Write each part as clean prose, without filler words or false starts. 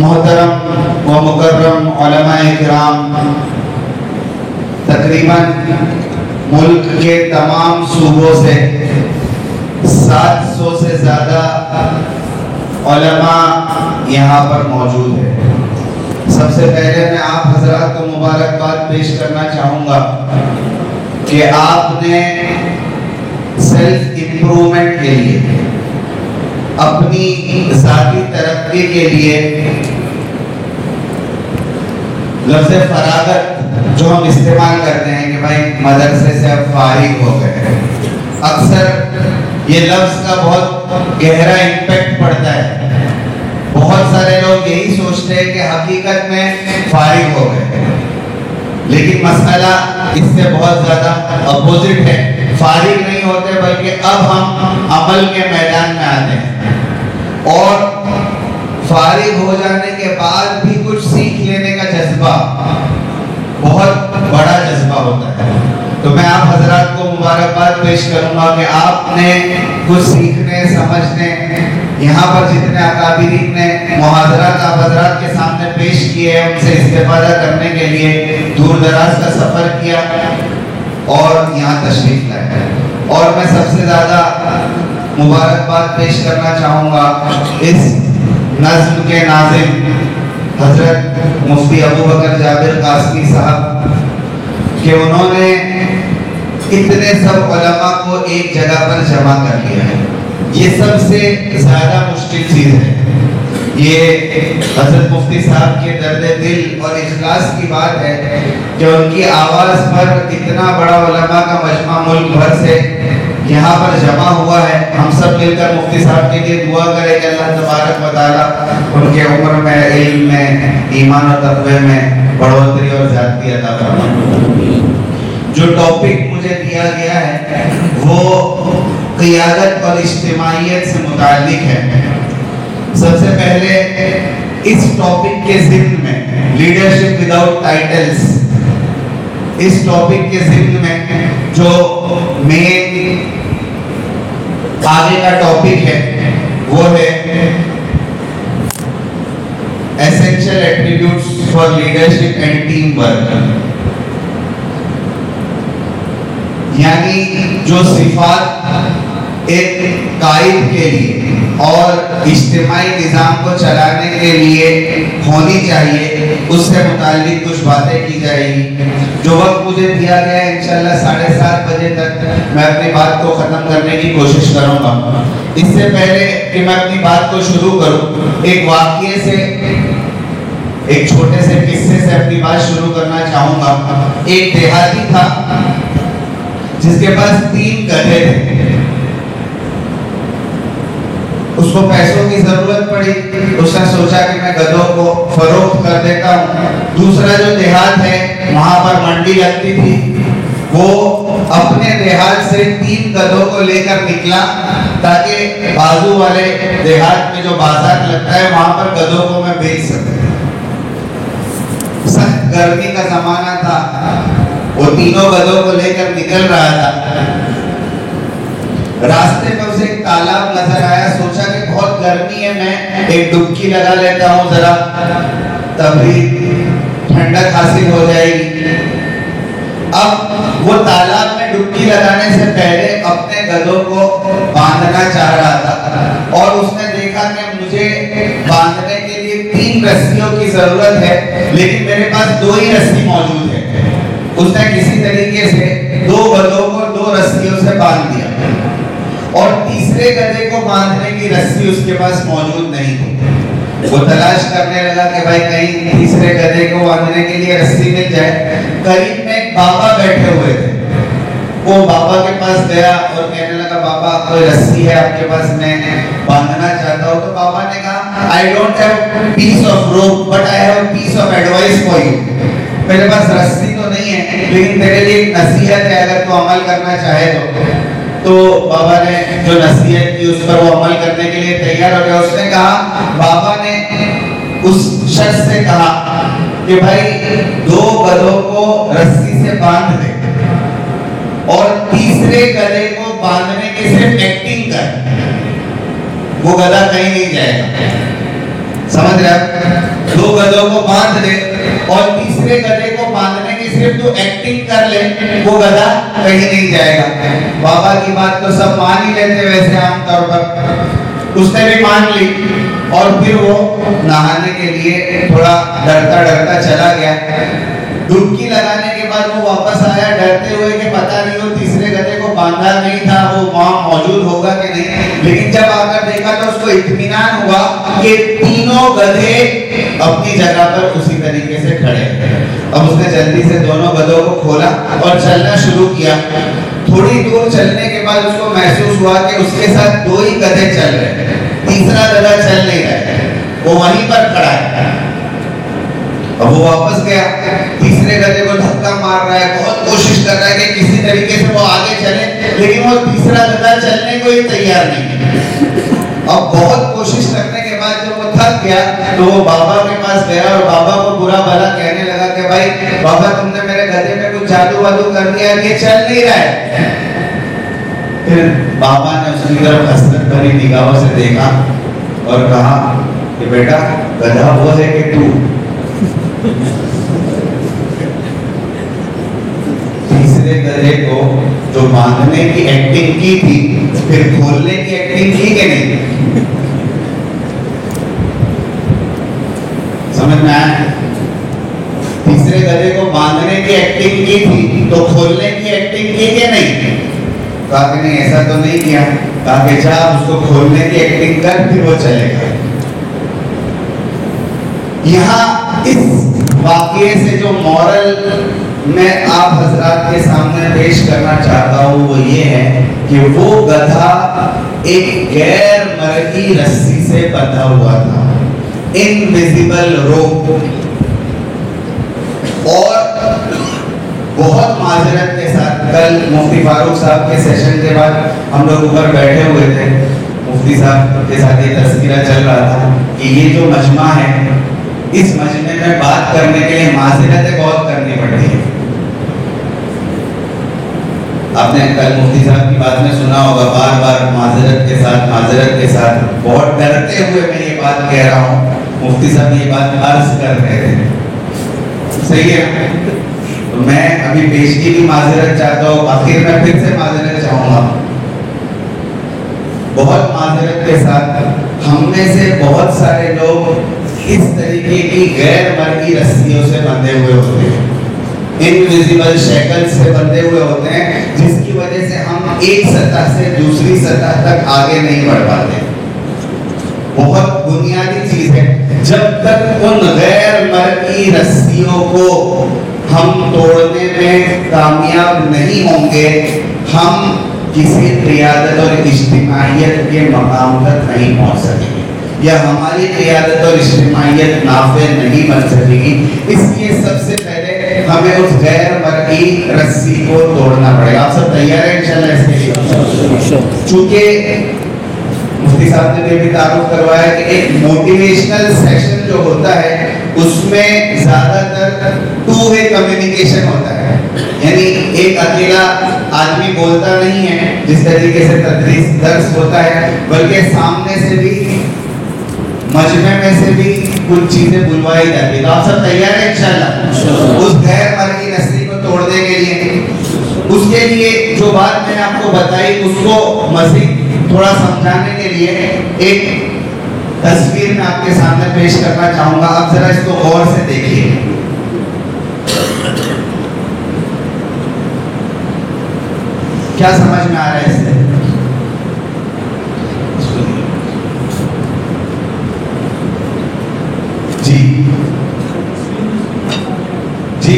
मोहतरम व मुकर्रम उलमाए किराम, तकरीबन मुल्क के तमाम सूबों से 700 से ज़्यादा उलमा यहाँ पर मौजूद है। सबसे पहले मैं आप हजरात को मुबारकबाद पेश करना चाहूँगा कि आपने सेल्फ इम्प्रूवमेंट के लिए, अपनी ज़ाती तरक्की के लिए लफ्ज़ फरागत जो हम इस्तेमाल करते हैं कि भाई मदरसे से अब फारिग हो गए, अक्सर ये लफ्ज़ का बहुत गहरा इम्पैक्ट पड़ता है। बहुत सारे लोग यही सोचते हैं कि हकीकत में फारिग हो गए, लेकिन मसला इससे बहुत ज़्यादा अपोजिट है। फारिग नहीं होते बल्कि अब हम अमल के मैदान में आते हैं, और फारिग हो जाने के बाद भी कुछ सीख लेने का जज्बा बहुत बड़ा जज्बा होता है। तो मैं आप हजरात को मुबारकबाद पेश करूंगा कि आपने कुछ सीखने समझने, यहाँ पर जितने अकाबिरीन ने मुहाज़रात आप हजरात के सामने पेश किए हैं उनसे इस्तेफादा करने के लिए दूर दराज का सफ़र किया और यहाँ तशरीफ लाए। और मैं सबसे ज़्यादा मुबारकबाद पेश करना चाहूँगा इस नज़्म के नाज़िम हज़रत मुफ्ती अबू बकर जाबिर कासमी साहब कि उन्होंने इतने सब उलमा को एक जगह पर जमा कर लिया है। ये सबसे ज़्यादा मुश्किल चीज़ है। ये हज़रत मुफ्ती साहब के दर्द दिल और इखलास की बात है कि उनकी आवाज़ पर इतना बड़ा उलमा का मजमा मुल्क भर से यहाँ पर जमा हुआ है। हम सब मिलकर मुफ्ती साहब के लिए दुआ करें कि अल्लाह तबारक व तआला उनके उम्र में, इल्म में, ईमान और तक़वे में बढ़ोतरी और ज़्यादती अता फरमाए। जो टॉपिक मुझे दिया गया है वो क़ियादत और इज्तिमाइयत से मुताल्लिक़ है। सबसे पहले इस टॉपिक के ज़िम्न में लीडरशिप विदाउट टाइटल्स, इस टॉपिक के ज़िम्न में जो मेन आगे का टॉपिक है वो है essential attributes for leadership and team work, यानी जो सिफात एक कायद के लिए, और इज्तिमाई निज़ाम को चलाने के लिए होनी चाहिए, उससे मुताल्लिक कुछ बातें की जाएगी। जो वक्त मुझे दिया गया है इंशाल्लाह 7:30 बजे तक मैं अपनी बात को ख़त्म करने की कोशिश करूँगा। इससे पहले कि मैं अपनी बात को शुरू करूँ, एक वाक़ये से, एक छोटे से किस्से से अपनी बात शुरू करना चाहूँगा। एक देहाती था जिसके पास 3 गधे थे। उसको पैसों की जरूरत पड़ी, उसने सोचा कि मैं गधों को फरोख्त कर देता हूँ। दूसरा जो देहात है वहां पर मंडी लगती थी, वो अपने देहात से 3 गधों को लेकर निकला ताकि बाजू वाले देहात में जो बाजार लगता है वहां पर गधों को मैं बेच सकूं। सख्त गर्मी का जमाना था, वो तीनों गधों को लेकर निकल रहा था। रास्ते में उसे एक तालाब नजर आया, सोचा कि बहुत गर्मी है, मैं एक डुबकी लगा लेता हूँ जरा, तभी ठंडक हासिल हो जाएगी। अब वो तालाब में डुबकी लगाने से पहले अपने गधों को बांधना चाह रहा था और उसने देखा कि मुझे बांधने के लिए 3 रस्सियों की जरूरत है, लेकिन मेरे पास 2 ही रस्सी मौजूद है। उसने किसी तरीके से 2 गधों को 2 रस्सियों से बांध दिया और तीसरे गधे को बांधने की रस्सी उसके पास मौजूद नहीं थी। वो तलाश करने लगा कि भाई कहीं तीसरे गधे को बांधने के लिए रस्सी मिल जाए। करीब में एक बाबा बैठे हुए थे, वो बाबा के पास गया और कहने लगा, बाबा कोई रस्सी है आपके पास, मैं बांधना चाहता हूँ। तो बाबा ने कहा, I don't have piece of rope but I have piece of advice for you. मेरे पास रस्सी तो नहीं है, लेकिन तेरे लिए एक नसीहत है, अगर तू अमल करना चाहे तो बाबा ने जो नसीहत की उस पर वो अमल करने के लिए तैयार हो गया। उसने कहा, बाबा ने उस शख्स से कहा कि भाई 2 गधों को रस्सी से बांध दे और तीसरे गधे को बांधने की सिर्फ एक्टिंग कर, वो गधा कहीं नहीं जाएगा। समझ रहे आप? 2 गधों को बांध दे और तीसरे गधे को बांधने की सिर्फ तू एक्टिंग कर ले, वो गधा कहीं नहीं जाएगा। बाबा की बात तो सब मान ही लेते वैसे आमतौर पर, उसने भी मान ली और फिर वो नहाने के लिए थोड़ा डरता डरता चला गया। डुबकी लगाने के बाद वो वापस आया डरते हुए कि पता नहीं वो तीसरे गधे को बांधा नहीं था, वो वहां मौजूद होगा कि नहीं। लेकिन जब आकर देखा तो उसको इत्मीनान हुआ कि तीनों गधे अपनी जगह पर उसी तरीके से खड़े। अब उसने जल्दी से दोनों गधों को खोला और चलना शुरू किया। थोड़ी दूर चलने के बाद उसको महसूस हुआ कि उसके साथ 2 ही गधे चल रहे, तीसरा गधा चल नहीं रहा है, वो वहीं पर खड़ा है। अब वो वापस गया, तीसरे गधे को धक्का मार रहा है, बहुत कोशिश कर रहा है कि किसी तरीके से वो आगे चले, लेकिन वो तीसरा गधा चलने को ही तैयार नहीं। अब बहुत कोशिश करने के बाद जब वो थक गया तो वो बाबा के पास गया और बाबा को बुरा भला कहने लगा कि भाई बाबा तुमने मेरे गधे में कुछ जादू वादू कर दिया, ये चल नहीं रहा है। फिर बाबा ने उसकी तरफ हसरत भरी निगाहों से देखा और कहा कि बेटा गधा वो है कि तू। तीसरे गधे को जो बांधने की एक्टिंग की थी, फिर खोलने की एक्टिंग की कि नहीं? समझ में आया? तीसरे गधे को बांधने की एक्टिंग की थी तो खोलने की एक्टिंग की कि नहीं? कहा कि नहीं ऐसा तो नहीं किया। कहा कि जा उसको खोलने की एक्टिंग कर, फिर वो चलेगा। यहाँ इस वाक़ये से जो मॉरल मैं आप हजरात के सामने पेश करना चाहता हूँ वो ये है कि वो गधा एक गैर मर्गी रस्सी से बंधा हुआ था, इनविजिबल रोप। और बहुत माजरत के साथ कल मुफ्ती फारूक साहब के सेशन के बाद हम लोग ऊपर बैठे हुए थे, मुफ्ती साहब के साथ ये तस्करा चल रहा था कि ये जो मजमा है, इस मजमे में बात करने के लिए माजरतें बहुत करनी पड़ती है। आपने कल मुफ्ती साहब की बात में सुना होगा, बार बार माजरत के साथ बहुत डरते हुए मैं ये बात कह रहा हूँ। मुफ्ती साहब ये बात अर्ज कर रहे थे, सही है? तो मैं अभी पेशगी की माजरत चाहता हूँ, आखिर में फिर से माजरत चाहूंगा। बहुत माजरत के साथ हम में से बहुत सारे लोग इस तरीके की गैर मर्दी रस्सियों से बंधे हुए होते हैं, इनविजिबल शैकल से बंधे हुए होते हैं, जिसकी वजह से हम एक सतह से दूसरी सतह तक आगे नहीं बढ़ पाते। बहुत बुनियादी चीज है। जब तक उन गैर मर्दी रस्सियों को हम तोड़ने में कामयाब नहीं होंगे, हम किसी क़ियादत और इज्तिमाइयत के मकाम तक नहीं पहुंच सकेंगे, या हमारी क़ियादत और इज्तिमाइयत नाफे नहीं बन सकेगी। इसलिए सबसे पहले हमें उस गैर मर्दी रस्सी को तोड़ना पड़ेगा। आप सब तैयार हैं इंशाल्लाह इसके लिए? चूंकि मुफ्ती साहब ने भी तारुफ करवाया कि एक मोटिवेशनल सेशन जो होता है उसमें ज्यादातर टू वे कम्युनिकेशन होता है, यानी एक अकेला आदमी बोलता नहीं है जिस तरीके से तदरीस दर्स होता है, बल्कि सामने से भी मजमे में से भी कुछ चीजें बुलवाई जाती है। तो आप सब तैयार हैं इंशाल्लाह उस गैर मर्दी रस्सी को तोड़ने के लिए? उसके लिए जो बात मैंने आपको बताई उसको मज़ीद थोड़ा समझाने के लिए एक तस्वीर मैं आपके सामने पेश करना चाहूंगा। आप जरा इसको गौर से देखिए। क्या समझ में आ रहा है इससे? जी जी,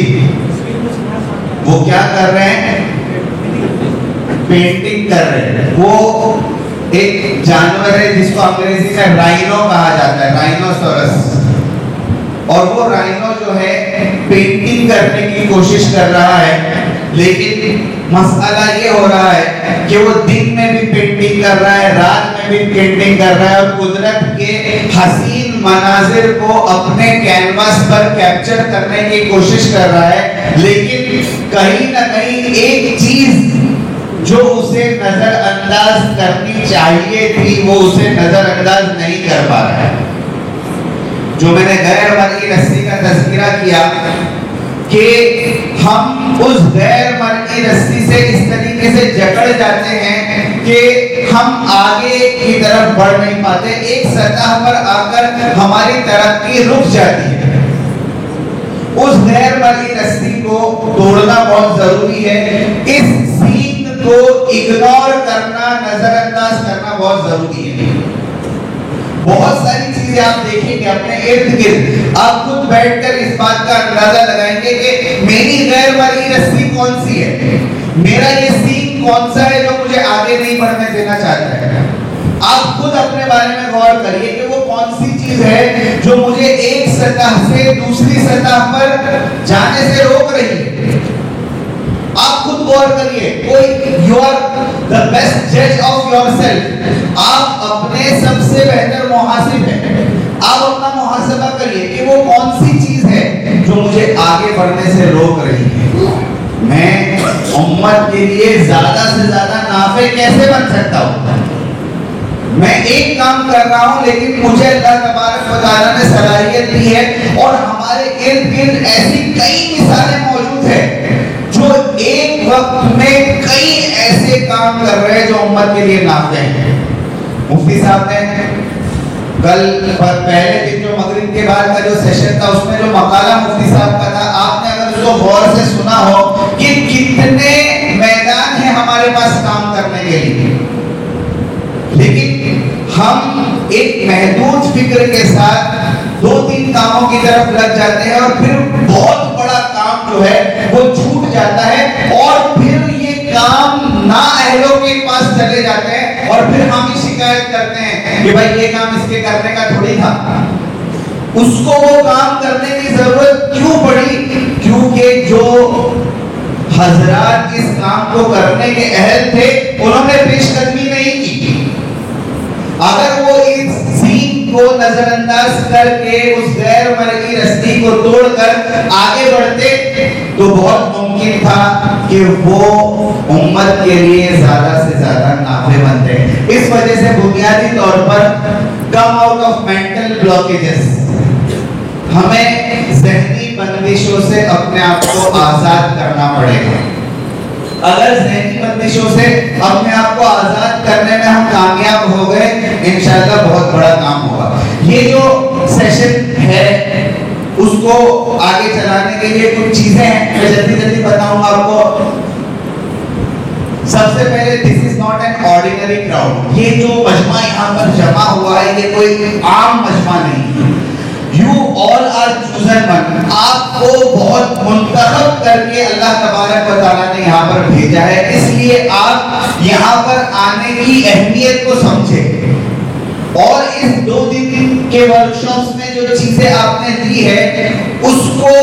वो क्या कर रहे हैं? पेंटिंग कर रहे हैं। वो एक जानवर है जिसको अंग्रेजी में राइनो कहा जाता है, राइनोसोरस। और वो राइनो जो है पेंटिंग करने की कोशिश कर रहा है, लेकिन मसला ये हो रहा है कि वो दिन में भी पेंटिंग कर रहा है, रात में भी पेंटिंग कर रहा है, और कुदरत के हसीन मनाजिर को अपने कैनवास पर कैप्चर करने की कोशिश कर रहा है, लेकिन कहीं ना कहीं एक चीज जो उसे नजरअंदाज करनी चाहिए थी वो उसे नजरअंदाज नहीं कर पा रहा है। जो मैंने गैर मर्दी रस्सी का तज़किरा किया कि हम उस गैर मर्दी रस्सी से इस तरीके से जकड़ जाते हैं कि हम आगे की तरफ बढ़ नहीं पाते, एक सतह पर आकर हमारी तरक्की रुक जाती है। उस गैर मर्दी रस्सी को तोड़ना बहुत जरूरी है। इस सीन को इग्नोर करना, नजरअंदाज करना बहुत जरूरी है। बहुत सारी चीजें आप देखेंगे अपने इर्द गिर्द, आप खुद बैठकर इस बात का अंदाजा लगाएंगे कि मेरी गैर मर्दी रस्सी कौन सी है, मेरा ये सीन कौन सा है जो मुझे आगे नहीं बढ़ने देना चाहता है। आप खुद अपने बारे में गौर करिए कि वो कौन सी चीज है जो मुझे एक सतह से दूसरी सतह पर जाने से रोक रही है। आप खुद गौर करिए। कोई यू आर द बेस्ट जज ऑफ योरसेल्फ, आप अपने सबसे बेहतर मुहासिब हैं। आप अपना मुहासबा करिए कि वो कौन सी चीज है जो मुझे आगे बढ़ने से रोक रही है। मैं उम्मत के लिए ज्यादा से ज्यादा नाफे कैसे बन सकता हूँ? मैं एक काम कर रहा हूँ लेकिन मुझे अल्लाह तबारक व तआला ने सलाहियत दी है, और हमारे इर्द गिर्द ऐसी कई मिसालें मौजूद हैं जो एक वक्त में कई ऐसे काम कर रहे हैं जो उम्मत के लिए नाफे हैं। मुफ्ती साहब ने कल पहले दिन जो मगरिब के बाद का जो सेशन था उसमें जो मकाला मुफ्ती साहब का था, आपने अगर उसको गौर से सुना हो कि कितने मैदान है हमारे पास काम करने के लिए, लेकिन हम एक महदूद फिक्र के साथ दो तीन कामों की तरफ लग जाते हैं और फिर बहुत बड़ा काम जो है वो छूट जाता है, और फिर ये काम ना अहलों के पास चले जाते हैं और फिर हम ही शिकायत करते हैं कि भाई ये काम इसके करने का थोड़ी था। उसको वो काम करने की जरूरत क्यों पड़ी? क्योंकि जो हजरात इस काम को करने के अहल थे उन्होंने पेशकदमी नहीं की। अगर वो इस सीन को नजरअंदाज करके उस गैर मर्दी रस्सी को तोड़कर आगे बढ़ते तो बहुत मुमकिन था कि वो उम्मत के लिए ज्यादा से ज्यादा नाफे बनते। इस वजह से बुनियादी तौर पर come out of mental blockages, हमें ज़हनी बंदिशों से अपने आप को आजाद करना पड़ेगा। अगर ज़हनी बंदिशों से अपने आप को आजाद करने में हम कामयाब हो ये जो सेशन है उसको आगे चलाने के लिए कुछ चीजें हैं, मैं जल्दी जल्दी बताऊंगा आपको। सबसे पहले, this is not an ordinary crowd. ये जो मजमा यहाँ पर जमा हुआ है ये कोई आम मजमा नहीं है। You all are chosen one। आपको बहुत मुंतखब करके अल्लाह तबारक व तआला ने यहाँ पर भेजा है, इसलिए आप यहाँ पर आने की अहमियत को समझे। और इस 2 दिन के वर्कशॉप्स में जो चीजें आपने दी है उसको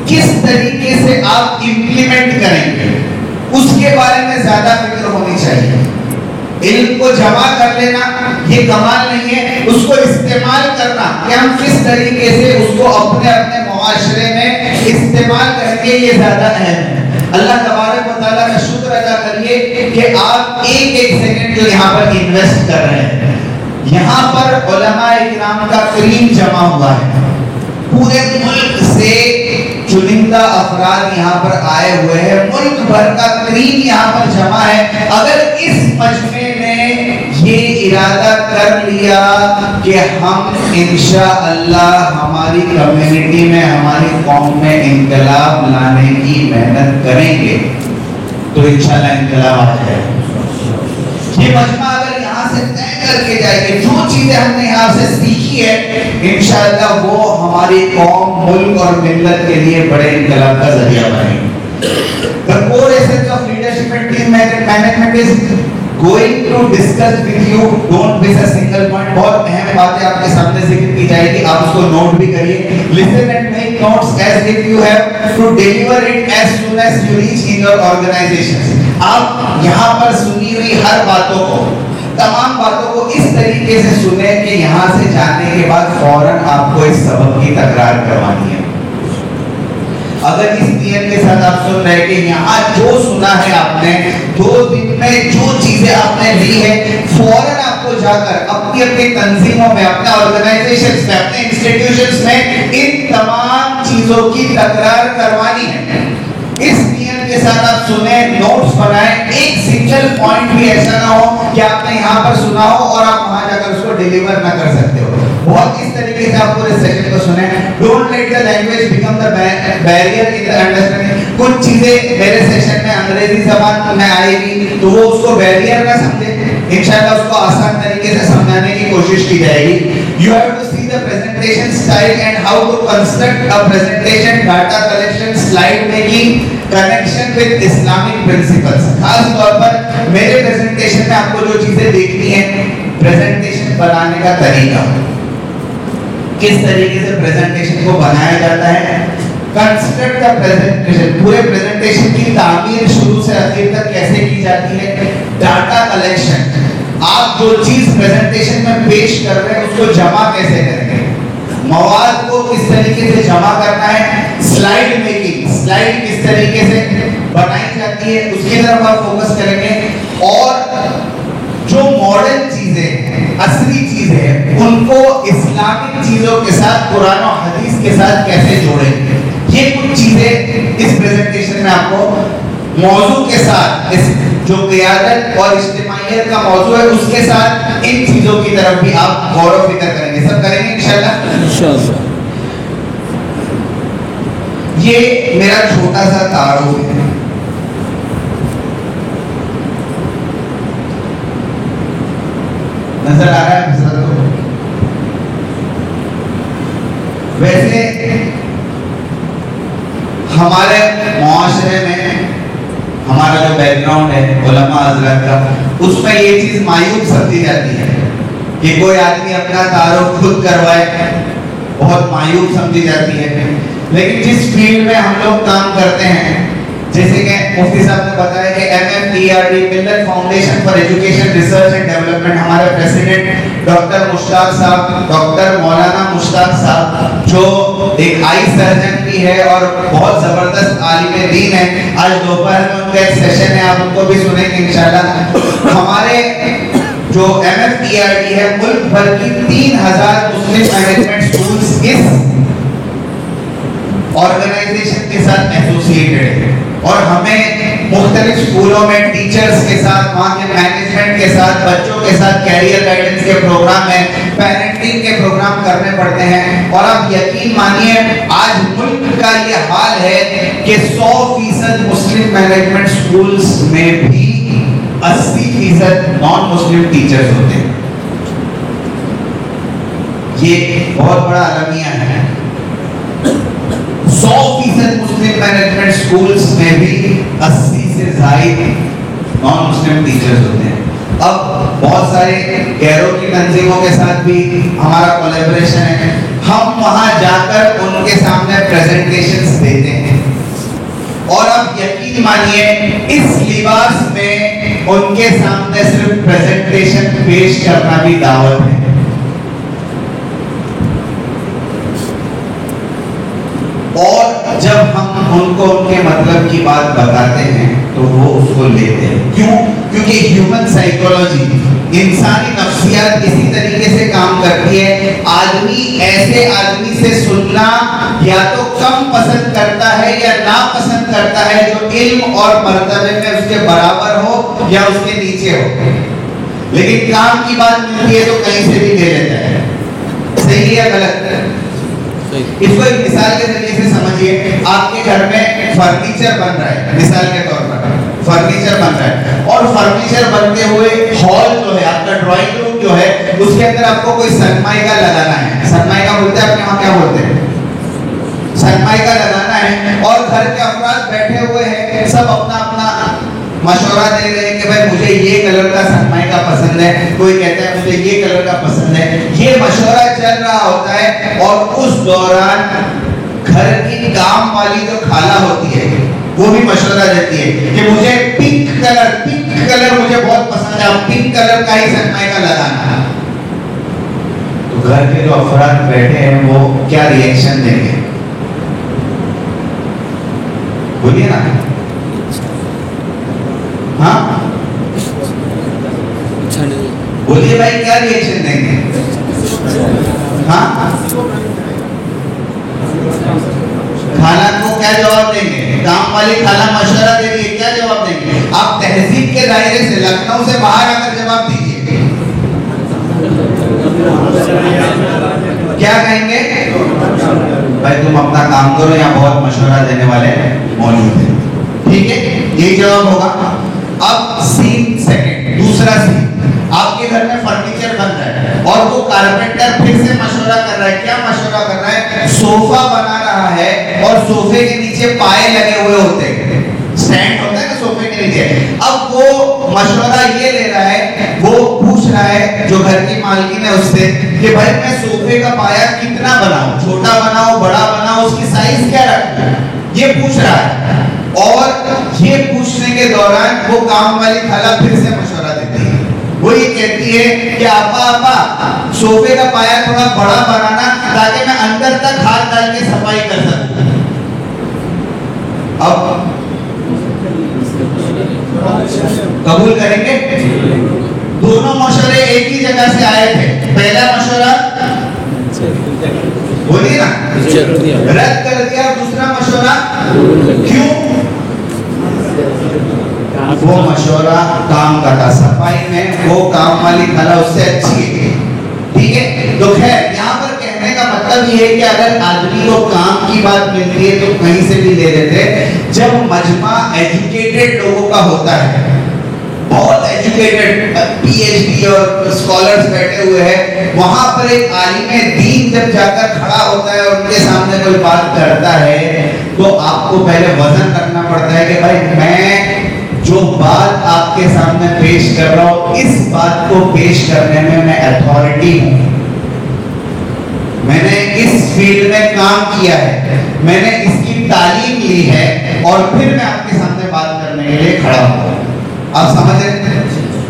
किस तरीके से आप इम्प्लीमेंट करेंगे उसके बारे में ज्यादा फिक्र होनी चाहिए। इल्म को जमा कर लेना ये कमाल नहीं है, उसको इस्तेमाल करना कि हम किस तरीके से उसको अपने अपने मुआशरे में इस्तेमाल करेंगे ये ज्यादा अहम है। अल्लाह तबारक व तआला का शुक्र अदा करिए कि आप एक एक सेकंड जो यहाँ पर इन्वेस्ट कर रहे हैं। यहाँ पर उलमाए इकराम का करीम जमा हुआ है, पूरे मुल्क से चुनिंदा अफराद यहाँ पर आए हुए हैं, मुल्क भर का करीम यहाँ पर जमा है। अगर इस मजमे ने ये इरादा कर लिया कि हम इंशाअल्लाह हमारी कम्युनिटी में, हमारी कौम में इनकलाब लाने की मेहनत करेंगे तो इंशाअल्लाह इनकलाब आ जाएगा। ये मजमा अगर यहाँ से तय करके जाएंगे, जो चीजें हमने यहाँ से सीखी है इंशाअल्लाह वो हमारी कौम, मुल्क और मिल्लत के लिए बड़े इनकलाब का जरिया बनेगी। The core essence of leadership and team management is going to discuss with you, don't miss a single point। बहुत अहम बातें आपके सामने जिक्र की जाएगी, आप उसको नोट भी करिए। Listen and make notes as if you have to deliver it as soon as you reach in your organizations। आप यहाँ पर सुनी हुई हर बातों को, तमाम बातों को इस तरीके से सुने कि यहाँ से जाने के बाद फौरन आपको इस सबक की तकरार करवानी है। अगर इस नियत के साथ आप सुन रहे कि यहाँ जो सुना है आपने 2 दिन में, जो चीजें आपने ली है, फौरन आपको जाकर अपनी अपनी तंजीमों में, अपने ऑर्गेनाइजेशंस में, अपने इंस्टीट्यूशंस में इन तमाम चीजों की तकरार करवानी है। इस नियत के साथ आप सुने, नोट्स बनाएं, एक सिंगल पॉइंट भी ऐसा ना हो कि आपने यहाँ पर सुना हो और आप वहां जाकर उसको डिलीवर ना कर सकते हो। बहुत इस तरीके से आप पूरे सेशन को सुने। Don't let the language become the barrier in the understanding. कुछ चीजें मेरे सेशन में अंग्रेजी जबान में आएगी तो वो उसको बैरियर ना समझे, इंशाल्लाह उसको आसान तरीके से समझाने की कोशिश की जाएगी। You have to see the presentation style and how to construct a presentation, data collection, slide making, connection with Islamic principles। खास तौर पर मेरे प्रेजेंटेशन में आपको जो चीजें देखनी है, प्रेजेंटेशन बनाने का तरीका, किस तरीके से प्रेजेंटेशन को बनाया जाता है, कंस्ट्रक्ट द प्रेजेंटेशन, पूरे प्रेजेंटेशन की तामीर शुरू से आखिर तक कैसे की जाती है, डाटा कलेक्शन, आप जो चीज प्रेजेंटेशन में पेश कर रहे हैं उसको जमा कैसे करेंगे, मवाद को किस तरीके से जमा करना है, स्लाइड मेकिंग, स्लाइड किस तरीके से बनाई जाती है उसकी तरफ आप फोकस करेंगे। और जो मॉडर्न चीजें हैं, असली चीजें हैं, उनको इस्लामिक चीजों के साथ, कुरान और हदीस के साथ कैसे जोड़ेंगे, ये कुछ चीजें इस प्रेजेंटेशन में आपको मौजू के साथ, इस जो क़ियादत और इज्तिमाइयत का मौजू है उसके साथ इन चीजों की तरफ भी आप गौर व फिक्र करेंगे। सब करेंगे इंशाल्लाह। ये मेरा छोटा सा तारुफ है। नजर आ रहा है हजरत को? वैसे हमारे मुआशरे में हमारा जो बैकग्राउंड है उलमा हज़रात का, उसमें ये चीज मायूब समझी जाती है कि कोई आदमी अपना तारुफ खुद करवाए, बहुत मायूब समझी जाती है। लेकिन जिस फील्ड में हम लोग काम करते हैं, जैसे कि मुफ्ती साहब ने बताया कि MFERD Millat foundation for education research and development, हमारे प्रेसिडेंट डॉक्टर मुश्ताक साहब, डॉक्टर मौलाना मुश्ताक साहब, जो एक आई सर्जन भी है और बहुत जबरदस्त आलिम दीन है, आज दोपहर में उनका एक सेशन है, आप उनको भी सुनेंगे इंशाल्लाह। हमारे जो MFERD है मुल्क भर की 3000 मुस्लिम मैनेजमेंट स्कूल्स इस ऑर्गेनाइजेशन के साथ एसोसिएटेड है और हमें मुख्तलिफ स्कूलों में टीचर्स के साथ, वहाँ के मैनेजमेंट के साथ, बच्चों के साथ कैरियर गाइडेंस के प्रोग्राम है, पेरेंटिंग ब्रांडिंग के प्रोग्राम करने पड़ते हैं। और आप यकीन मानिए आज मुल्क का ये हाल है कि 100% मुस्लिम मैनेजमेंट स्कूल्स में भी 80% नॉन मुस्लिम टीचर्स होते हैं। ये बहुत बड़ा अलमिया है। 100% मुस्लिम मैनेजमेंट स्कूल्स में भी 80 से ज्यादा नॉन मुस्लिम टीचर्स होते हैं। अब बहुत सारे गैरों की तंजीमों के साथ भी हमारा कोलैबोरेशन है। हम वहां जाकर उनके सामने प्रेजेंटेशंस देते हैं और आप यकीन मानिए इस लिबास में उनके सामने सिर्फ प्रेजेंटेशन पेश करना भी दावत है। और जब हम उनको उनके मतलब की बात बताते हैं तो वो उसको लेते हैं। क्यों? क्योंकि ह्यूमन साइकोलॉजी, इंसानी नफ्सियात इसी तरीके से काम करती है। आदमी ऐसे आदमी से सुनना या तो कम पसंद करता है या ना पसंद करता है जो इल्म और मर्तबे में उसके बराबर हो या उसके नीचे हो, लेकिन काम की बात मिलती है तो कहीं से भी ले लेता है। सही है गलत? इसको एक मिसाल के जरिए से समझिए। आपके घर में फर्नीचर बन रहा है, मिसाल के तौर पर फर्नीचर बन रहा है और फर्नीचर बनते हुए हॉल जो है आपका ड्राइंग रूम जो है उसके अंदर आपको कोई सनमाइका लगाना है। सनमाइका बोलते हैं, अपने वहां क्या बोलते हैं? सनमाइका लगाना है और घर के अफराद बैठे हुए हैं, सब अपना अपना मशवरा दे रहे हैं कि भाई मुझे ये कलर का सनमाइका पसंद है, कोई कहता है मुझे ये कलर का पसंद है। ये मशवरा चल रहा होता है और उस दौरान घर की काम वाली जो खाला होती है वो भी मशवरा देती है कि मुझे पिंक कलर मुझे बहुत पसंद है, आप पिंक कलर का ही सनमाइका लगाना। तो घर के जो अफराद बैठे हैं वो क्या रिएक्शन देंगे? बोलिए ना। हाँ बोलिए भाई, क्या रिएक्शन देंगे? हाँ खाला को क्या जवाब देंगे? काम वाली खाला मशवरा दे रही है, क्या जवाब देंगे? आप तहजीब के दायरे से, लखनऊ से बाहर आकर जवाब दीजिए, क्या कहेंगे? भाई तुम अपना काम करो, यहाँ बहुत मशवरा देने वाले मौजूद हैं। ठीक है, यही जवाब होगा। अब सीन सेकंड, दूसरा सीन, आपके घर में फर्नीचर बन रहा है और वो कारपेंटर फिर से मशवरा कर रहा है। क्या मशवरा कर रहा है? सोफा बना रहा है और सोफे के नीचे पाए लगे हुए होते हैं, स्टैंड होता है ना सोफे के नीचे। अब वो मशवरा ये ले रहा है, वो पूछ रहा है जो घर की मालकिन है उससे कि भाई मैं सोफे का पाया कितना बनाऊं, छोटा बनाऊं, बड़ा बनाऊं, उसकी साइज क्या रखूं, ये पूछ रहा है। और ये पूछने के दौरान वो काम वाली खाला फिर से मशवरा देती है। वो ये कहती है कि आपा सोफे का पाया थोड़ा बड़ा बनाना ताकि मैं अंदर तक हाथ डाल के सफाई कर सकूं। अब कबूल करेंगे? दोनों मशवरे एक ही जगह से आए थे। पहला मशवरा बोलिए ना, रद्द कर दिया। दूसरा मशवरा क्यों? वो मशवरा काम का था, सफाई में वो काम वाली खाला उससे अच्छी है। ठीक है, तो खैर यहाँ पर कहने का मतलब ये है कि अगर आदमी को काम की बात मिलती है तो कहीं से भी ले लेते। जब मजमा एजुकेटेड लोगों का होता है, बहुत एजुकेटेड पीएचडी और स्कॉलर्स बैठे हुए हैं, वहां पर एक आलिम दीन जब जाकर खड़ा होता है और उनके सामने कोई बात करता है तो आपको पहले वजन करना पड़ता है कि भाई मैं जो बात आपके सामने पेश कर रहा हूं, इस बात को पेश करने में मैं अथॉरिटी हूं, मैंने इस फील्ड में काम किया है, मैंने इसकी तालीम ली है और फिर मैं आपके सामने बात करने के लिए खड़ा हूं। आप समझ रहे हैं?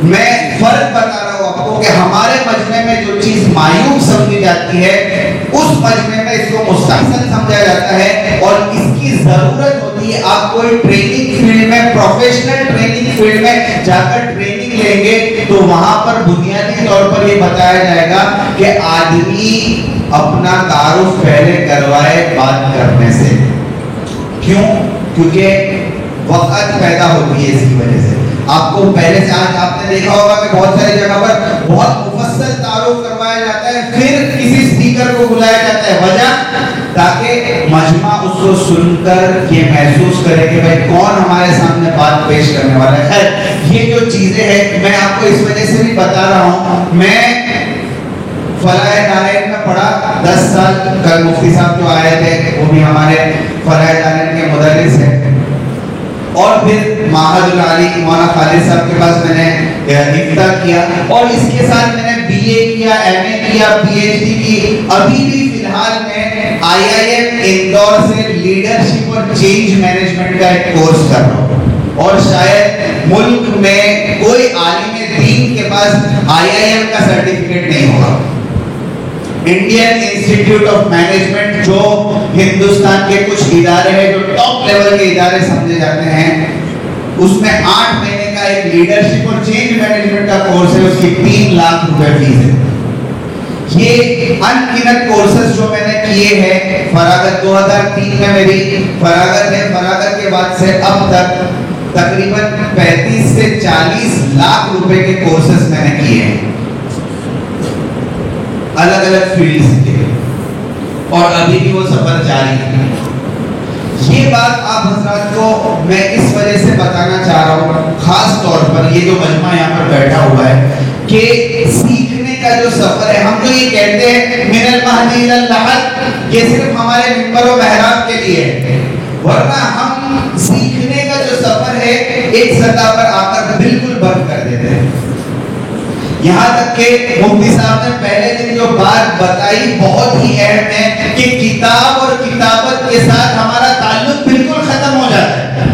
मैं फर्क बता रहा हूं आपको कि हमारे मजमे में जो चीज मायूब समझी जाती है उस मजमे में इसको मुस्तहसन समझा जाता है और इसकी जरूरत होती है। आप कोई ट्रेनिंग फील्ड में, प्रोफेशनल ट्रेनिंग फील्ड में जाकर ट्रेनिंग लेंगे तो वहां पर बुनियादी तौर पर यह बताया जाएगा कि आदमी अपना तारुफ पहले करवाए बात करने से। क्यों? क्योंकि वक़्त पैदा होती है इसकी वजह से। आपको पहले से, आज आपने देखा होगा कि बहुत सारी जगह पर बहुत मुफस्सल तारुफ करवाया जाता है, फिर उसको सुनकर ये महसूस करे कि भाई कौन हमारे सामने बात पेश करने वाला है। खैर ये जो चीजें हैं मैं आपको इस वजह से भी बता रहा हूँ, मैं फलाए दारैन में पढ़ा 10 साल। कल मुफ्ती साहब जो आए थे वो भी हमारे फलाए दारैन के मुदर्रिस हैं, और फिर माहदुल आली मौलाना खालिद साहब के पास मैंने इफ्ता किया, और इसके साथ मैंने बीए किया, एमए किया, पीएचडी की। अभी भी फिलहाल मैं आईआईएम इंदौर से लीडरशिप और चेंज मैनेजमेंट का एक कोर्स कर रहा हूँ, और शायद मुल्क में कोई आलिम दीन के पास आईआईएम का सर्टिफिकेट नहीं होगा। इंडियन इंस्टीट्यूट ऑफ मैनेजमेंट जो हिंदुस्तान के कुछ इदारे हैं जो टॉप लेवल के इदारे समझे जाते हैं, उसमें 8 महीने का एक लीडरशिप और चेंज मैनेजमेंट का कोर्स है, उसकी 3 लाख रुपए फीस है। ये अनगिनत कोर्सेज जो मैंने किए हैं, फरागत 2003 में मेरी फरागत है, फरागत के बाद से अब तक तकरीबन 35 से 40 लाख रुपए के कोर्सेज मैंने किए हैं अलग अलग फील्ड्स के, और अभी भी वो सफर जारी है। ये बात आप हजरात को मैं इस वजह से बताना चाह रहा हूँ, खास तौर पर ये जो मजमा यहाँ पर बैठा हुआ है, कि सीखने का जो सफर है, हम जो ये कहते हैं मिनल महदी इलल लहद, ये सिर्फ हमारे मिंबर और मेहराब के लिए है, वरना हम सीखने का जो सफर है एक सतह पर आकर बिल्कुल बंद कर देते हैं। यहाँ तक के मुफ्ती साहब ने पहले दिन जो बात बताई बहुत ही अहम है कि किताब और किताबत के साथ हमारा ताल्लुक बिल्कुल खत्म हो जाता है,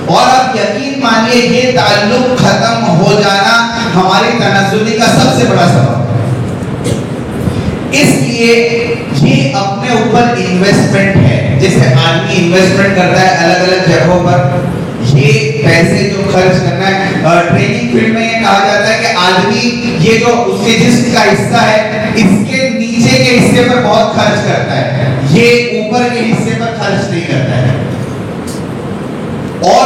और आप यकीन मानिए ये ताल्लुक खत्म हो जाना हमारी तनज़्ज़ुली का सबसे बड़ा सबब है। इसलिए ये अपने ऊपर इन्वेस्टमेंट है, जैसे आदमी इन्वेस्टमेंट करता है अलग अलग जगहों पर, ये पैसे जो खर्च करना है, ट्रेनिंग फील्ड में ये कहा जाता है कि आदमी ये जो उसके जिस्म का हिस्सा है इसके नीचे के हिस्से पर बहुत खर्च करता है, ये ऊपर के हिस्से पर खर्च नहीं करता है। और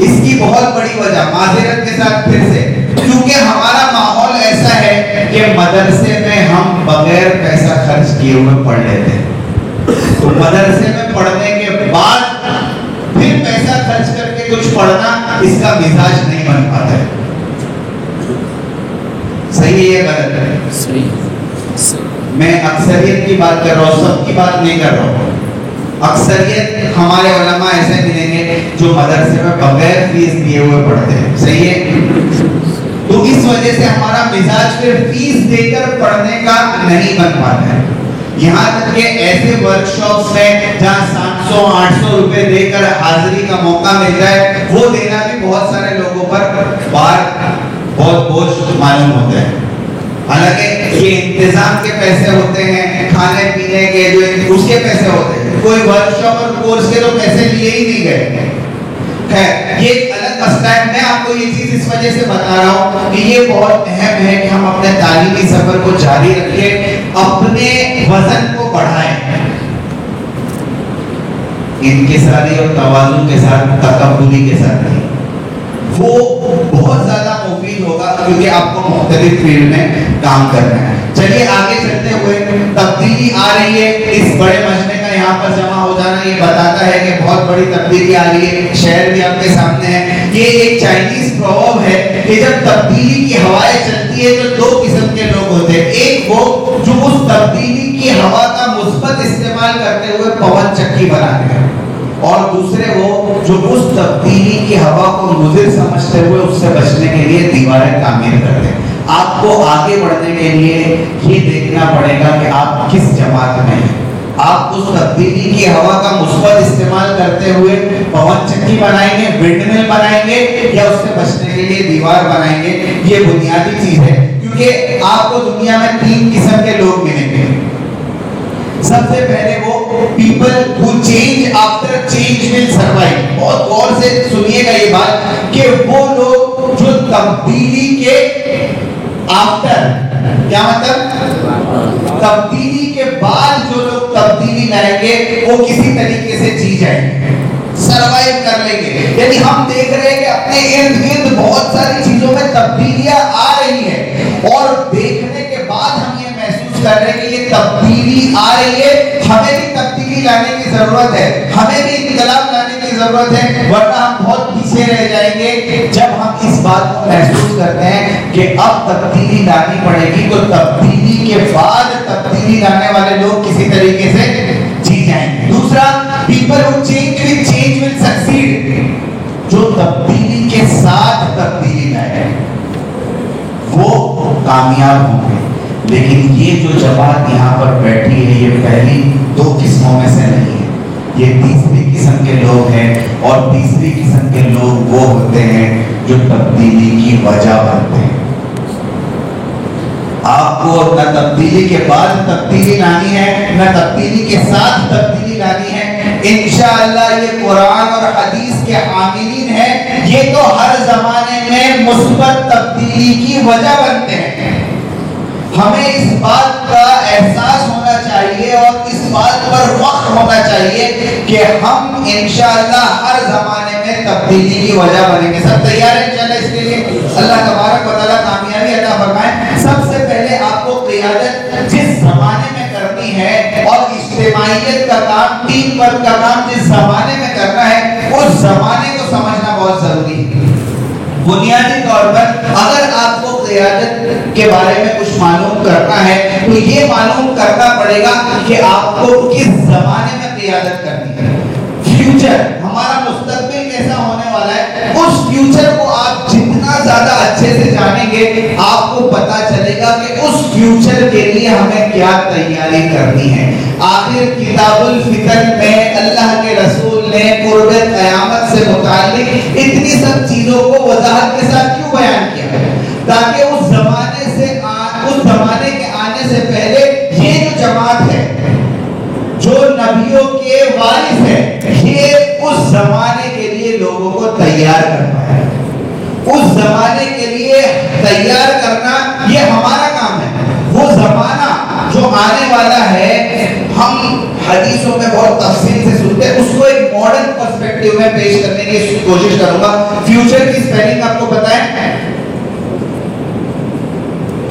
इसकी बहुत बड़ी वजह माज़रत के साथ फिर से, क्योंकि हमारा माहौल ऐसा है कि मदरसे में हम बगैर पैसा खर्च किए हुए पढ़ लेते हैं, तो मदरसे में पढ़ने के बाद फिर पैसा खर्च करके कुछ पढ़ना, इसका मिजाज नहीं बन पाता है। सही है या गलत है? सही। मैं अक्सरियत की बात कर रहा हूँ, सबकी बात नहीं कर रहा हूँ। अक्सरियत हमारे उलमा ऐसे मिलेंगे जो मदरसे में बगैर फीस दिए हुए पढ़ते हैं। सही है? तो इस वजह से हमारा मिजाज फिर फीस देकर पढ़ने का नहीं बन पाता है। यहाँ तक के ऐसे वर्कशॉप्स में जहाँ 700-800 रुपए देकर हाजिरी का मौका मिल जाए, वो देना भी बहुत सारे लोगों पर बार बहुत बोझ मालूम होता है। हालांकि ये इंतजाम के पैसे होते हैं, खाने पीने के जो उसके पैसे होते हैं, कोई वर्कशॉप और कोर्स के तो पैसे लिए ही नहीं गए। खैर ये एक अलग मसला है। मैं आपको ये चीज इस वजह से बता रहा हूँ कि ये बहुत अहम है कि हम अपने तालीमी सफर को जारी रखें, अपने वजन को बढ़ाएं, इनकिसारी और तवाज़ुन के साथ, तकब्बुरी के साथ नहीं। वो बहुत ज्यादा मुफीद होगा क्योंकि आपको मुख्तलिफ फील्ड में काम करना है। चलिए आगे चलते हुए, तब्दीली आ रही है, इस बड़े मजमे का यहाँ पर जमा हो जाना ये बताता है कि बहुत बड़ी तब्दीली आ रही है। शहर भी आपके सामने है। ये एक चाइनीज प्रॉवर्ब है कि जब तब्दीली की हवाएं चलती है तो 2 किस्म के लोग होते हैं। एक वो जो उस तब्दीली की हवा का मुस्बत इस्तेमाल करते हुए पवन चक्की बनाते हैं, और दूसरे वो जो उस तब्दीली की हवा को मुज़िर समझते हुए उससे बचने के लिए दीवारें तामीर करते हैं। आपको आगे बढ़ने के लिए ये देखना पड़ेगा कि आप किस जमात में हैं। आप उस तब्दीली की हवा का मुस्बत इस्तेमाल करते हुए पवन चक्की बनाएंगे, विंडमिल बनाएंगे, या उससे बचने के लिए दीवार बनाएंगे। ये बुनियादी चीज है, क्योंकि आपको दुनिया में 3 किस्म के लोग मिलेंगे। सबसे पहले वो people who change after change will survive. बहुत गौर से सुनिएगा ये बात कि वो लोग जो तब्दीली के आफ्टर, क्या मतलब तब्दीली के बाद जो लोग तब्दीली लाएंगे वो किसी तरीके से जी जाएंगे, सरवाइव कर लेंगे। यानी हम देख रहे हैं कि अपने इर्द गिर्द बहुत सारी चीजों में तब्दीलियां आ रही है, और देखने के बाद हम ये महसूस कर रहे हैं कि ये तब्दीली आ रही है, हमें भी तब्दीली तब्दीली लाने की जरूरत है, हमें भी इनकलाब लाने की जरूरत है, वरना हम बहुत पीछे रह जाएंगे। जब हम इस बात को महसूस करते हैं कि अब तब्दीली लानी पड़ेगी, तो तब्दीली के बाद तब्दीली लाने वाले लोग किसी तरीके से जी जाएंगे। दूसरा, people who change will succeed. जो तब्दीली के साथ तब्दीली लाए वो कामयाब होंगे। लेकिन ये जो जमात यहाँ पर बैठी है, ये पहली दो किस्मों में से नहीं है, ये तीसरी किस्म के लोग हैं। और तीसरी किस्म के लोग वो होते हैं जो तब्दीली की वजह बनते हैं। आपको न तब्दीली के बाद तब्दीली लानी है, न तब्दीली के साथ तब्दीली लानी है। इंशाअल्लाह ये कुरान और हदीस के आमिलीन हैं, ये तो हर जमाने में मुस्बत तब्दीली की वजह बनते हैं। हमें इस बात का एहसास होना चाहिए और इस बात पर वक्त होना चाहिए कि हम इंशाअल्लाह हर जमाने में तब्दीली की वजह बनेंगे। सब तैयार हैं इंशाअल्लाह इसके लिए? अल्लाह तबारक व तआला कामयाबी अता फरमाए। सबसे पहले आपको क़ियादत जिस जमाने में करनी है और इज्तिमाइयत का काम, टीम वर्क का काम जिस जमाने में करना है, उस जमाने को समझना बहुत जरूरी है। बुनियादी तौर पर अगर आपको क़ियादत के बारे में कुछ मालूम करना है, तो ये मालूम करना पड़ेगा कि आपको किस जमाने में क़ियादत करनी है। फ्यूचर, हमारा मुस्तकबिल कैसा होने वाला है, उस फ्यूचर को आप जितना ज्यादा अच्छे से जानेंगे, आपको पता चलेगा कि उस फ्यूचर के लिए हमें क्या तैयारी करनी है। आखिर किताबुल फितन में अल्लाह के रसूल ने कुर्बे क़यामत से मुताल्लिक इतनी सब चीजों को वजाहत के साथ क्यों बयान किया? ताकि उस जमाने के आने से पहले ये जो जमात है, जो नबियों के वारिस है, ये उस जमाने के लिए लोगों को तैयार करना है। उस जमाने के लिए तैयार करना ये हमारा काम है। वो जमाना जो आने वाला है, हम हदीसों में बहुत तफसील से सुनते हैं, उसको एक मॉडर्न पर्सपेक्टिव में पेश करने की कोशिश करूंगा। फ्यूचर की स्पेलिंग आपको पता है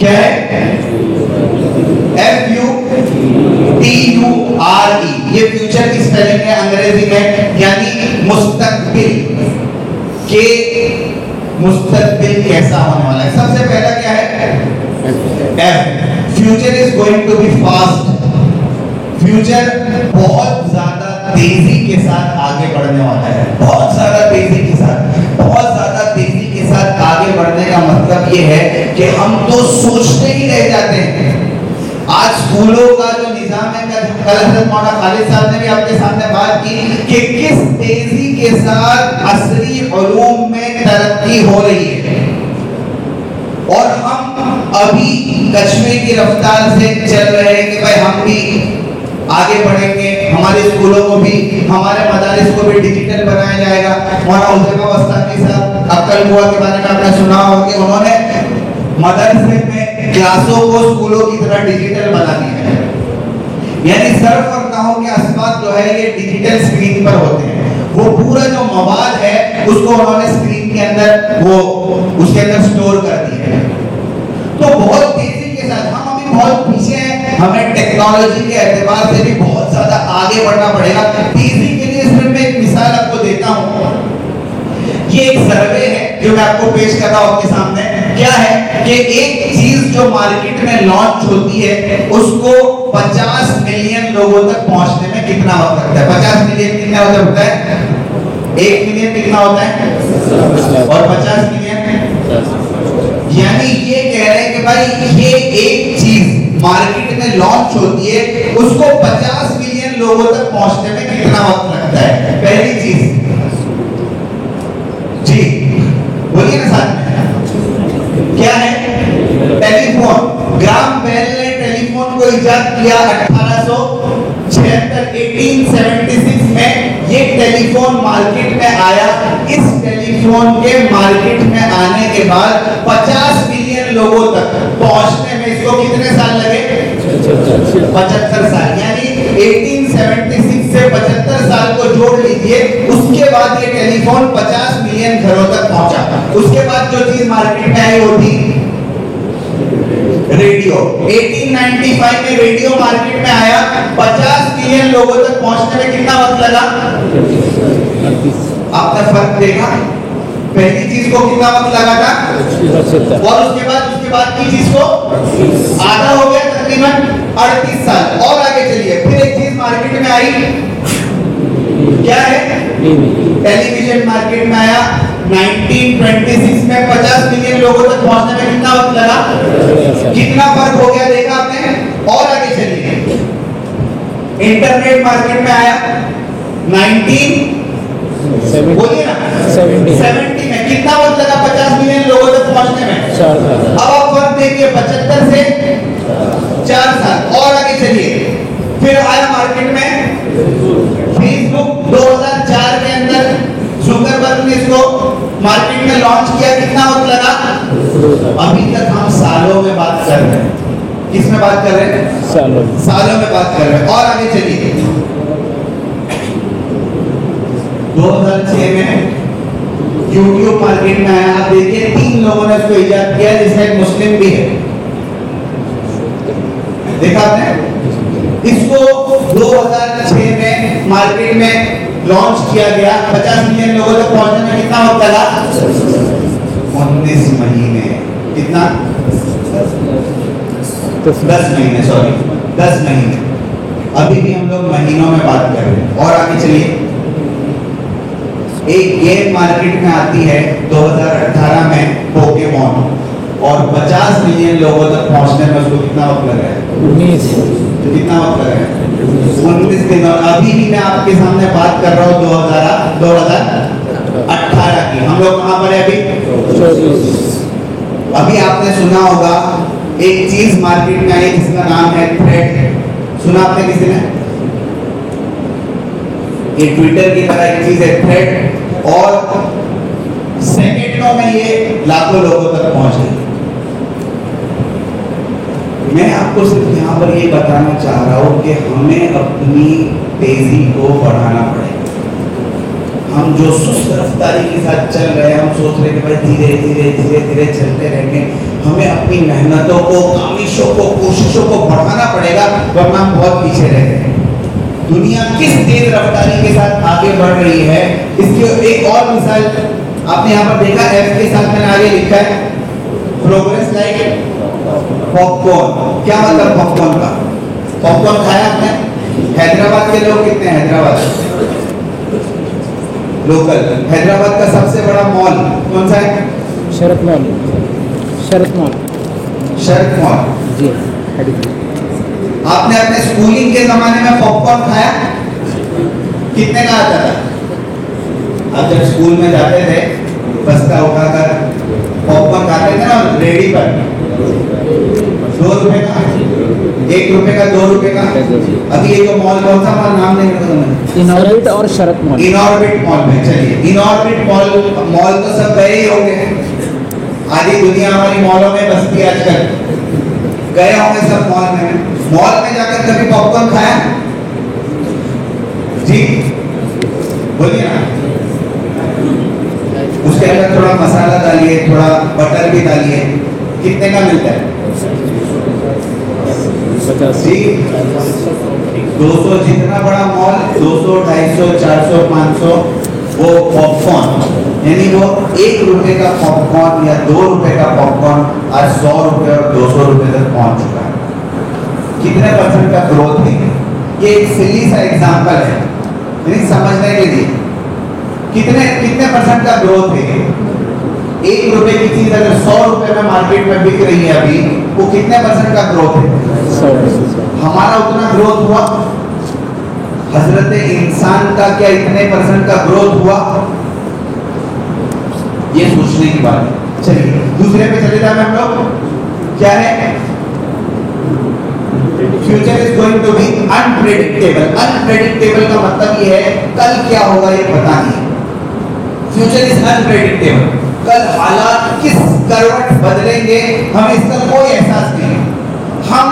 क्या है? FUTURE। ये फ्यूचर की स्पेलिंग है अंग्रेजी में, यानी मुस्तकबिल के मुस्तकबिल कैसा होने वाला है। सबसे पहला क्या है? F। Future is going to be fast. Future बहुत ज्यादा तेजी के साथ आगे बढ़ने वाला है। बहुत ज्यादा तेजी के साथ, बहुत ज्यादा तेजी के साथ आगे बढ़ने का मतलब ये है कि हम तो सोचते ही रह जाते हैं। आज स्कूलों का जो निजाम है, कल हज़रत मौलाना खालिद साहब ने भी आपके सामने बात की कि किस तेजी के साथ असरी उलूम में तरक्की हो रही है, और हम अभी कश्मे की रफ्तार से चल रहे हैं कि भाई हम भी आगे बढ़ेंगे, हमारे स्कूलों को भी, हमारे मदारिस को भी डिजिटल बनाया जाएगा। मौलाना उज़ैमा वस्तानी साहब अक्कल बुआ के बारे में आपने सुना होगा कि उन्होंने मदरसे में क्लासों को स्कूलों की तरह डिजिटल बना दिया है। यानी सर्फ और नाहव के असबाब जो है ये डिजिटल स्क्रीन पर होते हैं। वो पूरा जो मवाद है उसको उन्होंने स्क्रीन के अंदर उसके अंदर स्टोर कर दिया है। तो बहुत तेजी के साथ, हम अभी बहुत पीछे हैं, हमें टेक्नोलॉजी के एतबार से भी बहुत ज्यादा आगे बढ़ना पड़ेगा। तेजी के लिए सिर्फ मैं एक मिसाल आपको देता हूँ। ये एक सर्वे है जो मैं आपको पेश कर रहा हूँ आपके सामने। क्या है कि एक चीज जो मार्केट में लॉन्च होती है, उसको 50 मिलियन लोगों तक पहुंचने में कितना वक्त लगता है? 50 मिलियन कितना होता है? 1 मिलियन कितना होता है? और 50 मिलियन, यानी ये कह रहे हैं कि भाई ये एक चीज मार्केट में लॉन्च होती है, उसको 50 मिलियन लोगों तक पहुंचने में कितना वक्त लगता है? पहली चीज जी बोलिए ना साथ में, क्या है? टेलीफोन। ग्राम बेल ने टेलीफोन को इजाद किया 1876 में। ये टेलीफोन मार्केट में आया। इस टेलीफोन के मार्केट में आने के बाद 50 मिलियन लोगों तक पहुंचने में इसको कितने साल लगे? 75 साल। यानी 1876 से 75 साल को जोड़ लीजिए, उसके बाद ये टेलीफोन 50 मिलियन घरों तक पहुंचा। उसके बाद जो चीज मार्केट में आई वो थी रेडियो 1895 में रेडियो मार्केट में आया। 50 मिलियन लोगों तक पहुंचने में कितना वक्त लगा? आपने फर्क देखा? पहली चीज को कितना वक्त लगा था और उसके बाद की चीज को आधा हो गया, तकरीबन 38 साल। और आगे चलिए, फिर एक चीज मार्केट में आई, क्या है? टेलीविजन मार्केट में आया 1926 में। 50 मिलियन लोगों तक पहुंचने में कितना वक्त लगा? कितना फर्क हो गया देखा आपने? और आगे चलिए, इंटरनेट मार्केट में आया बोलिए ना 70 में। कितना वक्त लगा 50 मिलियन लोगों तक पहुंचने में? अब आप फर्क देखिए, 75 से 4 साल। और आगे चलिए, फिर आया मार्केट में फेसबुक 2004 के अंदर। जुकरबर्ग ने इसको मार्केट में लॉन्च किया। कितना वक्त लगा? अभी तक हम सालों में बात कर रहे हैं। किस में बात कर रहे हैं? सालों में बात कर रहे हैं। और आगे चलिए, 2006 में YouTube मार्केट में आया। आप देखिए, 3 लोगों ने इसको इजाद किया, जिसमें एक मुस्लिम भी है। देखा आपने? इसको 2006 में मार्केट में लॉन्च किया गया। 50 मिलियन लोगों तक पहुंचने में कितना वक्त लगा? 19 महीने। कितना? 10 महीने, सॉरी 10 महीने। अभी भी हम लोग महीनों में बात कर रहे हैं। और आगे चलिए, एक गेम मार्केट में आती है 2018 में, पोकेमॉन, और 50 मिलियन लोगों तक पहुंचने में उसको कितना वक्त लगा है? 19। कितना वक्त लगा है? 19 दिन। और अभी भी मैं आपके सामने बात कर रहा हूँ 2018 की। हम लोग कहाँ पर है अभी? अभी आपने सुना होगा एक चीज मार्केट में आई जिसका नाम है थ्रेड। सुना आपने किसी ने? ये ट्विटर की तरह एक चीज है, थ्रेड, और सेकंडों में ये लाखों लोगों तक पहुंच गई। मैं आपको सिर्फ यहाँ पर ये बताना चाह रहा हूँ कि हमें अपनी तेजी को बढ़ाना पड़ेगा। हम जो सुस्त रफ्तारी के साथ चल रहे हैं, हम सोच रहे कि भाई धीरे धीरे धीरे धीरे चलते रहेंगे। हमें अपनी मेहनतों को, काविशों को, कोशिशों को बढ़ाना पड़ेगा, वरना हम बहुत पीछे रह गए। दुनिया किस तेज रफ्तारी के साथ आगे बढ़ रही है, इसकी एक और मिसाल आपने यहाँ पर देखा। एफ के साथ मैंने आगे लिखा है प्रोग्रेस लाइक पॉपकॉर्न। क्या मतलब पॉपकॉर्न का? पॉपकॉर्न खाया आपने? हैदराबाद के लोग कितने हैं? हैदराबाद लोकल। हैदराबाद का सबसे बड़ा मॉल कौन सा है? शरत मॉल। शरत मॉल। शरत मॉल जी। आपने अपने स्कूलिंग के जमाने में पॉपकॉर्न खाया? कितने का आता था? आप जब स्कूल में जाते थे, बस्ता उठाकर पॉपकॉर्न खाते थे ना रेडी पर, 2 रुपए का, 1 रुपए का, 2 रुपए का। अभी ये जो मॉल, कौन सा मॉल, नाम नहीं पता? इनऑर्बिट और शरत मॉल। इनऑर्बिट मॉल में। चलिए, इनऑर्बिट मॉल तो सब गए ही होंगे। आधी दुनिया हमारी मॉलों में बसती है आजकल। गए होंगे सब मॉल में। मॉल में जाकर कभी पॉपकॉर्न खाया? जी बोलिए ना। उसके अंदर थोड़ा मसाला डालिए, थोड़ा बटर भी डालिए। कितने का मिलता है? 50। जी 200। जितना बड़ा मॉल, 200, 250, 400, 500 वो पॉपकॉर्न, यानी वो 1 रुपए का पॉपकॉर्न या 2 रुपए का पॉपकॉर्न आज 100 रुपए और 200 रुपए तक पहुंच चुका है। कितने % का ग्रोथ है? ये एक सिली सा एग्जांपल है, यानी समझने के लिए कितने % का ग्रोथ है। 1 रुपए की चीज अगर 100 रुपए में मार्केट में बिक रही है अभी, वो कितने % का ग्रोथ है? हमारा उतना ग्रोथ हुआ? हजरत इंसान का क्या इतने % का ग्रोथ हुआ? ये सोचने की बात है। चलिए दूसरे पे चले जाए हम लोग। क्या है? Future is going to be unpredictable. Unpredictable का मतलब ये है कल क्या होगा ये पता नहीं। Future is unpredictable. कल हालात किस करवट बदलेंगे हमें इसका कोई एहसास नहीं। हम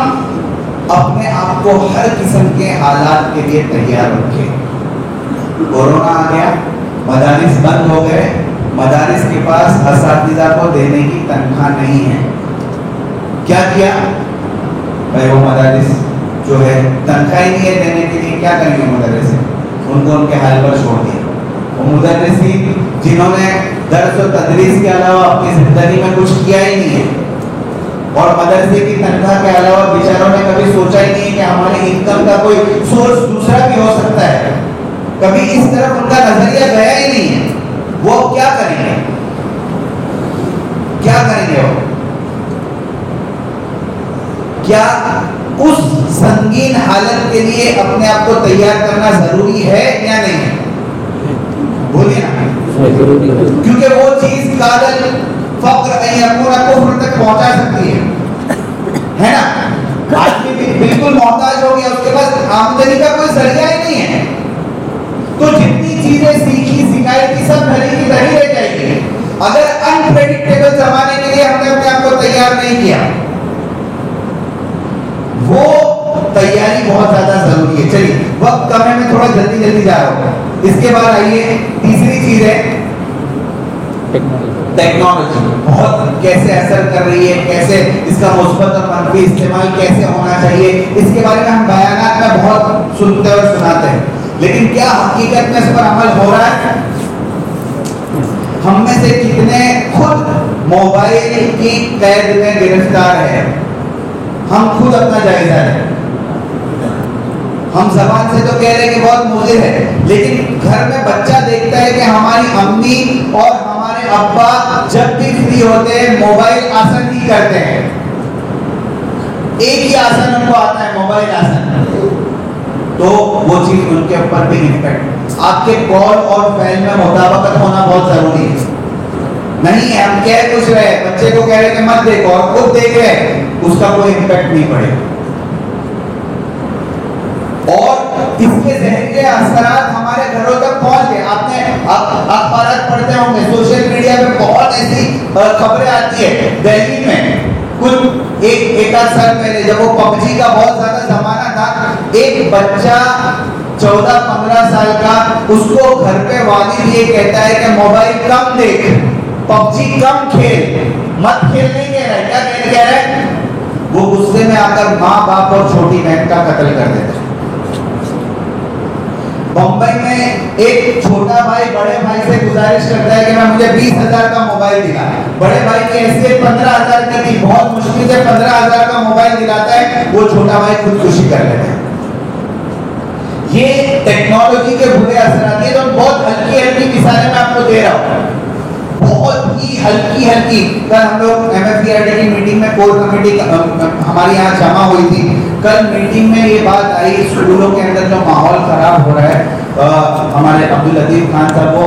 अपने आप को हर किस्म के हालात के लिए तैयार रखें। कोरोना आ गया, मदारिस बंद हो गए, मदारिस के पास असातिज़ा को देने की तनख्वाह नहीं है। क्या किया भाई, वो मदरस जो है तनख्वाह ही नहीं है देने के लिए, क्या करेंगे मदरस, उनको उनके हाल पर छोड़ दिया। वो मुदर्रिसी जिन्होंने दर्स और तदरीस के अलावा अपनी जिंदगी में कुछ किया ही नहीं है, और मदरसे की तनख्वाह के अलावा बेचारों ने कभी सोचा ही नहीं कि हमारी इनकम का कोई सोर्स दूसरा भी हो सकता है, कभी इस तरफ उनका नजरिया गया ही नहीं है। वो क्या करेंगे, क्या करेंगे वो? क्या उस संगीन हालत के लिए अपने आप को तैयार करना जरूरी है या नहीं है? बोलिए ना, जरूरी है। क्योंकि वो चीज कादल फक्र कुफ्र तक पहुंचा सकती है ना। आदमी भी बिल्कुल मोहताज हो गया, उसके पास आमदनी का कोई जरिया ही नहीं है, तो जितनी चीजें सीखी सिखाई थी सब धरी की धरी रह जाएगी अगर अनप्रेडिक्टेबल जमाने के लिए हमने अपने आप को तैयार नहीं किया। वो तैयारी बहुत ज्यादा जरूरी है। चलिए, वक्त कम है, मैं थोड़ा जल्दी जल्दी जा रहा हूँ। इसके बाद आइए, तीसरी चीज है टेक्नोलॉजी। बहुत कैसे असर कर रही है, कैसे इसका मुस्बत और मनफी इस्तेमाल कैसे होना चाहिए, इसके बारे में हम बयानात में बहुत सुनते और सुनाते हैं, लेकिन क्या हकीकत में इस पर अमल हो रहा है? हम में से कितने खुद मोबाइल की कैद में गिरफ्तार है? हम खुद अपना जायजा लें। हम जबान से तो कह रहे हैं कि बहुत मुजिर है, लेकिन घर में बच्चा देखता है कि हमारी अम्मी और हमारे अब्बा जब भी फ्री होते हैं मोबाइल आसन ही करते हैं। एक ही आसन उनको आता है, मोबाइल आसन, तो वो चीज उनके ऊपर भी इम्पैक्ट। आपके कॉल और फैल में मुताबिकत होना बहुत जरूरी है। नहीं है, हम कह कुछ रहे, बच्चे को कह रहे कि मत देखो और खुद देख रहे, उसका कोई इम्पैक्ट नहीं पड़ेगा। और इसके जहरीले असरात हमारे घरों तक पहुंच गए। आपने अखबार पढ़ते होंगे, सोशल मीडिया पे बहुत ऐसी खबरें आती है। दिल्ली में कुछ एक आध साल पहले जब वो पबजी का बहुत ज्यादा जमाना था, एक बच्चा 14-15 साल का, उसको घर पे वालिद ये कहता है कि मोबाइल कम देख, पबजी कम खेल, मत खेल, नहीं कह रहा है, क्या कह रहा है? वो गुस्से में आकर माँ बाप और छोटी बहन का कत्ल कर देता है। बंबई में एक छोटा भाई बड़े भाई से गुजारिश करता है कि मैं मुझे 20,000 का मोबाइल दिला। बड़े भाई की हैसियत 15,000 की थी, बहुत मुश्किल से 15,000 का मोबाइल दिलाता है, वो छोटा भाई खुदकुशी कर लेता है। ये टेक्नोलॉजी के बुरे असर है। तो बहुत हल्की हल्की मिसालें मैं आपको दे रहा हूँ, बहुत ही हल्की हल्की। कल हम लोग MFDRD की मीटिंग में कोर कमेटी हमारे यहाँ जमा हुई थी। कल मीटिंग में ये बात आई, स्कूलों के अंदर जो माहौल खराब हो रहा है, हमारे अब्दुल लतीफ खान साहब वो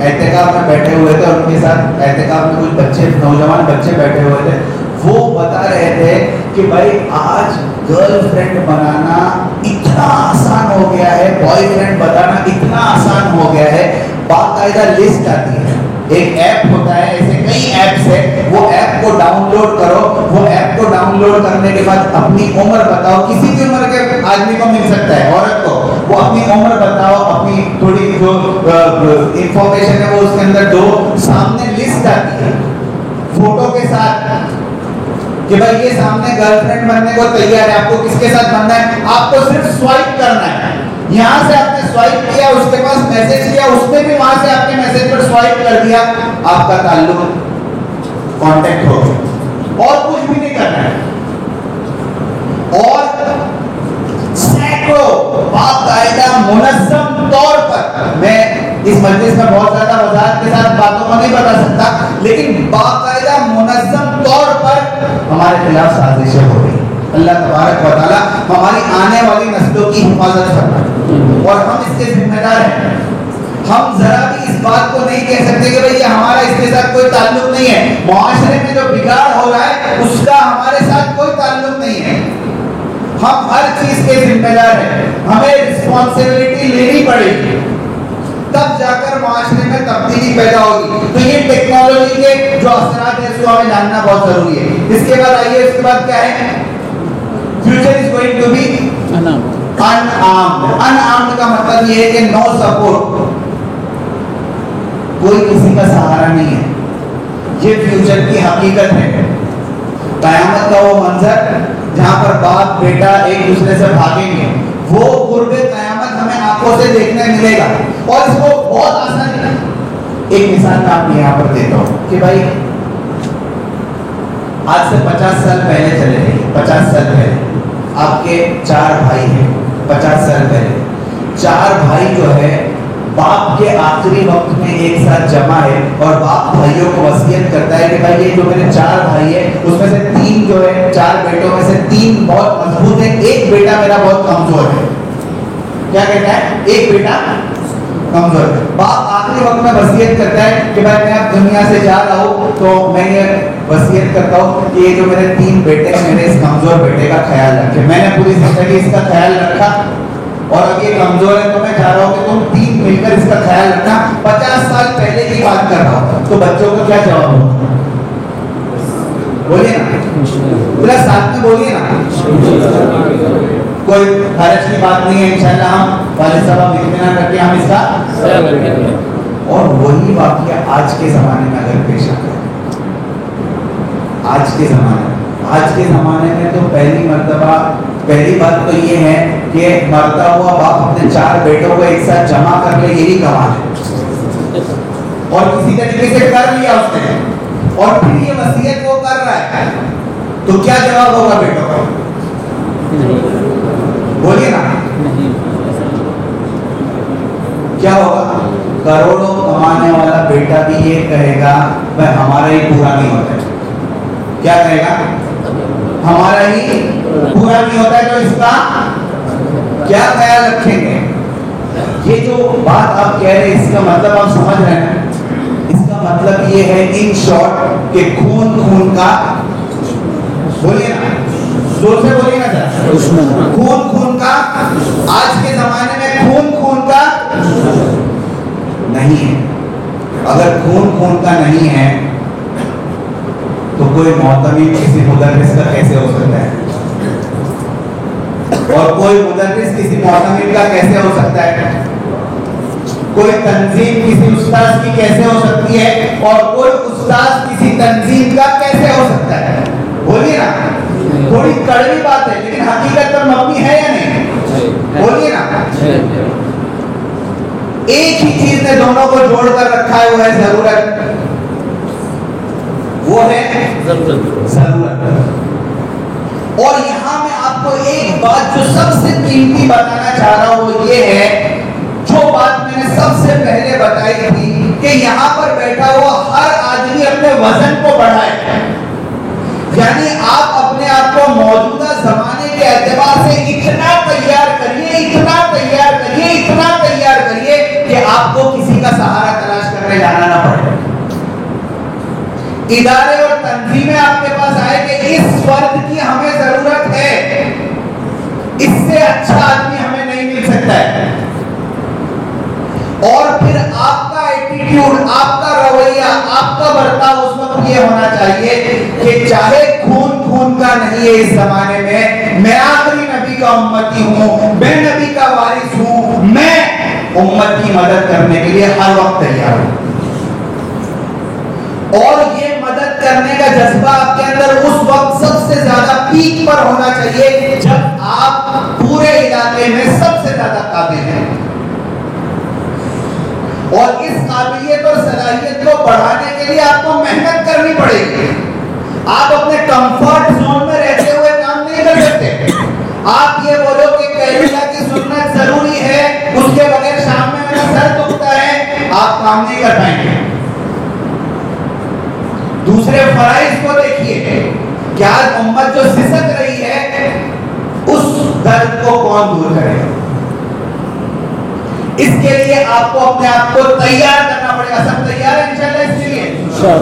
एहतिकाफ में बैठे हुए थे और उनके साथ एहतिकाफ में कुछ बच्चे, नौजवान बच्चे बैठे हुए थे। वो बता रहे थे कि भाई आज गर्लफ्रेंड बनाना इतना आसान हो गया है, बॉयफ्रेंड बनाना इतना आसान हो गया है, बाकायदा लिस्ट आती है, एक ऐप होता है, ऐसे कई ऐप्स है, वो ऐप को डाउनलोड करो, वो ऐप को डाउनलोड करने के बाद अपनी उम्र बताओ, किसी भी उम्र के आदमी को मिल सकता है, औरत को, वो अपनी उम्र बताओ, अपनी थोड़ी जो इंफॉर्मेशन है वो उसके अंदर दो, सामने लिस्ट आती है फोटो के साथ कि भाई ये सामने गर्लफ्रेंड बनने को तैयार है, आपको किसके साथ बनना है, आपको सिर्फ स्वाइप करना है। यहाँ से आपने स्वाइप किया, उसके पास मैसेज किया, उसने भी वहां से आपके मैसेज पर स्वाइप कर दिया, आपका ताल्लुक कांटेक्ट हो गया, और कुछ भी नहीं करना है। और सैकड़ों बाकायदा मुनज़्ज़म तौर पर, मैं इस मजलिस में बहुत ज्यादा वजाहत के साथ बातों को नहीं बता सकता, लेकिन बाकायदा मुनज़्ज़म तौर पर हमारे खिलाफ साजिशें हो रही। अल्लाह तबारक व तआला हमारी आने वाली नस्लों की हिफाजत फरमाए और हम इसके जिम्मेदार हैं। हम जरा भी इस बात को नहीं कह सकते कि भाई ये हमारा इसके साथ कोई ताल्लुक नहीं है। मुआशरे में जो बिगाड़ हो रहा है उसका हमारे साथ कोई ताल्लुक नहीं है। हम हर चीज के जिम्मेदार हैं, हमें रिस्पॉन्सिबिलिटी लेनी पड़ेगी, तब जाकर मुआशरे में तब्दीली पैदा होगी। तो ये टेक्नोलॉजी के जो असरात है इसको हमें जानना बहुत जरूरी है। इसके बाद आइए, इसके बाद क्या है, future is going to be unarmed. Unarmed का मतलब ये है कि नो सपोर्ट, कोई किसी का सहारा नहीं है। ये फ्यूचर की हकीकत है। कयामत का वो मंजर जहां पर बाप बेटा एक दूसरे से भागेंगे, वो कुर्बे कयामत हमें आंखों से देखने मिलेगा। और इसको बहुत आसान है, एक मिसाल मैं आपको यहाँ पर देता हूँ कि भाई आज से 50 साल पहले चले जाइए, 50 साल पहले आपके 4 भाई हैं। 50 साल पहले 4 भाई जो है बाप के आखिरी वक्त में एक साथ जमा है और बाप भाइयों को वसीयत करता है कि भाई ये जो मेरे 4 भाई है उसमें से 3 जो है, 4 बेटों में से 3 बहुत मजबूत है, एक बेटा मेरा बहुत कमजोर है। क्या कहता है? एक बेटा कमजोर है। बाप आखिरी वक्त में वसीयत करता है कि भाई मैं अब दुनिया से जा रहा हूँ, तो मैं ये वसीयत करता हूँ कि ये जो मेरे 3 बेटे हैं, मेरे इस कमजोर बेटे का ख्याल रखें। मैंने पूरी जिंदगी इसका ख्याल रखा और अब ये कमजोर है, तो मैं चाह रहा हूँ कि तुम 3 मिलकर इसका ख्याल रखना। 50 साल पहले की बात कर रहा हूँ, तो बच्चों को क्या जवाब होगा? बोलिए ना, पूरा साथ में बोलिए ना। कोई हरज की बात नहीं है, इंशाल्लाह हम वाले साहब इत्मीनान करके हम इसका। और वही वाकया आज के जमाने में अगर पेश आता है, आज के जमाने में तो पहली बात तो ये है कि मरता हुआ बाप अपने 4 बेटों को एक साथ जमा कर ले, यही कमाल है। और किसी तरीके से कर लिया उसने और फिर ये वसीयत वो कर रहा है, तो क्या जवाब होगा बेटों का? बोलिए ना, क्या होगा? करोड़ों कमाने वाला बेटा भी ये कहेगा भाई हमारा ही पूरा नहीं होता है। क्या कहेगा? हमारा ही पूरा नहीं होता है, तो इसका क्या ख्याल रखेंगे? ये जो बात आप कह रहे हैं, इसका मतलब आप समझ रहे हैं? इसका मतलब ये है इन शॉर्ट कि खून का, बोलिए ना, जोर से बोलिए ना सर, खून का आज के जमाने में खून का नहीं है। अगर खून का नहीं है तो कोई मोहतमिम किसी मुदर्रिस का कैसे हो सकता है? और कोई मुदर्रिस किसी मोहतमिम का कैसे हो सकता है? कोई तंजीम किसी उस्ताद की कैसे हो सकती है? और कोई उस्ताद किसी तंजीम का कैसे हो सकता है? बोलिए ना, थोड़ी कड़वी बात है लेकिन हकीकत पर मबनी है या नहीं? बोलिए ना। एक ही चीज ने दोनों को जोड़कर रखा है, वो है जरूरत। वो है जरूरत। और यहां मैं आपको एक बात जो सबसे कीमती बताना चाह रहा हूं, वो ये है जो बात मैंने सबसे पहले बताई थी कि यहां पर बैठा हुआ हर आदमी अपने वजन को बढ़ाए। यानी आप अपने आप को मौजूदा जमाने के एतबार से इतना तैयार करिए कि आपको किसी का सहारा तलाश करने जाना ना पड़े। इदारे और तंजीमें आपके पास आए कि इस फर्द की हमें जरूरत है, इससे अच्छा आदमी हमें नहीं मिल सकता है। और फिर आपका एटीट्यूड, आपका रवैया, आपका बर्ताव उस वक्त ये होना चाहिए कि चाहे खून का नहीं है इस जमाने में, मैं आखिरी नबी का उम्मती हूं, मैं नबी का वारिस हूं, मैं उम्मत की मदद करने के लिए हर वक्त तैयार हूं। और ये मदद करने का जज्बा आपके अंदर उस वक्त सबसे ज्यादा पीक पर होना चाहिए जब आप पूरे इलाके में सबसे ज्यादा काबिल हैं। और इस काबिलियत और सलाहियत को बढ़ाने के लिए आपको मेहनत करनी पड़ेगी। आप अपने कंफर्ट जोन में रहते हुए काम नहीं कर सकते। आप ये बोलो कि कैलकुला की सुन्नत जरूरी है, उसके बगैर शाम में मेरा सर दुखता है, आप काम नहीं कर पाएंगे। दूसरे फराइज को देखिए कि आज उम्मत जो सिसक रही है, उस दर्द को कौन दूर करेगा? इसके लिए आपको अपने आप को तैयार करना पड़ेगा। सब तैयार है इंशाल्लाह इसके लिए?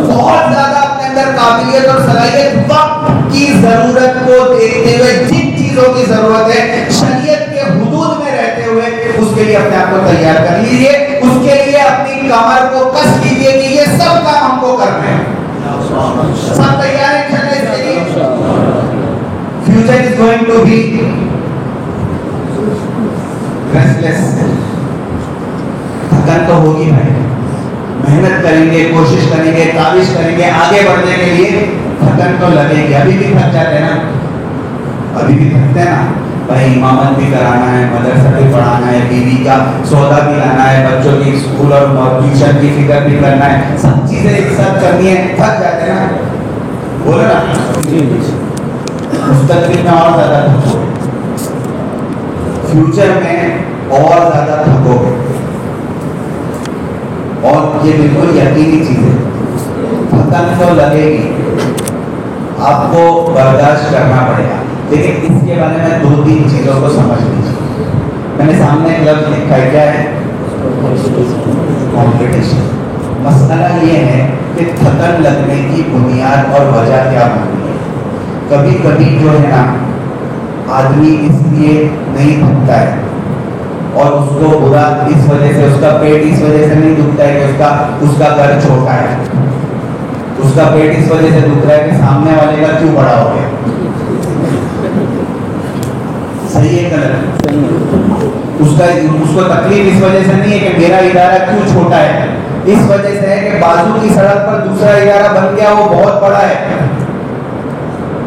बहुत ज्यादा अपने अंदर काबिलियत और सलाहियत, वक्त की जरूरत को देखते हुए जिन चीजों की जरूरत है शरीयत के हुदूद में रहते हुए, उसके लिए अपने आप को तैयार कर लीजिए। उसके लिए अपनी कमर को कस लीजिए कि ये सब काम हमको करना है। सब तैयार है इंशाल्लाह इसके लिए? Future is going to be restless. थकान तो होगी भाई, मेहनत करेंगे, कोशिश करेंगे, काबिश करेंगे आगे बढ़ने के लिए, थकन तो लगेगी, अभी भी थक जाते हैं ना, अभी भी थकते हैं ना भाई, इमामत भी कराना है, मदरसा भी पढ़ाना है, बीवी का सौदा भी लाना है, बच्चों की स्कूल और ट्यूशन की फिक्र भी करना है, सब चीजें एक साथ करनी है, थक जाते हैं ना, बोलो ना जी मुस्तकबिल में और ज्यादा थकोगे, फ्यूचर में और ज्यादा थकोगे, और ये बिल्कुल यकीनी चीज है, थकन तो लगेगी, आपको बर्दाश्त करना पड़ेगा, लेकिन इसके बारे में 2-3 चीजों को समझ लीजिए। मैंने सामने एक लफ्ज लिखा है, क्या है? कंपटीशन। मसला ये है कि थकन लगने की बुनियाद और वजह क्या बनती है। कभी कभी जो है ना, आदमी इसलिए नहीं थकता है और उसको बुरा इस वजह से, उसका पेट इस वजह से नहीं दुखता है कि उसका घर छोटा है, उसका पेट इस वजह से दुख रहा है कि सामने वाले का क्यों बड़ा हो गया। सही है गलत? उसको तकलीफ इस वजह से नहीं है कि मेरा इदारा क्यों छोटा है, इस वजह से है कि बाजू की सड़क पर दूसरा इदारा बन गया, वो बहुत बड़ा है,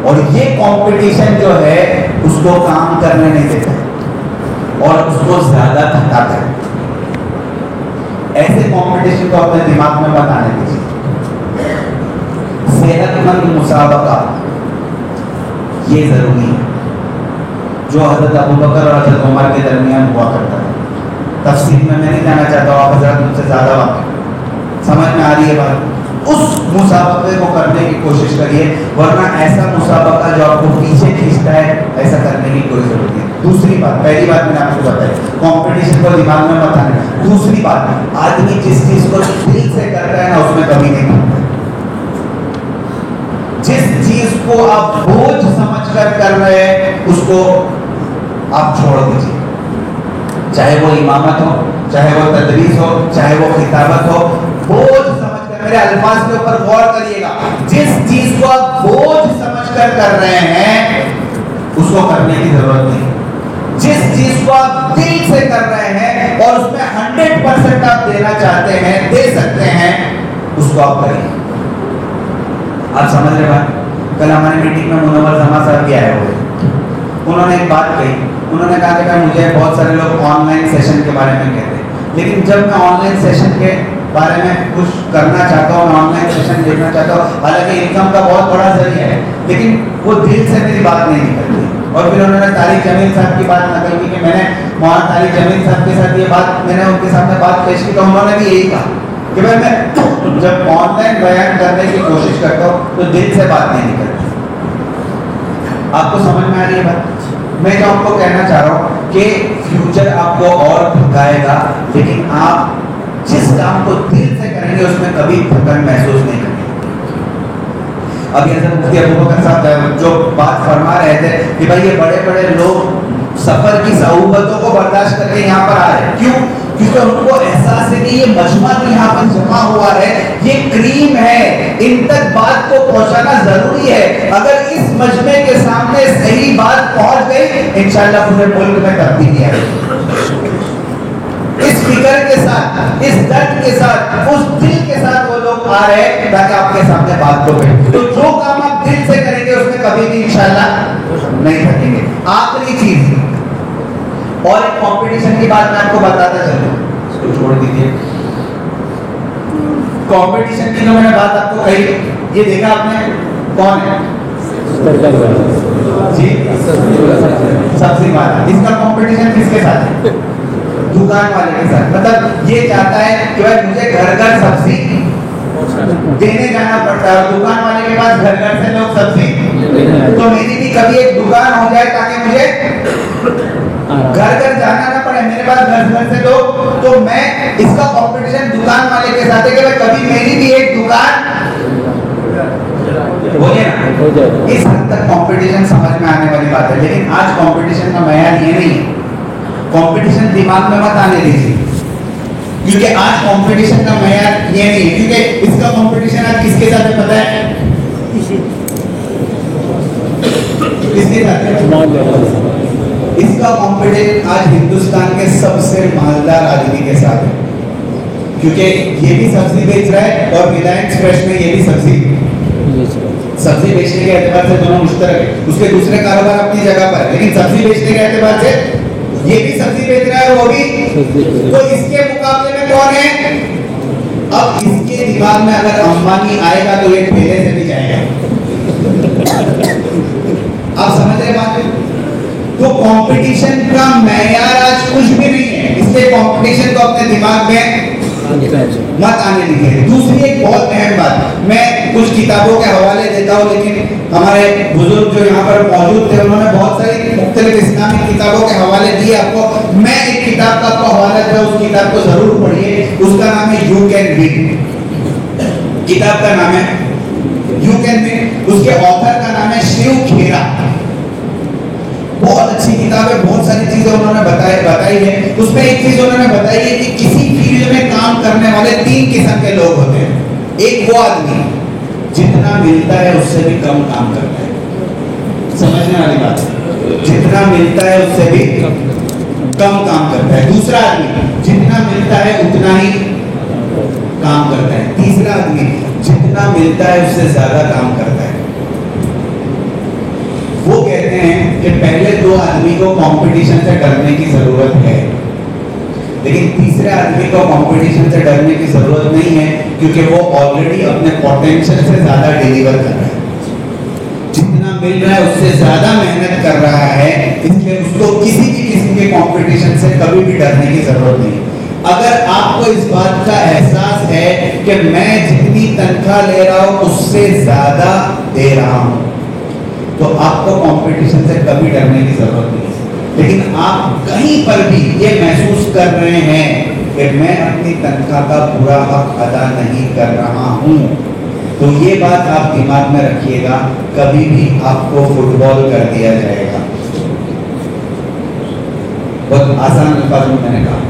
और ये कंपटीशन जो है उसको काम करने नहीं देता और उसको ज्यादा थकाता है। ऐसे कंपटीशन को अपने दिमाग में मत आने दीजिए। सेहतमंद मुसाबका ये जरूरी है, जो हजरत अबू बकर और हजरत उमर के दरमियान हुआ करता है। तफसील में मैं नहीं जाना चाहता हूँ, आप हजरत मुझसे ज़्यादा वाक़िफ़, समझ में आ रही है बात। उस मुसाबके को करने की कोशिश करिए, वरना ऐसा मुसाबका जो आपको पीछे खींचता है, ऐसा करने की कोई जरूरत नहीं। दूसरी बात, पहली बात मैंने आपको बताई, कंपटीशन को दिमाग में मत आने। दूसरी बात, आदमी जिस चीज़ को दिल से कर रहा है ना, उसमें कभी नहीं करता। जिस चीज को आप बोझ समझकर कर रहे हैं, उसको आप छोड़ दीजिए, चाहे वो इमामत हो, चाहे वो तदरीस हो, चाहे वो खिताबत हो, बोझ समझकर, मेरे अल्फाज के ऊपर गौर करिएगा, जिस चीज को आप बोझ समझकर कर रहे हैं उसको करने की जरूरत नहीं। जिस चीज को आप दिल से कर रहे हैं और उसमें 100% आप देना चाहते हैं, दे सकते हैं, उसको आप करिए। आप समझ रहे बात? कल हमारे मीटिंग में मुनव्वर जमा साहब भी आए हुए, उन्होंने एक बात कही, उन्होंने कहा कि भाई मुझे बहुत सारे लोग ऑनलाइन सेशन के बारे में कहते हैं, लेकिन जब मैं ऑनलाइन सेशन के बारे में कुछ करना चाहता हूँ, मैं ऑनलाइन सेशन देखना चाहता हूँ, हालांकि इनकम का बहुत बड़ा जरिया है, लेकिन वो दिल से मेरी बात नहीं निकलती। और फिर उन्होंने तारिक जमील साहब की बात नकल की कि मैंने वहाँ तारिक जमील साहब के साथ ये बात, मैंने उनके सामने बात पेश की, तो उन्होंने भी यही कहा कि भाई मैं जब ऑनलाइन बयान करने की कोशिश करता हूँ तो दिल से बात नहीं निकलती। आपको समझ में आ रही है बात? मैं जो आपको कहना चाह रहा हूँ कि फ्यूचर आपको और थकाएगा, लेकिन आप जिस काम को दिल से करेंगे उसमें कभी थकन महसूस नहीं करेंगे। अभी हज़रत मुफ्ती अबू बकर साहब जो बात फरमा रहे थे कि भाई ये बड़े बड़े लोग सफर की सऊबतों को बर्दाश्त करके यहाँ पर आ रहे हैं, क्यों? क्योंकि उनको एहसास है कि ये मजमा तो यहाँ पर जमा हुआ है, ये क्रीम है, इन तक बात को पहुँचाना जरूरी है। अगर इस मजमे के सामने सही बात पहुँच गई, इंशाअल्लाह पूरे मुल्क में तब्दीली आएगी। इस फिक्र के साथ, इस दर्द के साथ, उस दिल के साथ वो लोग आ रहे हैं ताकि आपके सामने बात को कहें। तो जो काम आप दिल से करेंगे उसमें कभी भी इंशाअल्लाह नहीं थकेंगे। आखिरी चीज और एक कंपटीशन की बात मैं आपको बताता चलूं, इसको छोड़ दीजिए। कंपटीशन की जो मैंने बात आपको कही, ये देखा आपने, कौन है जी? सब्जी वाला। इसका कंपटीशन किसके साथ है? दुकान वाले के साथ। मतलब ये चाहता है कि भाई मुझे घर घर सब्जी देने जाना पड़ता है, दुकान वाले के पास घर घर से लोग सब्जी, तो मेरी भी कभी एक दुकान हो जाए ताकि मुझे घर घर जाना ना पड़े, मेरे पास घर घर से लोग, तो मैं इसका कंपटीशन दुकान वाले के साथ है कि भाई कभी मेरी भी एक दुकान बोलिए ना। इस हद तक कंपटीशन समझ में आने वाली बात है, लेकिन आज कंपटीशन का मयार ये नहीं है। कंपटीशन दिमाग में मत आने दीजिए, क्योंकि आज कंपटीशन का मयार ये नहीं है, क्योंकि इसका कंपटीशन आज किसके साथ है पता है? किसके साथ है? इसका कंपटीशन आज हिंदुस्तान के सबसे मालदार आदमी के साथ है, क्योंकि ये भी सब्जी बेच रहा है और रिलायंस फ्रेश में ये भी सब्जी सब्जी बेचने के एतबार से दोनों मुश्तरक है, उसके दूसरे कारोबार अपनी जगह पर है, लेकिन सब्जी बेचने के एतबार से ये भी सब्जी बेच रहा है, वो भी, तो इसके मुकाबले में कौन है? अब इसके दिमाग में अगर अंबानी आएगा तो ये ठेले से भी जाएगा। आप समझ रहे बात? तो कंपटीशन का मेयार आज कुछ भी नहीं है, इसलिए कंपटीशन को अपने दिमाग में मत आने दीजिए। दूसरी एक बहुत अहम बात, मैं कुछ किताबों के हवाले देता हूँ, लेकिन हमारे बुजुर्ग जो यहाँ पर मौजूद थे उन्होंने बहुत सारी मुख्तलिफ इस्लामिक किताबों के हवाले दिए आपको। मैं एक किताब का आपको हवाला दूं, उस किताब को जरूर पढ़िए, उसका नाम है यू कैन विन। किताब का नाम है यू कैन विन, उसके ऑथर का नाम है शिव खेरा। बहुत अच्छी किताब है, बहुत सारी चीजें उन्होंने बताई है। उसमें एक चीज उन्होंने बताई है कि किसी फील्ड में काम करने वाले 3 किस्म के लोग होते हैं। एक वो आदमी जितना मिलता है उससे भी कम काम करता है, समझने वाली बात, जितना मिलता है उससे भी कम काम करता है। दूसरा आदमी जितना मिलता है उतना ही काम करता है। तीसरा आदमी जितना मिलता है उससे ज्यादा काम करता है। वो कहते हैं कि पहले 2 आदमी को कंपटीशन से डरने की जरूरत है, लेकिन तीसरे आदमी को कंपटीशन से डरने की जरूरत नहीं है, क्योंकि वो ऑलरेडी अपने पोटेंशियल से ज्यादा डिलीवर कर रहा है। जितना मिल रहा है उससे ज्यादा मेहनत कर रहा है, इसलिए उसको किसी भी किस्म के कंपटीशन से कभी भी डरने की जरूरत नहीं। अगर आपको इस बात का एहसास है कि मैं जितनी तनख्वाह ले रहा हूं उससे ज्यादा दे रहा हूं, तो आपको कंपटीशन से कभी डरने की जरूरत नहीं है। लेकिन आप कहीं पर भी ये महसूस कर रहे हैं कि मैं अपनी तनख्वाह का पूरा हक अदा नहीं कर रहा हूं, तो ये बात आप दिमाग में रखिएगा, कभी भी आपको फुटबॉल कर दिया जाएगा। बहुत आसान अल्फाज में मैंने कहा,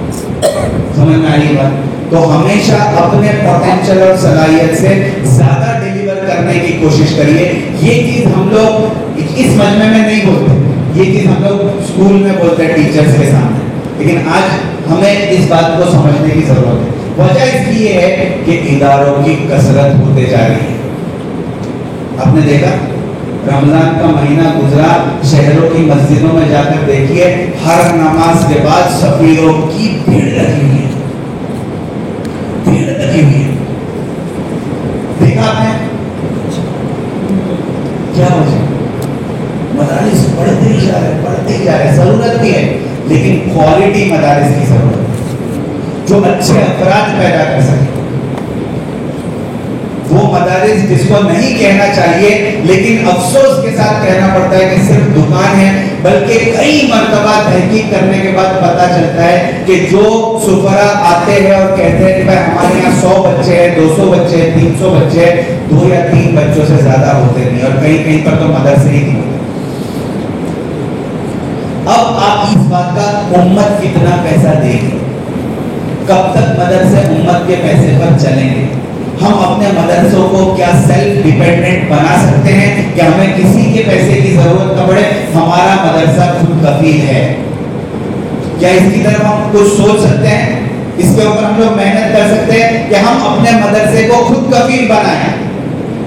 समझ में आई बात? तो हमेशा अपने पोटेंशियल और सलाहियत से ज्यादा डिलीवर करने की कोशिश करिए। ये चीज हम लोग इस मजमे में नहीं बोलते, ये चीज हम लोग स्कूल में बोलते हैं टीचर्स के सामने, लेकिन आज हमें इस बात को समझने की जरूरत है। वजह इसकी ये है कि इदारों की कसरत होते जा रही है। आपने देखा रमजान का महीना गुजरा, शहरों की मस्जिदों में जाकर देखिए, हर नमाज के बाद सफीरों की भीड़ लगी हुई है, भीड़ लगी हुई है। देखा आपने क्या वजह? मदारिस बढ़ते ही जा रहे, बढ़ते ही जा रहे। जरूरत भी है, लेकिन क्वालिटी मदारिस की जरूरत है, जो अच्छे अफराद पैदा कर सके। वो मदारिस जिसको नहीं कहना चाहिए, लेकिन अफसोस के साथ कहना पड़ता है कि सिर्फ दुकान है, बल्कि कई मर्तबा तहकीक करने के बाद पता चलता है कि जो सुफरा आते हैं और कहते हैं कि भाई हमारे यहाँ 100 बच्चे हैं, 200 बच्चे हैं, 300 बच्चे हैं, 2 या 3 बच्चों से ज्यादा होते नहीं, और कहीं कहीं पर तो मदरसे ही नहीं होते। अब आप इस बात का उम्मत कितना पैसा देगी? कब तक मदरसे उम्मत के पैसे पर चलेंगे? हम अपने मदरसों को क्या सेल्फ डिपेंडेंट बना सकते हैं कि हमें किसी के पैसे की जरूरत न पड़े, हमारा मदरसा खुद कफील है? क्या इसकी तरफ हम कुछ सोच सकते हैं? इसके ऊपर हम लोग मेहनत कर सकते हैं कि हम अपने मदरसे को खुद कफील बनाएं,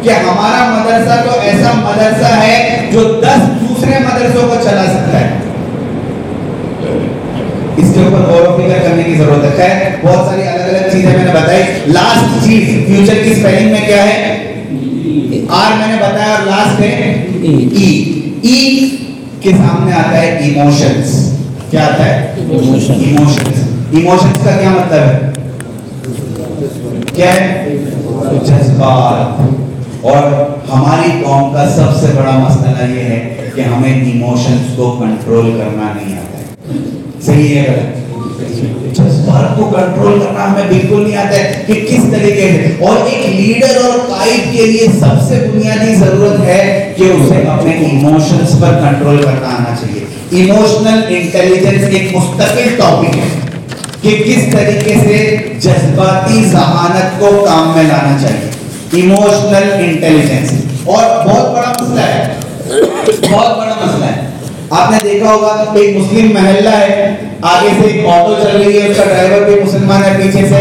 कि हमारा मदरसा तो ऐसा मदरसा है जो 10 दूसरे मदरसों को चला सकता है। इसके ऊपर गौर व फिक्र करने की जरूरत है। खैर, बहुत सारी अलग अलग चीजें मैंने बताई। लास्ट चीज, फ्यूचर की स्पेलिंग में क्या है? आर मैंने बताया, और लास्ट है ई। ई के सामने आता है इमोशंस। क्या आता है? इमोशंस। इमोशंस का क्या मतलब है? क्या है? जज्बात। और हमारी कौम का सबसे बड़ा मसला ये है कि हमें इमोशंस को कंट्रोल करना नहीं आता है। सही है गलत? जज्बात को कंट्रोल करना हमें बिल्कुल नहीं आता है कि किस तरीके से। और एक लीडर और काइद के लिए सबसे बुनियादी जरूरत है कि उसे अपने इमोशंस पर कंट्रोल करना आना चाहिए। इमोशनल इंटेलिजेंस एक मुस्तकिल टॉपिक है कि किस तरीके से जज्बाती जहानत को काम में लाना चाहिए। इमोशनल इंटेलिजेंस और बहुत बड़ा मसला है, बहुत बड़ा मसला है। आपने देखा होगा एक मुस्लिम महल्ला है, आगे से एक ऑटो चल रही है, उसका ड्राइवर भी मुसलमान है, पीछे से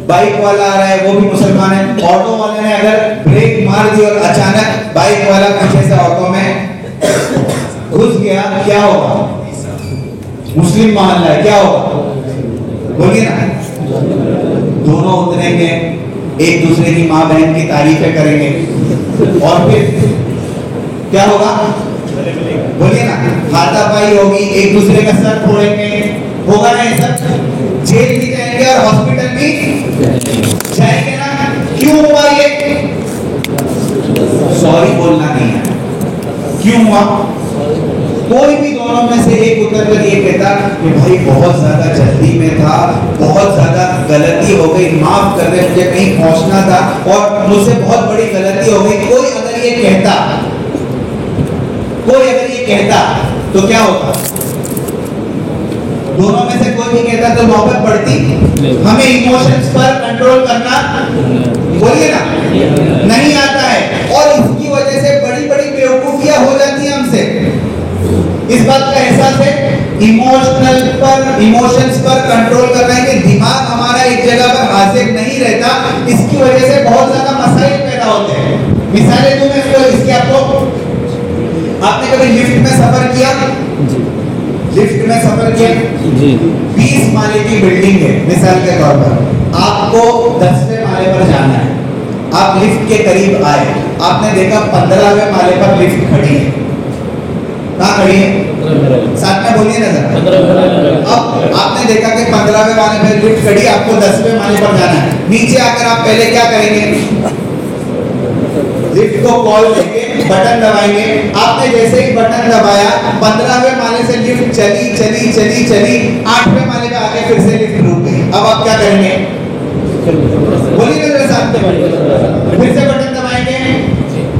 बाइक वाला आ रहा है वो भी मुसलमान है, ऑटो वाले ने अगर ब्रेक मार दी और अचानक बाइक वाला पीछे से ऑटो में घुस गया, क्या होगा? मुस्लिम मोहल्ला है, क्या होगा? बोलिए ना। दोनों उतरेंगे, एक दूसरे की माँ बहन की तारीफें करेंगे और फिर क्या होगा? बोलिए ना, हाथापाई होगी, एक दूसरे का सर फोड़ेंगे, होगा ना ये सब? जेल भी जाएंगे और हॉस्पिटल भी जाएंगे ना। क्यों हुआ ये? सॉरी बोलना नहीं है। क्यों हुआ? कोई भी दोनों में से एक उतर कर ये कहता कि भाई बहुत ज्यादा जल्दी में था, बहुत ज्यादा गलती हो गई, माफ कर दे, मुझे कहीं पहुंचना था और मुझसे बहुत बड़ी गलती हो गई। कोई अगर ये कहता तो क्या होता? दोनों में से कोई भी कहता तो मोहब्बत बढ़ती? हमें इमोशंस पर कंट्रोल करना, बोलिए ना, नहीं आता है और इसकी वजह से बड़ी बड़ी बेवकूफियां हो जाती हैं हमसे। इस बात का एहसास है? इमोशंस पर कंट्रोल करना है कि दिमाग हमारा एक जगह पर हाजिर नहीं रहता। इसकी वजह से बहुत ज्यादा मसाइल पैदा होते हैं। मिसालें दूं मैं इसकी आपको। आपने कभी लिफ्ट में सफर किया? लिफ्ट में सफर किया? 20 माले की बिल्डिंग है मिसाल के तौर पर, आपको 10वें माले पर जाना है। आप लिफ्ट के करीब आए, आपने देखा 15वें माले पर लिफ्ट खड़ी है। कहाँ खड़ी है? साथ में बोलिए ना जरा। अब आपने देखा कि 15वें माले पर लिफ्ट खड़ी है, आपको 10वें माले पर जाना है। नीचे आकर आप पहले क्या करेंगे? लिफ्ट को कॉल देके बटन दबाएंगे। आपने जैसे ही बटन दबाया 15वें माले से लिफ्ट चली 8वें माले पे आके फिर से लिफ्ट रुक गई। अब आप क्या करेंगे? बोलिए ना मेरे साथ में। फिर से बटन दबाएंगे,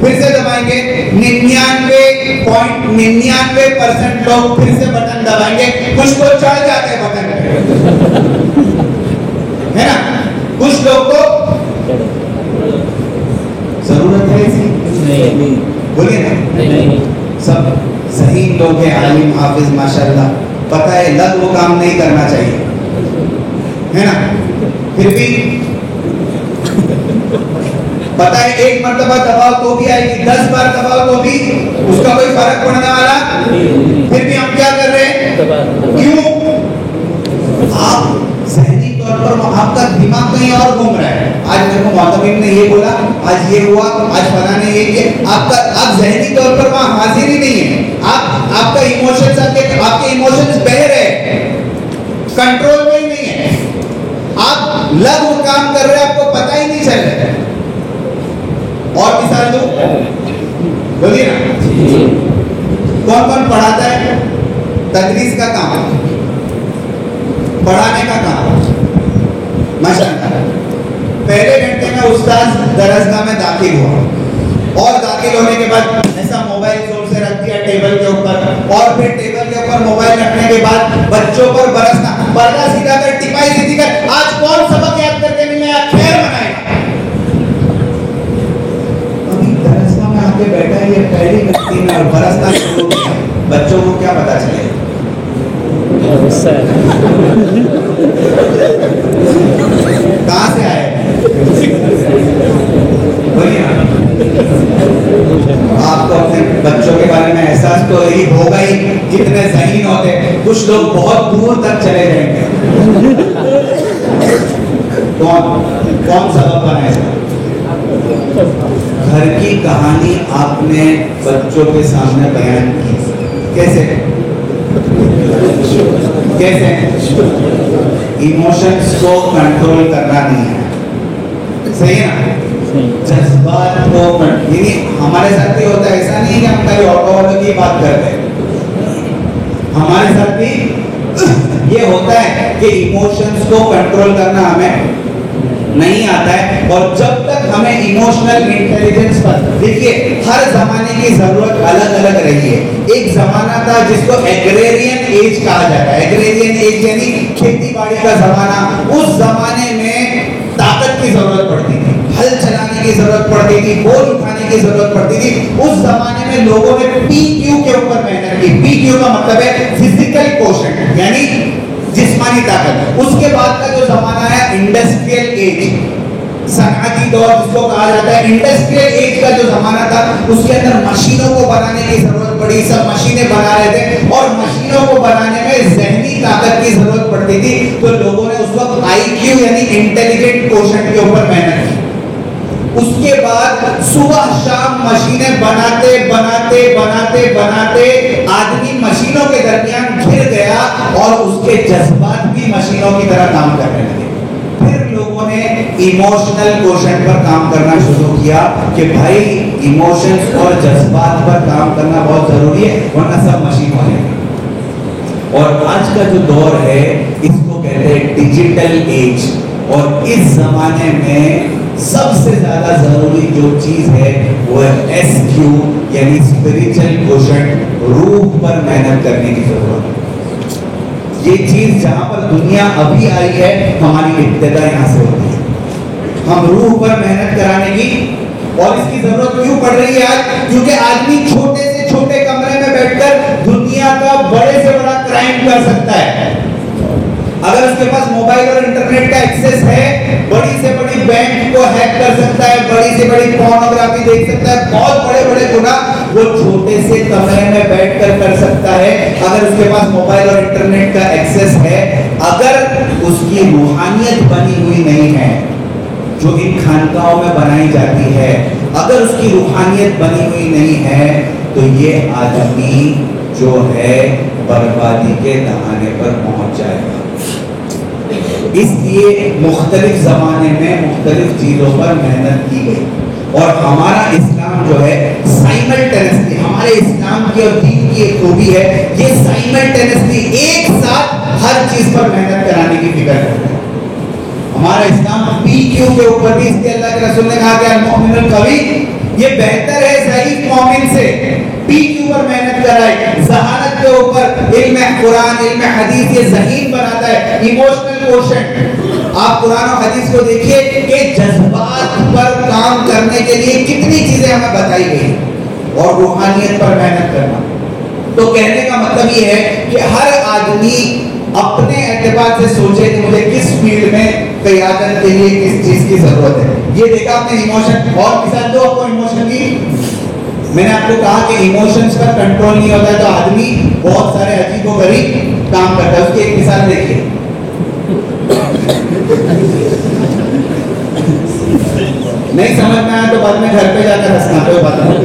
फिर से दबाएंगे। 99.99% लोग फिर से बटन दबाएंगे। कुछ तो चढ़ जाते हैं बटन पे, है ना? कुछ लोग को जरूरत है इसकी? नहीं। बोलिए ना। सब सही लोग हैं, आलिम हाफिज माशाल्लाह, पता है लग वो काम नहीं करना चाहिए, है ना? फिर भी पता है एक मर्तबा दबाव तो भी आएगी, 10 बार दबाव तो भी उसका कोई फर्क पड़ने वाला। फिर भी हम क्या कर रहे हैं? क्यों? आप ज़हनी तौर पर आपका दिमाग कहीं और घूम रहा है। आज मेरे को मौतमिन ने ये बोला, आज ये हुआ, आज फला ने ये किया। आप ज़हनी तौर पर वहाँ हाजिर ही नहीं है। आपका इमोशंस आपके इमोशंस बह रहे हैं, कंट्रोल में ही नहीं है। आप लघु काम कर रहे हैं, आपको पता ही नहीं चल रहा है। और मिसाल दो, बोलिए ना। कौन कौन पढ़ाता है? तदरीस का काम, पढ़ाने का काम, माशाअल्लाह। पहले घंटे में उस्ताद दरसगाह में दाखिल हुआ और दाखिल होने के बाद ऐसा मोबाइल जोर से रख दिया टेबल के ऊपर और फिर टेबल के ऊपर मोबाइल रखने के बाद बच्चों पर बरसना, पर्दा सीधा कर, टिपाई सीधी कर, आज कौन सबक याद करके मिलेगा, खैर मनाएगा। अभी दरसगाह में आके बैठा है ये पहली गलती में और बरसना शुरू किया, बच्चों को क्या पता चलेगा? कहाँ से आए? आपको अपने बच्चों के बारे में एहसास तो यही होगा ही, कितने ज़हीन होते हैं। कुछ लोग बहुत दूर तक चले जाएंगे। कौन सबब बनाए? घर की कहानी आपने बच्चों के सामने बयान की, कैसे? इमोशंस को कंट्रोल करना नहीं है, सही है ना? जज्बात को यानी हमारे साथ भी होता है, ऐसा नहीं है कि हम कहीं ऑटो वालों की बात करते हैं। हमारे साथ भी ये होता है कि इमोशंस को कंट्रोल करना हमें नहीं आता है। और जब तक हमें इमोशनल इंटेलिजेंस पर, देखिए हर जमाने की जरूरत अलग अलग रही है। एक जमाना था जिसको एग्रेरियन एज कहा जाता है। एग्रेरियन एज यानी खेती बाड़ी का जमाना। उस जमाने में ताकत की जरूरत पड़ती थी, हल चलाने की जरूरत पड़ती थी, बोझ उठाने की जरूरत पड़ती थी। उस जमाने में लोगों ने PQ के ऊपर मेहनत की। PQ का मतलब है फिजिकल क्वोशंट, यानी जिस्मानी ताकत। उसके बाद का जो जमाना है इंडस्ट्री इंडस्ट्रियल एज, सनअती दौर जिसको कहा जाता है, इंडस्ट्रियल एज का जो जमाना था, उसके अंदर मशीनों को बनाने की जरूरत पड़ी, सब मशीनें बना रहे थे और मशीनों को बनाने में जहनी ताकत की जरूरत पड़ती थी। तो लोगों ने उस वक्त आईक्यू यानी इंटेलिजेंट क्वोशेंट के ऊपर मेहनत की। उसके बाद सुबह शाम मशीनें बनाते बनाते बनाते बनाते आदमी मशीनों के दरमियान घिर गया और उसके जज्बात भी मशीनों की तरह काम करने लगे। फिर लोगों ने इमोशनल क्वोशेंट पर काम करना शुरू किया कि भाई इमोशंस और जज्बात पर काम करना बहुत जरूरी है, वरना सब मशीन हो जाएगी। और आज का जो दौर है इसको कहते हैं डिजिटल एज, और इस जमाने में सबसे ज्यादा जरूरी जो चीज है वो है SQ यानी स्पिरिचुअल क्वोशेंट, रूह पर मेहनत करने की जरूरत है। ये चीज जहां पर दुनिया अभी आई है, हमारी इब्तिदा यहां से होती है। हम रूह पर मेहनत कराने की, और इसकी जरूरत क्यों पड़ रही है आज? क्योंकि आदमी छोटे से छोटे कमरे में बैठकर दुनिया का बड़े से बड़ा क्राइम कर सकता है। अगर उसके पास मोबाइल और इंटरनेट का एक्सेस है, बड़ी से बड़ी बैंक को हैक कर सकता है, बड़ी से बड़ी पोर्नोग्राफी देख सकता है, बहुत बड़े बड़े गुनाह वो छोटे से कमरे में बैठकर कर सकता है। अगर उसके पास मोबाइल और इंटरनेट का एक्सेस है, अगर उसकी रूहानियत बनी हुई नहीं है जो इन खानकाहों में बनाई जाती है, अगर उसकी रूहानियत बनी हुई नहीं है, तो ये आदमी जो है बर्बादी के दहाने पर पहुंच जाएगा। इसलिए मुख्तलिफ जमाने में मुख्तलिफ चीजों पर मेहनत की गई। और हमारा इस्लाम जो है साइमल्टेनियसली, हमारे इस्लाम की और दीन की एक खूबी है, ये साइमल्टेनियसली एक साथ हर चीज पर मेहनत कराने की फिक्र करता है। हमारा इस्लाम PQ के ऊपर भी, इसलिए अल्लाह के रसूल ने कहा कि अल-मुमिनुल कवी, ये बेहतर है ज़ईफ मोमिन से। PQ पर मेहनत कराए, ज़हानत के ऊपर, इल्म कुरान इल्म हदीस ये ज़हीन बनाता है। इमोशनल क्वोशेंट, आप कुरान और हदीस को देखिए कि जज्बात पर काम करने के लिए कितनी चीजें हमें बताई गई, और रूहानियत पर मेहनत करना। तो कहने का मतलब ये है कि हर आदमी अपने एतबार से सोचे कि मुझे किस फील्ड में क़यादत के लिए किस चीज की जरूरत है। ये देखा आपने इमोशन, और मिसाल दो आपको इमोशन की। मैंने आपको कहा कि इमोशंस पर कंट्रोल नहीं होता है तो आदमी बहुत सारे अजीबोगरीब काम करता है। उसकी एक मिसाल देखिए, नहीं समझ में आया तो बाद में घर पे जाकर हंसना, कोई बात नहीं।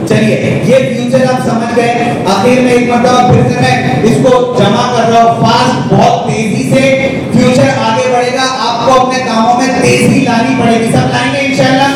चलिए, ये फ्यूचर आप समझ गए। आखिर में एक मरतबा फिर से मैं इसको जमा कर रहा हूँ। फास्ट, बहुत तेजी से फ्यूचर आगे बढ़ेगा, आपको अपने कामों में तेजी लानी पड़ेगी। सब लाएंगे इंशाल्लाह,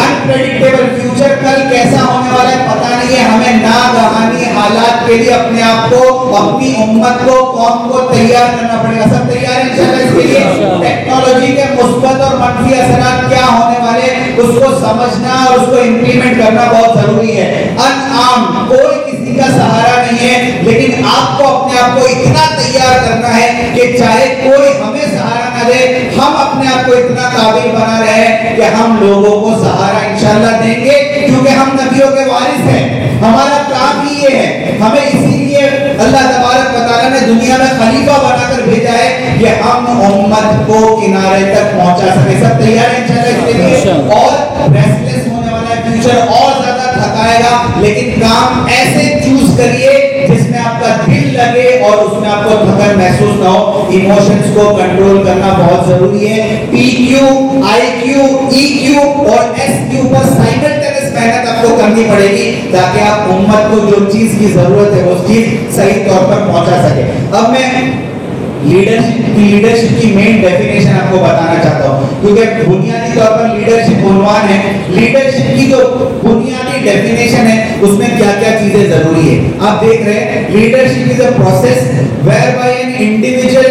अनप्रेडिक्टेबल फ्यूचर, कल कैसा होने वाला है पता नहीं है। हमें नागहानी हालात के लिए अपने आप को, अपनी उम्मत को, कौम को तैयार करना पड़ेगा। सब तैयार है इंशाल्लाह इसके लिए। टेक्नोलॉजी के मुस्बत और मनफी असरात क्या होने वाले, उसको समझना और उसको इंप्लीमेंट करना बहुत जरूरी है। अनआर्म, कोई किसी का सहारा नहीं है, लेकिन आपको अपने आप को इतना तैयार करना है कि चाहे कोई हमें सहारा न दे, हम अपने आप को इतना काबिल बना रहे कि हम लोगों को सहारा इंशाल्लाह देंगे, क्योंकि हम नबियों के वारिस हैं। हमारा काम ही ये है। हमें इसीलिए अल्लाह तबारक व तआला ने दुनिया में खलीफा बनाकर भेजा है कि हम उम्मत को किनारे तक पहुंचा सके। सब तैयार है इंशाल्लाह इसके लिए। और रेस्टलेस होने वाला फ्यूचर और ज्यादा थकाएगा, लेकिन काम ऐसे चूज करिए जिसमें आपका दिल लगे और उसमें आपको थकन महसूस ना हो। इमोशंस को कंट्रोल करना बहुत जरूरी है। PQ, IQ, EQ और SQ पर साइमल्टेनियस मेहनत आपको करनी पड़ेगी, ताकि आप उम्मत को जो चीज की जरूरत है वो चीज सही तौर पर पहुंचा सके। अब मैं लीडरशिप की मेन डेफिनेशन आपको बताना चाहता हूं, क्योंकि बुनियादी तौर पर लीडरशिप उन्वान है। लीडरशिप की जो बुनियादी डेफिनेशन है उसमें क्या क्या चीजें जरूरी है आप देख रहे हैं। Leadership is a process whereby an individual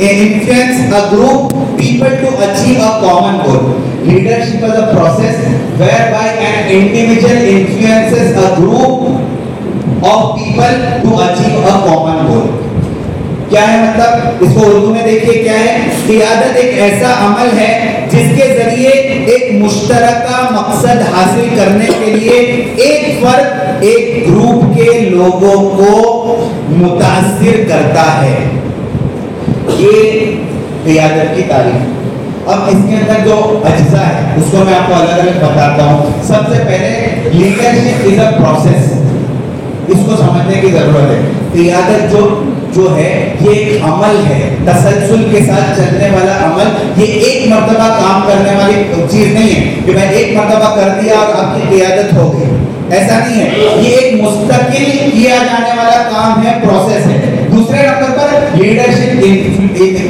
influence a group people to achieve a common goal. Leadership is a process whereby an individual influences a group of people to achieve a common goal. क्या है मतलब, इसको उर्दू में देखिए क्या है। क़ियादत एक ऐसा अमल है जिसके जरिए एक मुश्तरका मकसद हासिल करने के लिए एक फर्द एक ग्रुप के लोगों को मुतासिर करता है। ये क़ियादत की तारीफ। अब इसके अंदर जो अज्जा है उसको मैं आपको अलग अलग बताता हूँ। सबसे पहले लीडरशिप इज अ प्रोसेस, इसको समझने की जरूरत है। क़ियादत जो है ये एक अमल है, तसलसल के साथ चलने वाला अमल। ये एक मर्तबा काम करने वाली चीज नहीं है कि मैं एक मर्तबा कर दिया और आपकी क़ियादत हो गई, ऐसा नहीं है। ये एक मुस्तकिल किया जाने वाला काम है, प्रोसेस है। दूसरे नंबर पर लीडरशिप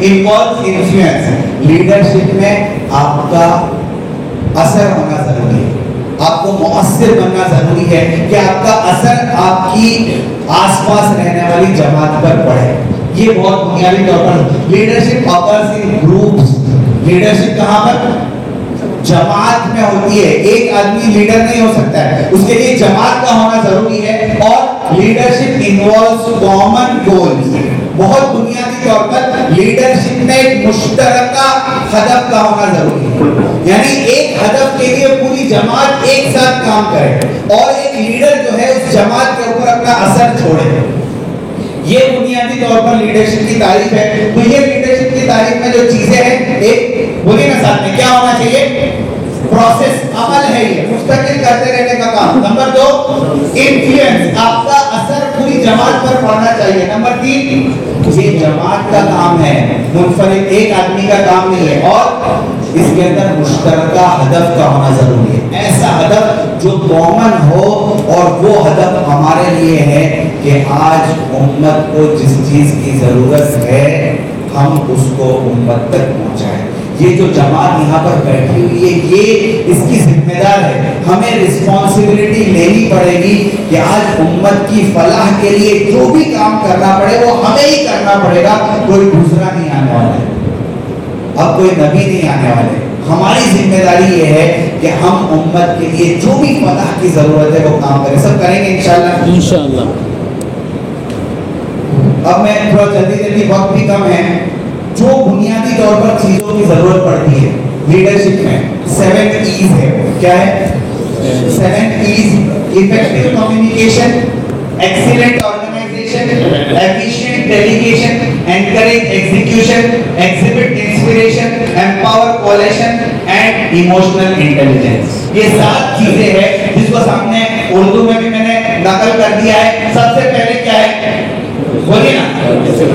इन्वॉल्व्स इन्फ्लुएंस। लीडरशिप में आपका असर होना जरूरी है, आपको मुअस्सिर बनना जरूरी है कि आपका असर आपकी आसपास रहने वाली जमात पर पड़े। ये बहुत बुनियादी तौर पर leadership occurs in groups. Leadership कहां पर? जमात में होती है। एक आदमी लीडर नहीं हो सकता है, उसके लिए जमात का होना जरूरी है। और लीडरशिप इन्वॉल्व्स कॉमन गोल्स। बहुत बुनियादी तौर पर लीडरशिप में एक मुश्तरका हदफ का होना जरूरी है, यानी एक हदफ के लिए पूरी जमात एक साथ काम करे और एक लीडर जो है उस जमात के ऊपर अपना असर छोड़े। ये बुनियादी तौर पर लीडरशिप की तारीफ है। तो ये लीडरशिप की तारीफ में जो चीजें हैं, एक बोलिए ना साथ में, क्या होना चाहिए? प्रोसेस, अमल है ये, मुस्तकिल करते रहने का काम। नंबर 2 इन्फ्लुएंस, आपका असर पूरी जमात पर पड़ना चाहिए। नंबर 3 ये जमात का काम है, मुनफरिद एक आदमी का काम नहीं है। और इसके अंदर मुश्तरका हदफ का होना जरूरी है, ऐसा हदफ जो कॉमन हो। और वो हदफ हमारे लिए है कि आज उम्मत को जिस चीज की जरूरत है हम उसको उम्मत तक पहुंचाएं। ये जो जमात यहाँ पर बैठी हुई है, ये इसकी जिम्मेदार है। हमें रिस्पॉन्सिबिलिटी लेनी पड़ेगी कि आज उम्मत की फलाह के लिए जो भी काम करना पड़े वो हमें ही करना पड़ेगा, कोई दूसरा नहीं आने वाला है, अब कोई नबी नहीं आने वाले। हमारी जिम्मेदारी ये है कि हम उम्मत के लिए जो भी फलाह की जरूरत है वो काम करें। सब करेंगे इंशाल्लाह। इंशाल्लाह। अब मैं थोड़ा जल्दी, वक्त भी कम है। जो बुनियादी तौर पर चीजों की जरूरत पड़ती है लीडरशिप में, 7 E's है। क्या है? 7 E's: effective communication, excellent organisation, efficient delegation, encourage execution, exhibit inspiration, empower coalition and emotional intelligence. ये 7 चीजें हैं जिसको सामने उर्दू में भी मैंने नकल कर दिया है। सबसे पहले क्या है? बोलिए ना।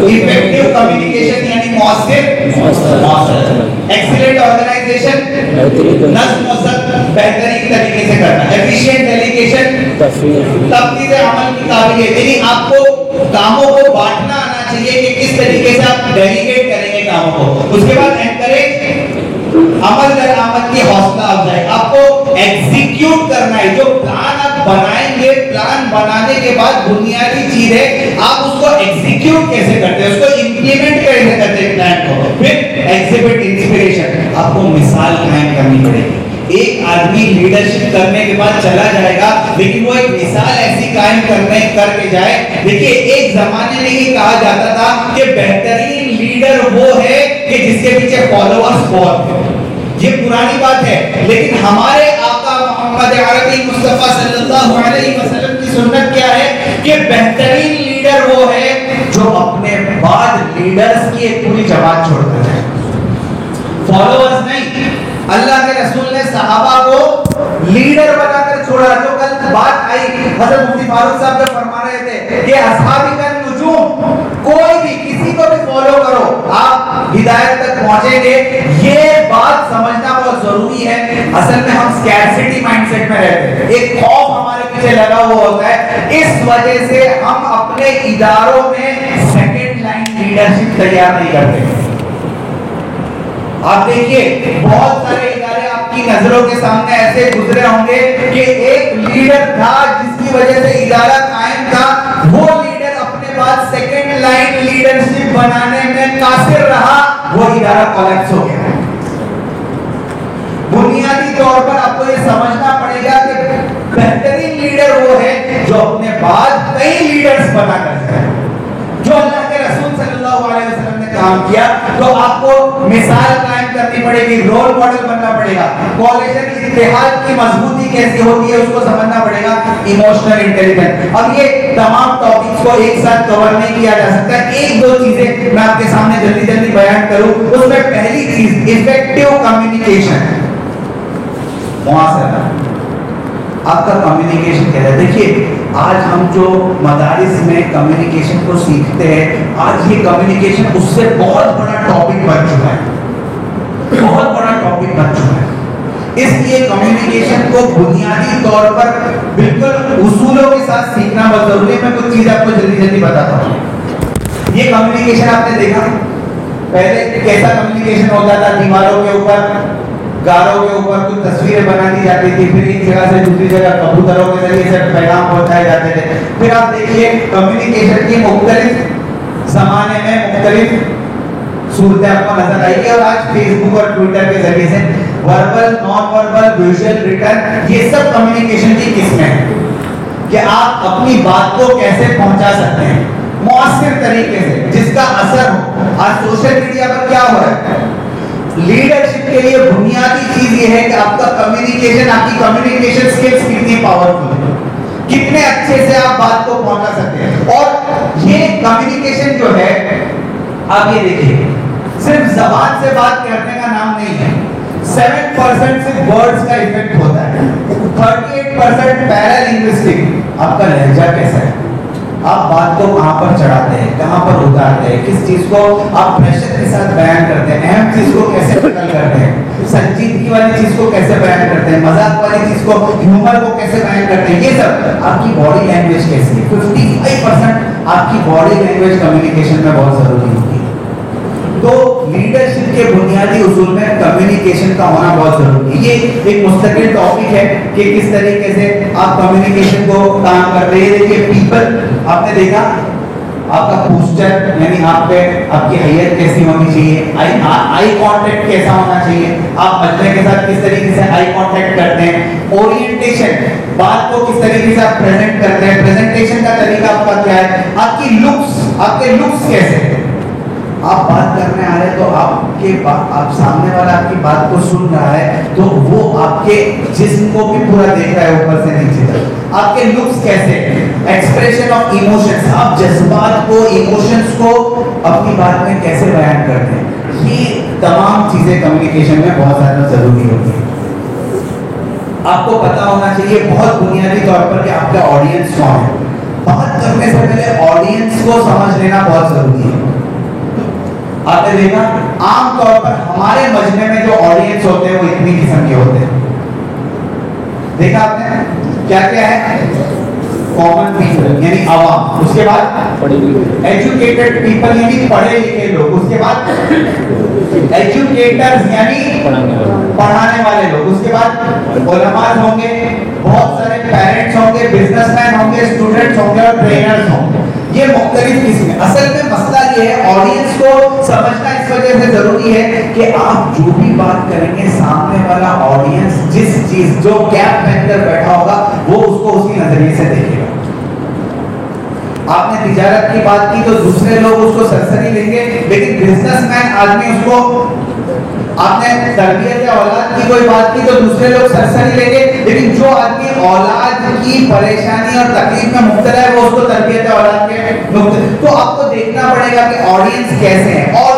इफेक्टिव कम्युनिकेशन यानी मौसर, एक्सीलेंट ऑर्गेनाइजेशन, नज़्म व ज़ब्त बेहतरीन तरीके से करना, एफिशिएंट डेलीगेशन, तफसील अमल की काबिलियत, यानी आपको कामों को बांटना आना चाहिए कि किस तरीके से आप डेलीगेट करेंगे कामों को। उसके बाद एनकरेज, अमल दरामद की हौसला अफजाई, आपको एग्जीक्यूट करना है। जो प्लान आप बनाएंगे, प्लान बनाने के बाद बुनियादी चीज है आप उसको एग्जीक्यूट कैसे करते हैं, उसको इंप्लीमेंट कैसे करते हैं प्लान को। फिर एग्जिबिट इंस्पिरेशन, आपको मिसाल कायम करनी पड़ेगी। एक आदमी लीडरशिप करने के बाद चला जाएगा, लेकिन वो एक मिसाल ऐसी कायम करके जाए। देखिए, एक जमाने में ये कहा जाता था कि बेहतरीन लीडर वो है कि जिसके पीछे फॉलोअर्स बहुत हैं। ये पुरानी बात है, लेकिन हमारे आका मोहम्मद अरबी मुस्तफा सल्लल्लाहु अलैहि वसल्लम की सुन्नत क्या है कि बेहतरीन लीडर वो है जो अपने बाद लीडर्स की एक पूरी जमात छोड़ता है, फॉलोअर्स नहीं। अल्लाह के रसूल ने सहाबा को लीडर बनाकर छोड़ा। जो कल बात आई, हज़रत मुफ्ती फारूक साहब जो फरमा रहे थे कि असहाबी का नुजूम, कोई भी किसी को भी फॉलो करो आप हिदायत तक पहुंचेंगे। ये बात समझना बहुत जरूरी है। असल में हम स्कैरसिटी माइंडसेट में रहते हैं, एक खौफ हमारे पीछे लगा हुआ होता है। इस वजह से हम अपने इदारों में सेकंड लाइन लीडरशिप तैयार नहीं करते। आप देखिए, बहुत सारे इदारे आपकी नजरों के सामने ऐसे गुजरे होंगे कि एक लीडर था जिसकी वजह से इदारा कायम था, वो लीडर अपने बाद सेकंड लाइन लीडरशिप बनाने में कासिर रहा, वो इदारा कोलैप्स हो गया। बुनियादी तौर पर आपको ये समझना पड़ेगा कि बेहतरीन लीडर वो है जो अपने बाद कई लीडर्स बना करता है। जो अल्लाह के रसूल सल्लल्लाहु अलैहि वसल्लम ने कहा काम किया, तो आपको मिसाल कायम करनी पड़ेगी, रोल मॉडल बनना पड़ेगा। कोलिशन इत्तेहाद की मजबूती कैसी होती है उसको समझना पड़ेगा, इमोशनल इंटेलिजेंस। अब ये तमाम टॉपिक्स को एक साथ कवर नहीं किया जा सकता, एक दो चीजें मैं आपके सामने जल्दी जल्दी बयान करूं। उसमें पहली चीज इफेक्टिव कम्युनिकेशन, मुआसरा, आपका कम्युनिकेशन क्या है। देखिए आज हम जो मदारिस में कम्युनिकेशन को सीखते हैं, आज ये कम्युनिकेशन उससे बहुत बड़ा टॉपिक बन चुका है, बहुत बड़ा टॉपिक बन चुका है। इसलिए कम्युनिकेशन को बुनियादी तौर पर बिल्कुल उसूलों के साथ सीखना बहुत जरूरी है। मैं कुछ चीज आपको जल्दी जल्दी बताता हूँ। ये कम्युनिकेशन आपने देखा पहले कैसा कम्युनिकेशन होता था, दीवारों के ऊपर, गारों के ऊपर कुछ तस्वीरें बना दी जाती थी, फिर एक जगह से दूसरी जगह कबूतरों के जरिए से पैगाम पहुंचाए जाते थे। फिर आप देखिए कम्युनिकेशन की मुख्तलिफ जमाने में मुख्तलिफ सूरतें आपको नजर आएगी, और आज फेसबुक और ट्विटर के जरिए से verbal, non verbal, visual, return, ये सब कम्युनिकेशन की किस्में हैं कि आप अपनी बात को कैसे पहुंचा सकते हैं मुअस्सिर तरीके से, जिसका असर हो। आज सोशल मीडिया पर क्या हो रहा है, लीडरशिप के लिए बुनियादी चीज ये है कि आपका कम्युनिकेशन, आपकी कम्युनिकेशन स्किल्स कितनी पावरफुल है, कितने अच्छे से आप बात को पहुंचा सकते हैं। और ये कम्युनिकेशन जो है, आप ये देखिए, सिर्फ जबान से बात करने का नाम नहीं है। 7% सिर्फ वर्ड्स का इफेक्ट होता है, 38% पैरालिंग्विस्टिक, आपका लहजा कैसा है, आप बात को कहां पर चढ़ाते हैं, कहां पर उतारते हैं, किस चीज को आप प्रेशर के साथ बयान करते हैं, अहम चीज को कैसे नकल करते हैं, संजीदगी वाली चीज को कैसे बयान करते हैं, मजाक वाली चीज को, ह्यूमर को कैसे बयान करते हैं, ये सब आपकी बॉडी लैंग्वेज कैसी है। 55% आपकी बॉडी लैंग्वेज कम्युनिकेशन में बहुत जरूरी होती है। तो लीडरशिप के बुनियादी उसूल में कम्युनिकेशन का होना बहुत जरूरी है। ये एक मुस्तकिल टॉपिक है कि किस तरीके से आप कम्युनिकेशन को काम कर रहे हैं। देखिए पीपल, आपने देखा आपका पोस्चर, यानी आप पे आपकी हैयत कैसी होनी चाहिए, आई कांटेक्ट कैसा होना चाहिए, आप मजमे के साथ किस तरीके से आई कांटेक्ट करते हैं, ओरिएंटेशन, बात को किस तरीके से आप प्रेजेंट करते हैं, प्रेजेंटेशन का तरीका आपका क्या है, आपकी लुक्स, आपके लुक्स कैसे हैं। आप बात करने आ रहे हैं तो आप सामने वाला आपकी बात को सुन रहा है तो वो आपके जिस्म को भी पूरा देख रहा है ऊपर से नीचे तक। आपके लुक्स कैसे, एक्सप्रेशन ऑफ इमोशंस, आप जज्बात को, इमोशंस को अपनी बात में कैसे बयान करते हैं, ये तमाम चीजें कम्युनिकेशन में बहुत ज्यादा जरूरी होती है। आपको पता होना चाहिए बहुत बुनियादी तौर पर कि आपका ऑडियंस कौन है। बात करने से पहले ऑडियंस को समझ लेना बहुत जरूरी है। आपने देखा आमतौर पर हमारे मजमे में जो ऑडियंस होते हैं वो इतनी किस्म के होते हैं। देखा आपने क्या क्या है, कॉमन पीपल यानी आवाम, उसके बाद एजुकेटेड पीपल यानी पढ़े लिखे लोग, उसके बाद एजुकेटर्स यानी पढ़ाने वाले लोग, उसके बाद उलमाज होंगे, बहुत सारे पेरेंट्स होंगे, बिजनेसमैन होंगे, स्टूडेंट्स होंगे और ट्रेनर्स होंगे। ये मुख्तलिफ किस्में। असल में मसला ये है, ऑडियंस को समझना इस वजह से जरूरी है कि आप जो भी बात करेंगे सामने वाला ऑडियंस जिस चीज, जो कैप पहनकर बैठा होगा वो उसको उसी नजरिए से देखेगा। आपने तिजारत की बात की तो दूसरे लोग उसको सरसरी लेंगे, लेकिन बिजनेसमैन आदमी उसको, आपने तरबियत या औलाद की कोई बात की तो दूसरे लोग सरसरी लेंगे, लेकिन जो आदमी औलाद की परेशानी और तकलीफ में मुब्तला है वो उसको तरबियत या औलाद के तो आपको देखना पड़ेगा कि ऑडियंस कैसे है, और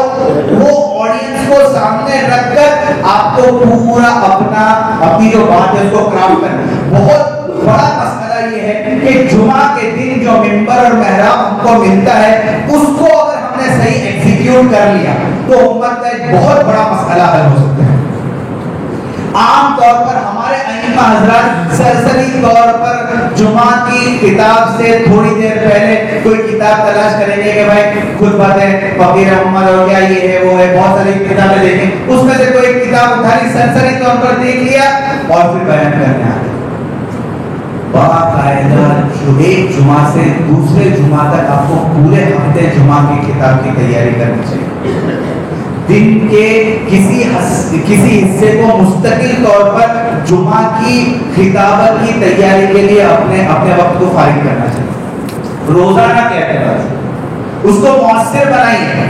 वो ऑडियंस को सामने रखकर आपको पूरा अपनी जो बात है उसको क्राफ्ट करना। बहुत बड़ा मसला ये है कि जुमा के दिन जो मिंबर और मेहराब हमको मिलता है उसको अगर हमने सही एग्जीक्यूट कर लिया तो उम्मत का एक बहुत बड़ा मसला हल हो सकता है। आम तौर पर हमारे अइम्मा हजरात सरसरी तौर पर जुमा की किताब से थोड़ी देर पहले कोई किताब तलाश करेंगे कि भाई खुद बातें फकीर मोहम्मद हो गया, ये है वो है, बहुत सारी किताबें देखें, उसमें से कोई किताब उठा ली, सरसरी तौर पर देख लिया और फिर बयान करने आ गए। बाकायदा जो एक जुमा से दूसरे जुमा तक आपको पूरे हफ्ते जुमा की किताब की तैयारी करनी चाहिए। दिन के किसी हिस्से को मुस्तकिल तौर पर जुमा की खिताबत की तैयारी के लिए अपने वक्त को फारिग करना चाहिए। रोजाना कहते हैं उसको मुअस्सिर बनाइए।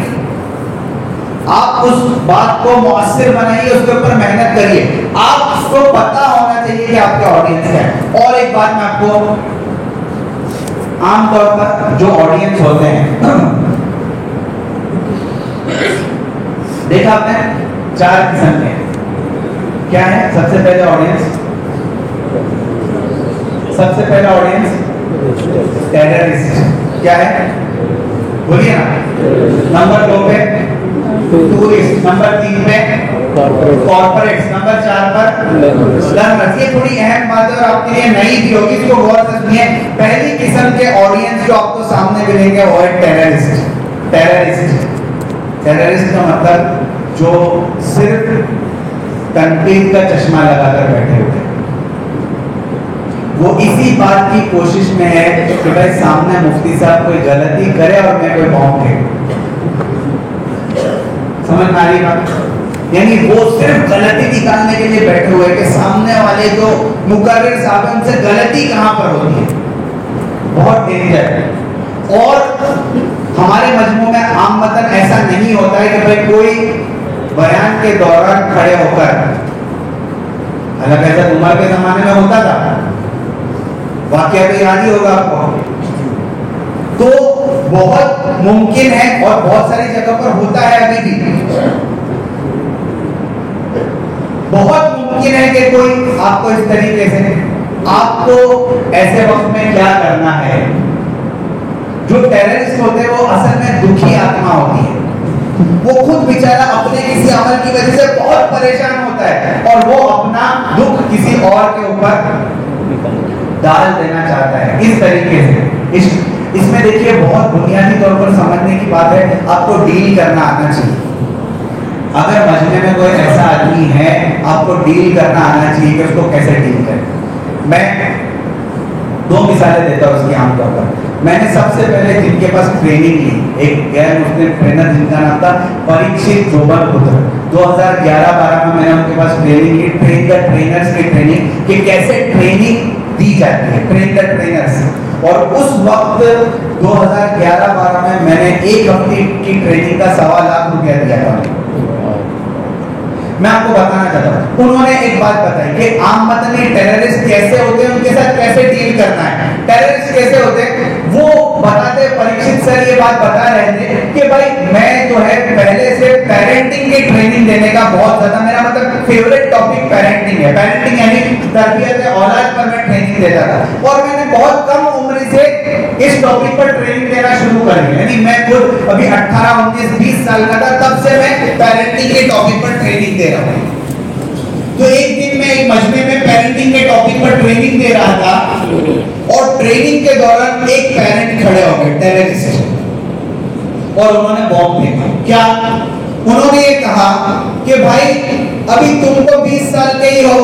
आप उस बात को मुअस्सिर बनाइए, उसके ऊपर मेहनत करिए। आपको पता होना चाहिए कि आपका ऑडियंस क्या है। और एक बात मैं आपको, आमतौर पर जो ऑडियंस होते हैं, देखा आपने 4 किस्म के क्या है। सबसे पहले ऑडियंस, सबसे पहला ऑडियंस टेररिस्ट। क्या है बोलिए ना। नंबर 2 पे टूरिस्ट, नंबर 3 पे कॉर्पोरेट्स, नंबर 4 पर लर्नर्स। ये थोड़ी अहम बात है और आपके लिए नई भी होगी, इसको गौर से सुनिए। पहली किस्म के ऑडियंस जो आपको सामने मिलेंगे वो है टेररिस्ट। टेररिस्ट का मतलब जो सिर्फ तनकीद का चश्मा लगाकर बैठे हुए हैं। वो इसी बात की कोशिश में है कि भाई सामने मुफ्ती साहब कोई गलती करे और मैं कोई बॉम्ब फेंकूं। समझ में आ रही बात? यानी वो सिर्फ गलती निकालने के लिए बैठे हुए कि सामने वाले जो मुकर्रिर साहब हैं उनसे गलती कहां पर होती है। बहुत डेंजर है। और हमारे मजमू में आमतन ऐसा नहीं होता है कि भाई कोई बयान के दौरान खड़े होकर, हालांकि ऐसा उमर के जमाने में होता था, वाकया तो याद ही होगा आपको। तो बहुत मुमकिन है और बहुत सारी जगह पर होता है अभी भी, बहुत मुमकिन है कि कोई आपको इस तरीके से, आपको ऐसे वक्त में क्या करना है। जो टेररिस्ट होते हैं वो असल में दुखी आत्मा होती है। वो खुद बेचारा अपने किसी अमल की वजह से बहुत परेशान होता है और वो अपना दुख किसी और के ऊपर डाल देना चाहता है। इस तरीके से इसमें देखिए बहुत बुनियादी तौर पर समझने की बात है, आपको डील करना आना चाहिए। अगर मजमे में कोई ऐसा आदमी है, आपको डील करना आना चाहिए कि उसको कैसे डील करें। मैं 2 मिसालें देता हूँ उसकी आमतौर पर। मैंने सबसे पहले जिनके पास ट्रेनिंग ली, एक गैर मुस्लिम ट्रेनर जिनका नाम था परीक्षित जोबनपुत्र, 2011-12 में मैंने उनके पास ट्रेनिंग ली, ट्रेन द ट्रेनर्स की ट्रेनिंग, कि कैसे ट्रेनिंग दी जाती है, ट्रेन द ट्रेनर्स। और उस वक्त 2011-12 में मैंने 1 हफ्ते की ट्रेनिंग का 1.25 लाख रुपया दिया था। मैं आपको बताना चाहता हूं, उन्होंने एक बात बताई कि आम मतनी टेररिस्ट कैसे होते हैं, उनके साथ कैसे डील करना है। टेररिस्ट कैसे होते हैं वो बताते, परीक्षित सर ये बात बता रहे थे कि भाई मैं जो है पहले से पेरेंटिंग की ट्रेनिंग देने का बहुत ज्यादा, मेरा मतलब फेवरेट टॉपिक पेरेंटिंग है। पेरेंटिंग यानी तरबियत औलाद पर मैं ट्रेनिंग देता था और मैंने बहुत कम उम्र से इस टॉपिक पर ट्रेनिंग देना शुरू कर दिया। यानी मैं खुद अभी 18, 19, 20 साल का था, तब से मैं पेरेंटिंग के टॉपिक पर ट्रेनिंग दे रहा हूं। तो एक दिन मैं एक मजमे में पेरेंटिंग के टॉपिक पर ट्रेनिंग दे रहा था और ट्रेनिंग के दौरान एक पेरेंट खड़े हो गए टेररिस्ट और उन्होंने बॉम्ब फेंका। क्या उन्होंने ये कहा कि भाई अभी तुम तो 20 साल के ही हो,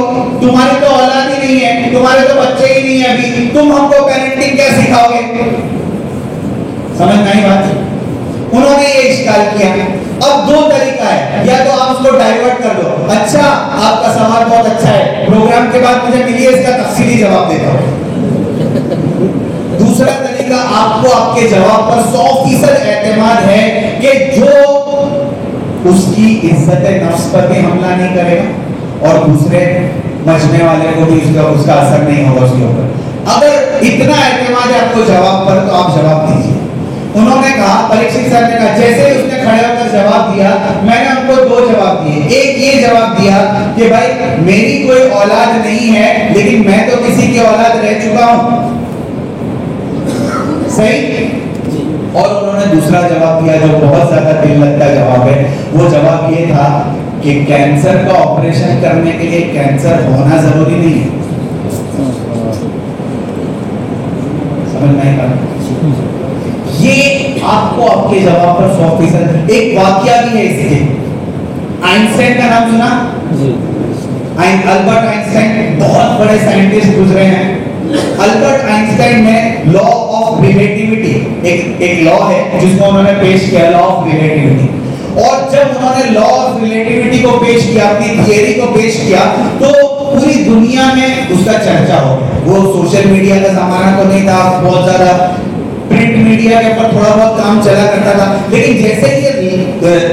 तुम्हारी तो औलाद ही नहीं है, तुम्हारे तो बच्चे ही नहीं है, अभी तुम हमको पेरेंटिंग क्या सिखाओगे। समझ नहीं बात? उन्होंने ये इश्काल किया। अब 2 तरीका है, या तो आप उसको डाइवर्ट कर दो, अच्छा आपका सवाल बहुत अच्छा है, प्रोग्राम के बाद मुझे मिलिए इसका तफसीली जवाब देता हूं। दूसरा तरीका, आपको आपके जवाब पर 100% एतमाद है कि जो उसकी इज्जत नफ्स पर भी हमला नहीं करेगा और दूसरे मजमे वाले को भी उसका असर नहीं होगा उसके ऊपर। अगर इतना एतमाद है आपको जवाब पर, तो आप जवाब दीजिए। उन्होंने कहा, परीक्षित सर ने कहा, जैसे ही उसने खड़े होकर जवाब दिया, मैंने उनको 2 जवाब दिए। एक ये जवाब दिया कि भाई मेरी कोई औलाद नहीं है, लेकिन मैं तो किसी की औलाद रह चुका हूं। सही। और उन्होंने दूसरा जवाब दिया जो बहुत ज्यादा दिल लगता जवाब है। वो जवाब ये था कि कैंसर का ऑपरेशन करने के लिए कैंसर होना जरूरी नहीं है। समझ नहीं पा ये आपको आपके जवाब पर 100%। एक वाकया भी है इसके, आइंस्टाइन का नाम सुना? अल्बर्ट आइंस्टाइन बहुत बड़े साइंटिस्ट गुजरे हैं। अल्बर्ट आइंस्टाइन ने लॉ ऑफ रिलेटिविटी, एक लॉ है जिसको उन्होंने पेश किया, लॉ ऑफ रिलेटिविटी। और जब उन्होंने लॉ ऑफ रिलेटिविटी को पेश किया, अपनी थियरी को पेश किया, तो पूरी दुनिया में उसका चर्चा हो गया। वो सोशल मीडिया का जमाना तो नहीं था, बहुत ज्यादा प्रिंट मीडिया के ऊपर थोड़ा बहुत काम चला करता था, लेकिन जैसे ये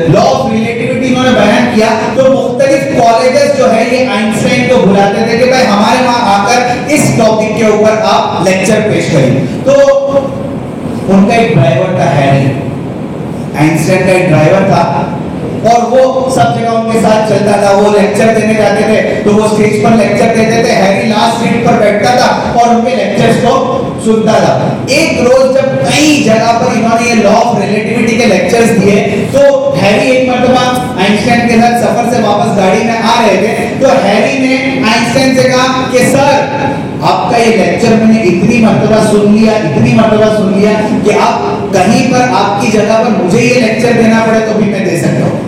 लॉ ऑफ रिलेटिविटी इन्होंने बयान किया तो मुख्तलिफ कॉलेजेस जो है ये आइंस्टाइन को बुलाते थे कि भाई हमारे वहां आकर इस टॉपिक के ऊपर आप लेक्चर पेश करिए। तो उनका एक ड्राइवर था हैरी, आइंस्टाइन का एक ड्राइवर था और वो सब जगह उनके साथ चलता था। वो लेक्चर देने जाते थे तो वो स्टेज पर लेक्चर देते थे, हैरी लास्ट सीट पर बैठता था और उनके लेक्चर्स को सुनता था। एक रोज जब कई जगह पर इन्होंने ये लॉ ऑफ रिलेटिविटी के लेक्चर्स दिए तो हैरी एक मर्तबा आइंस्टाइन के साथ सफर से वापस गाड़ी में आ रहे थे, तो हैरी ने आइंस्टाइन से कहा कि सर आपका ये लेक्चर मैंने इतनी मर्तबा सुन लिया कि आप कहीं पर आपकी जगह पर मुझे ये लेक्चर देना पड़े तो भी मैं दे सकता हूँ।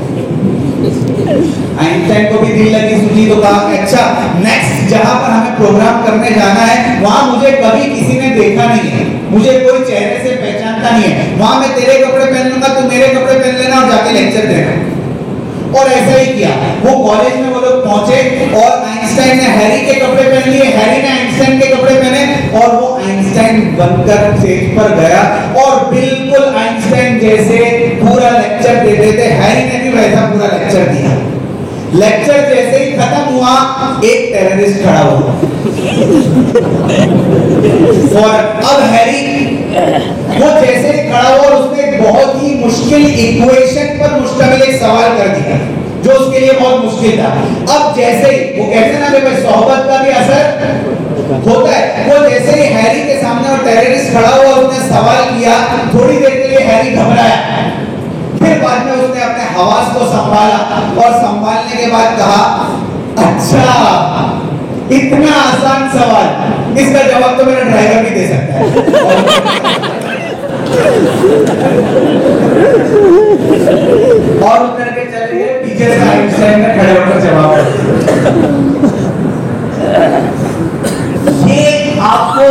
आइंस्टाइन को भी दिल लगी सुनी तो कहा कि अच्छा नेक्स्ट जहां पर हमें प्रोग्राम करने जाना है वहां मुझे कभी किसी ने देखा नहीं है, मुझे कोई चेहरे से पहचानता नहीं है, वहां मैं तेरे कपड़े पहन लूंगा, तू मेरे कपड़े पहन लेना और जाके लेक्चर देना। और ऐसा ही किया। वो कॉलेज में वो लोग पहुंचे और आइंस्टाइन ने हैरी के कपड़े पहन लिए, हैरी ने आइंस्टाइन के कपड़े पहने और वो आइंस्टाइन बनकर स्टेज पर गया और बिल्कुल आइंस्टाइन जैसे पूरा लेक्चर देते थे, हैरी ने भी वैसा पूरा लेक्चर दिया। लेक्चर जैसे ही खत्म हुआ एक टेररिस्ट खड़ा हुआ और अब हैरी वो जैसे ही खड़ा हुआ उसने बहुत ही मुश्किल इक्वेशन पर मुश्तमिल एक सवाल कर दिया जो उसके लिए बहुत मुश्किल था। अब जैसे ही वो कहते ना भाई सोहबत का भी असर होता है, वो जैसे ही हैरी के सामने वो टेररिस्ट खड़ा हुआ उसने सवाल किया, थोड़ी देर के लिए हैरी घबराया, फिर बाद में उसने अपने हवास को संभाला और संभालने के बाद कहा अच्छा इतना आसान सवाल, इसका जवाब तो मेरा ड्राइवर भी दे सकता है। और उतर के चले गए पीछे से आइंस्टाइन ने खड़े होकर जवाब। ये आपको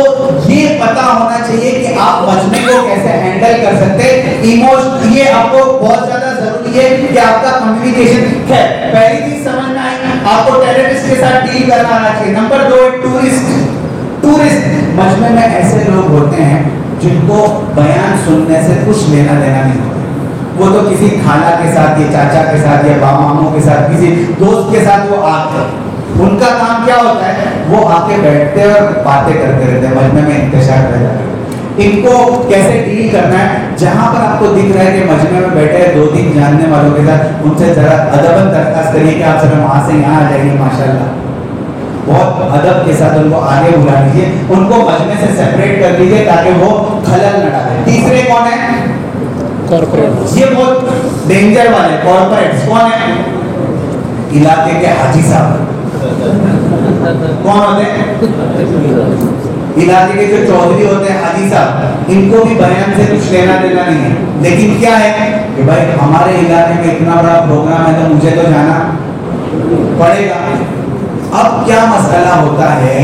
ये पता होना चाहिए कि आप मजमे को कैसे हैंडल कर सकते हैं। इमोशन ये आपको बहुत ज्यादा जरूरी है कि आपका कम्युनिकेशन है। पहली चीज समझ में आई, आपको टेररिस्ट के साथ डील करना आना चाहिए। नंबर 2 टूरिस्ट मजमे में ऐसे लोग होते हैं जिनको बयान सुनने से कुछ लेना देना नहीं होता। वो तो किसी खाला के साथ या चाचा के साथ या मामू के साथ किसी दोस्त के साथ वो आते हैं, उनका काम क्या होता है वो आके बैठते हैं और बातें करते रहते हैं, मजमे में इंतजार कर जाते हैं। इनको कैसे डील करना है, जहां पर आपको दिख रहा है कि मजमे में बैठे 2-3 जानने वालों के साथ उनसे जरा अदबन दरखास्त करिए कि आप जरा वहां से यहाँ आ जाइए, माशाल्लाह बहुत अदब के साथ उनको आगे बुला लीजिए, उनको मजमे से सेपरेट कर लीजिए ताकि वो खलल न डाले। तीसरे कौन है? कॉर्पोरेट। ये बहुत डेंजर वाले कॉर्पोरेट्स कौन है? इलाके के हाजी साहब। कौन होते हैं? इलाके के जो चौधरी होते हैं, हाजी साहब, इनको भी बयान से कुछ लेना देना नहीं है, लेकिन क्या है कि भाई हमारे इलाके में इतना बड़ा प्रोग्राम है तो मुझे तो जाना पड़ेगा। अब क्या मसला होता है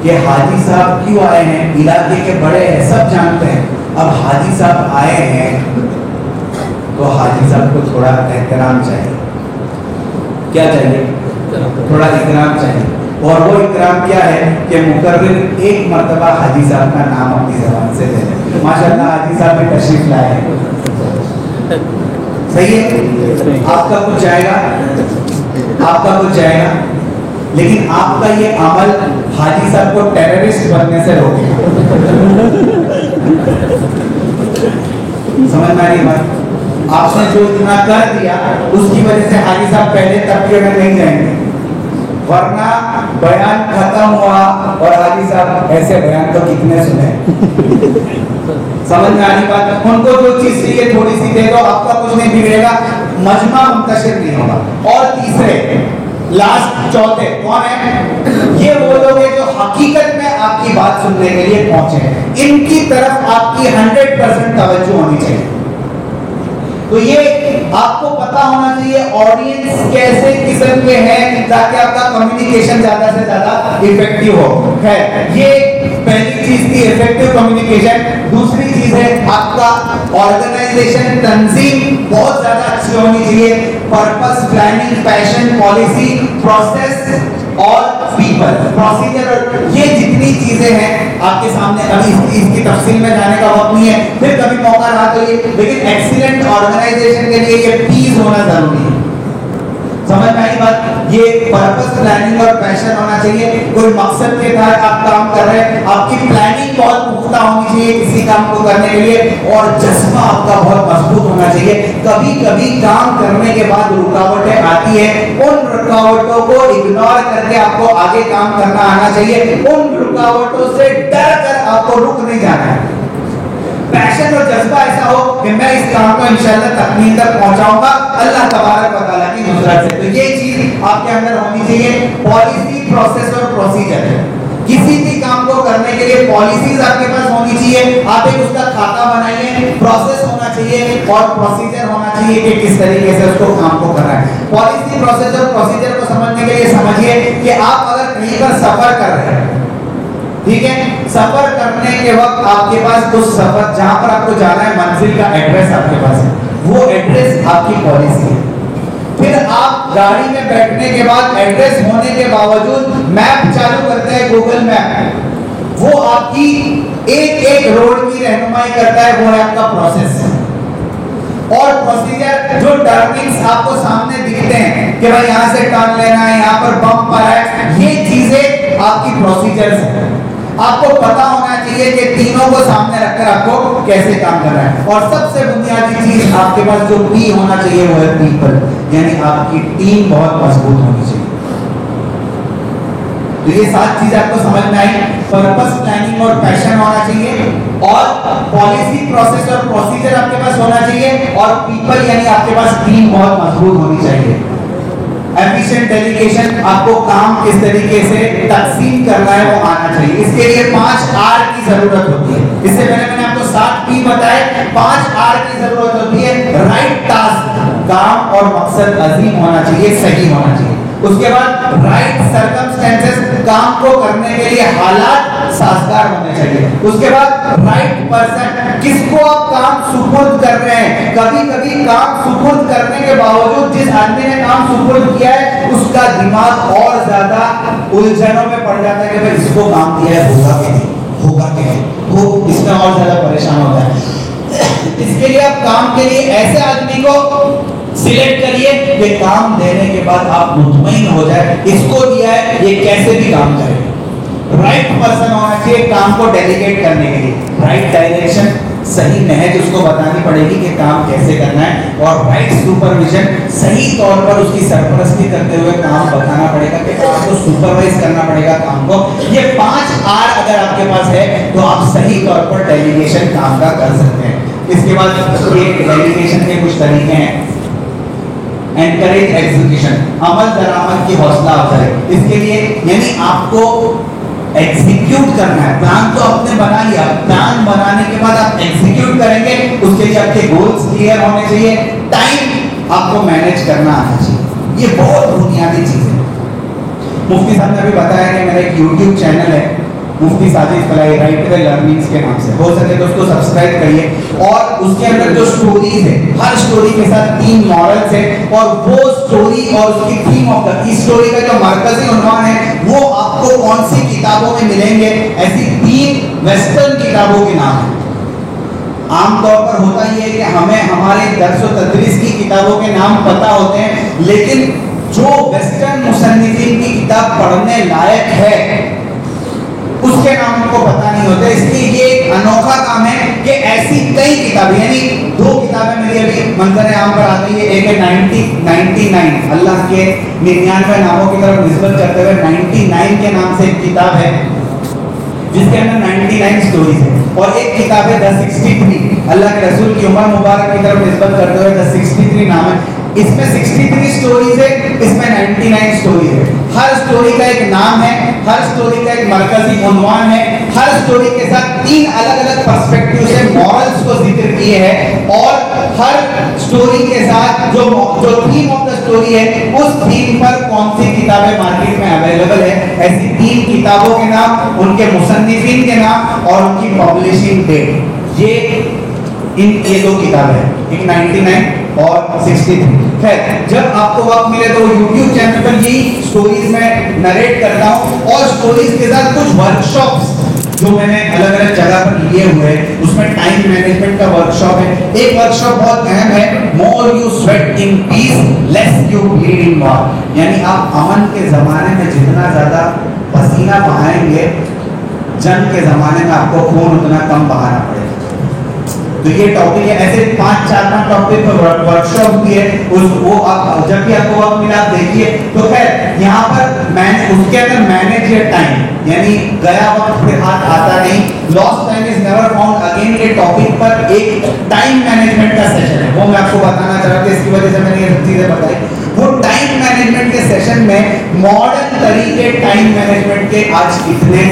कि हाजी साहब क्यों आए हैं, इलाके के बड़े हैं, सब जानते हैं। अब हाजी साहब आए हैं तो हाजी साहब को थोड़ा एहतराम चाहिए। क्या चाहिए? थोड़ा इकराम चाहिए। और वो इकराम क्या है कि मुकर्रिर एक मर्तबा हाजी साहब का नाम अपनी ज़बान से ले लें। माशाल्लाह हाजी साहब भी तशरीफ लाए हैं, सही है। आपका कुछ जाएगा, आपका कुछ जाएगा, लेकिन आपका ये अमल हाजी साहब को टेररिस्ट बनने से रोकेगा। समझ में आ रही बात? आपने जो इतना कर दिया उसकी वजह से हाजी साहब पहले तबके में नहीं जाएंगे, वरना बयान खत्म हुआ और हाजी साहब ऐसे बयान तो कितने सुने। समझ में आ रही बात? उनको जो चीज चाहिए थोड़ी सी दे दो, आपका कुछ नहीं बिगड़ेगा, मजमा मुंतशिर नहीं होगा। और तीसरे लास्ट चौथे कौन है? ये वो लोग हैं जो हकीकत में आपकी बात सुनने के लिए पहुंचे हैं, इनकी तरफ आपकी 100% तवज्जो होनी चाहिए। तो ये आपको पता होना चाहिए ऑडियंस कैसे किस्म के हैं ताकि आपका कम्युनिकेशन ज्यादा से ज्यादा इफेक्टिव हो। है ये पहली चीज थी, इफेक्टिव कम्युनिकेशन। दूसरी चीज है आपका ऑर्गेनाइजेशन, तंजीम बहुत ज्यादा अच्छी होनी चाहिए, purpose, planning, passion, policy, process और पीपल, प्रोसीजर, ये जितनी चीजें हैं आपके सामने, अभी इसकी तफसील में जाने का वक्त नहीं है, फिर कभी मौका रहा तो ये, लेकिन एक्सीलेंट ऑर्गेनाइजेशन के लिए ये पीस होना जरूरी है। समझ में आई बात? ये पर्पस, प्लानिंग और पैशन होना चाहिए। कोई मकसद के तहत आप काम कर रहे हैं, आपकी प्लानिंग बहुत पुख्ता होनी चाहिए किसी काम को करने के लिए, और जज्बा आपका बहुत मजबूत होना चाहिए। कभी कभी काम करने के बाद रुकावटें आती है, उन रुकावटों को इग्नोर करके आपको आगे काम करना आना चाहिए। उन रुकावटों से डर कर आपको रुक नहीं जाना है। पैशन और जज्बा ऐसा हो कि मैं इस काम को इंशाल्लाह तकमील तक पहुंचाऊंगा अल्लाह तबारक व तआला की नुसरत से। तो ये चीज आपके अंदर होनी चाहिए। पॉलिसी, प्रोसेस और प्रोसीजर, किसी भी काम को करने के लिए पॉलिसीज आपके पास होनी चाहिए। आप एक उसका खाता बनाइए, प्रोसेस होना चाहिए और प्रोसीजर होना चाहिए कि किस तरीके से उसको काम को करना है। पॉलिसी, प्रोसेस और प्रोसीजर को समझने के लिए समझिए कि आप अगर कहीं पर सफर कर रहे हैं, ठीक है, सफर करने के वक्त आपके पास उस सफर जहां पर आपको जाना है, मंजिल का एड्रेस आपके पास है, वो एड्रेस आपकी पॉलिसी है। फिर आप गाड़ी में बैठने के बाद एड्रेस होने के बावजूद मैप चालू करते हैं, गूगल मैप, वो आपकी एक एक रोड की रहनुमाई करता है, वो है आपका प्रोसेस। और प्रोसीजर, जो टर्निंग्स आपको सामने दिखते हैं कि भाई यहाँ से टर्न लेना है, यहाँ पर बम्प पर है, ये चीजें आपकी प्रोसीजर्स हैं। आपको पता होना चाहिए कि तीनों को सामने रखकर आपको कैसे काम करना है। और सबसे बुनियादी चीज आपके पास जो पी होना चाहिए वो है पीपल, यानी आपकी टीम बहुत मजबूत होनी चाहिए। तो ये 7 चीजें आपको समझ में आई। पर्पस, प्लानिंग और पैशन होना चाहिए, और पॉलिसी, प्रोसेस और प्रोसीजर आपके पास होना चाहिए, और पीपल यानी आपके पास टीम बहुत मजबूत होनी चाहिए। एफिशिएंट डेलीगेशन, आपको काम किस तरीके से तकसीम करना है वो आना चाहिए। इसके लिए 5 आर की जरूरत होती है। इससे पहले मैंने आपको 7 पी बताए, 5 आर की जरूरत होती है। राइट टास्क, काम और मकसद अजीम होना चाहिए, सही होना चाहिए। उसके बाद राइट सर्कमस्टेंसेस, काम को करने के लिए हालात साजगार होने चाहिए। उसके बाद राइट पर्सन, किसको आप काम सुपुर्द कर रहे हैं। कभी कभी काम सुपुर्द करने के बावजूद जिस आदमी ने काम सुपुर्द किया है उसका दिमाग और ज्यादा उलझनों में पड़ जाता है कि भाई इसको काम दिया है, होगा क्या नहीं, होगा क्या नहीं, वो इसमें और ज्यादा परेशान होता है। इसके लिए आप काम के लिए ऐसे आदमी को सिलेक्ट करिए कि काम देने के बाद आप मुतमईन हो जाए, इसको दिया है ये कैसे भी काम करे। राइट पर्सन होना चाहिए काम को डेलीगेट करने के लिए। राइट डायरेक्शन, सही नहज उसको बतानी पड़ेगी कि काम कैसे करना है, और राइट सुपरविजन, सही तौर पर उसकी सरपरस्ती करते हुए काम बताना पड़ेगा कि आपको सुपरवाइज करना पड़ेगा काम को। ये 5 आर अगर आपके पास है तो आप सही तौर पर डेलीगेशन काम का कर सकते हैं। इसके बाद ये डेलीगेशन के कुछ तरीके हैं। एनकरेज एग्जीक्यूशन, अमल दरामद की हौसला अफजाई। इसके लिए यानी आपको एग्जीक्यूट करना है। प्लान तो आपने बना लिया, प्लान बनाने के बाद आप एग्जीक्यूट करेंगे, उसके लिए आपके गोल्स क्लियर होने चाहिए, टाइम आपको मैनेज करना आना चाहिए। ये बहुत बुनियादी चीज है। मुफ्ती साहब ने अभी बताया कि मेरा एक यूट्यूब चैनल है, मुफ्ती साजिद फलाई राइट वे लर्निंग्स के नाम से, हो सके तो उसको सब्सक्राइब करिए। और उसके अंदर जो स्टोरीज है, हर स्टोरी के साथ 3 मॉरल्स है, और वो स्टोरी और उसकी थीम ऑफ द स्टोरी का जो मरकजी उन्वान है वो आपको कौन सी किताबों में मिलेंगे, ऐसी 3 वेस्टर्न किताबों के नाम है। आमतौर पर होता ये है कि हमें हमारे दर्स व तदरीस की किताबों के नाम पता होते हैं, लेकिन जो वेस्टर्न मुसन्निफीन की किताब पढ़ने लायक है उसके नाम हमको पता नहीं होते। इसलिए ये एक अनोखा काम है कि ऐसी कई किताबें, यानी 2 किताबें मेरी अभी मंजर आम पर आ गई है। एक है 99 अल्लाह के 99 नामों की तरफ निस्बत करते हुए 99 के नाम से एक किताब है जिसके अंदर 99 स्टोरीज है, और एक किताब है द 63 अल्लाह के रसूल की उम्र मुबारक की तरफ निस्बत करते हुए द 63 नाम है। इसमें 63 स्टोरीज है, इसमें 99 स्टोरीज है। हर स्टोरी का एक नाम है, हर स्टोरी का एक मरकजी उन्वान है, हर स्टोरी के साथ 3 अलग-अलग पर्सपेक्टिव से मॉरल्स को जिक्र किए हैं, और हर स्टोरी के साथ जो थीम ऑफ द स्टोरी है उस थीम पर कौन सी किताबें मार्केट में अवेलेबल है, ऐसी 3 किताबों के नाम, उनके मुसन्निफीन के नाम और उनकी पब्लिशिंग डेट। ये ये दो किताबें हैं, एक 99 और 63। खैर, जब आपको वक्त मिले तो YouTube चैनल पर यही स्टोरीज में नरेट करता हूँ, और स्टोरीज के साथ कुछ वर्कशॉप्स जो मैंने अलग अलग जगह पर लिए हुए हैं, उसमें टाइम मैनेजमेंट का वर्कशॉप है। एक वर्कशॉप बहुत अहम है, more you sweat in peace less you bleed in war. यानी आप अमन के जमाने में जितना ज्यादा पसीना बहाएंगे, जंग के जमाने में आपको खून उतना कम बहाना पड़ेगा। तो ये टॉपिक है, ऐसे 5-4 टॉपिक पर वर्कशॉप भी है, वो आप जब भी आपको वक्त मिला आप देखिए। तो खैर यहाँ पर मैंने उसके अंदर मैनेज योर टाइम, यानी गया वक्त फिर हाथ आता नहीं, lost time is never found again के टॉपिक पर एक टाइम मैनेजमेंट का सेशन है, वो मैं आपको बताना चाह रहा था, इसकी वजह से मैंने ये सब चीजें बताई। वो टाइम मैनेजमेंट के सेशन में मॉडर्न तरीके टाइम मैनेजमेंट के आज कितने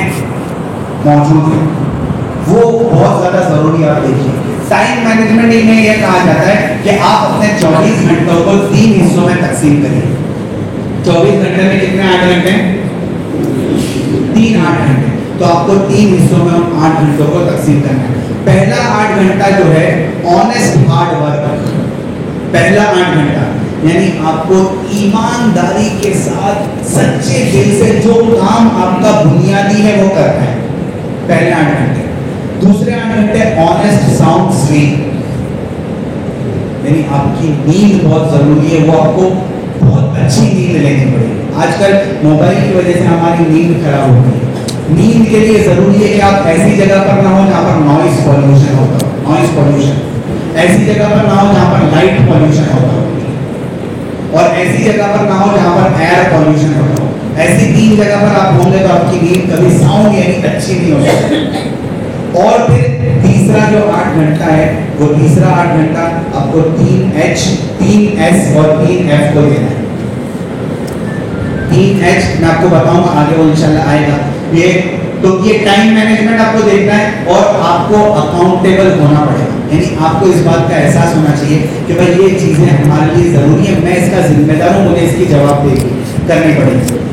मौजूद हैं, वो बहुत ज्यादा जरूरी है। आप देखिए, टाइम मैनेजमेंट में यह कहा जाता है कि आप अपने 24 घंटों को 3 हिस्सों में तकसीम करिए। 24 घंटे में कितने 8 घंटे? 3 8 घंटे। तो आपको 3 हिस्सों में 8 घंटों को तकसीम करना है। पहला 8 घंटा जो है ऑनेस्ट हार्ड वर्क, पहला 8 घंटा यानी आपको ईमानदारी के साथ सच्चे दिल से जो काम आपका बुनियादी है वो करना है, पहले 8 घंटे। दूसरे 8 घंटे ऑनेस्ट साउंड स्लीप, यानी आपकी नींद बहुत जरूरी है, वो आपको बहुत अच्छी नींद लेनी पड़ेगी। आजकल मोबाइल की वजह से हमारी नींद खराब हो गई है। नींद के लिए जरूरी है कि आप ऐसी जगह पर ना हो जहाँ पर नॉइस पॉल्यूशन होता हो, नॉइस पॉल्यूशन, ऐसी जगह पर ना हो जहाँ पर लाइट पॉल्यूशन होता हो, और ऐसी जगह पर ना हो जहाँ पर एयर पॉल्यूशन होता हो। ऐसी 3 जगह पर आप होंगे तो आपकी नींद कभी साउंड यानी अच्छी नहीं हो सकती। और फिर तीसरा जो 8 घंटा है, वो तीसरा 8 घंटा आपको 3H 3S और 3F को देना है। 3H मैं आपको बताऊंगा आगे, वो इंशाल्लाह आएगा। ये टाइम मैनेजमेंट आपको देखना है, और आपको अकाउंटेबल होना पड़ेगा, यानी आपको इस बात का एहसास होना चाहिए कि भाई ये चीजें हमारे लिए जरूरी है, मैं इसका जिम्मेदार हूँ, मुझे इसकी जवाबदेही करनी पड़ेगी।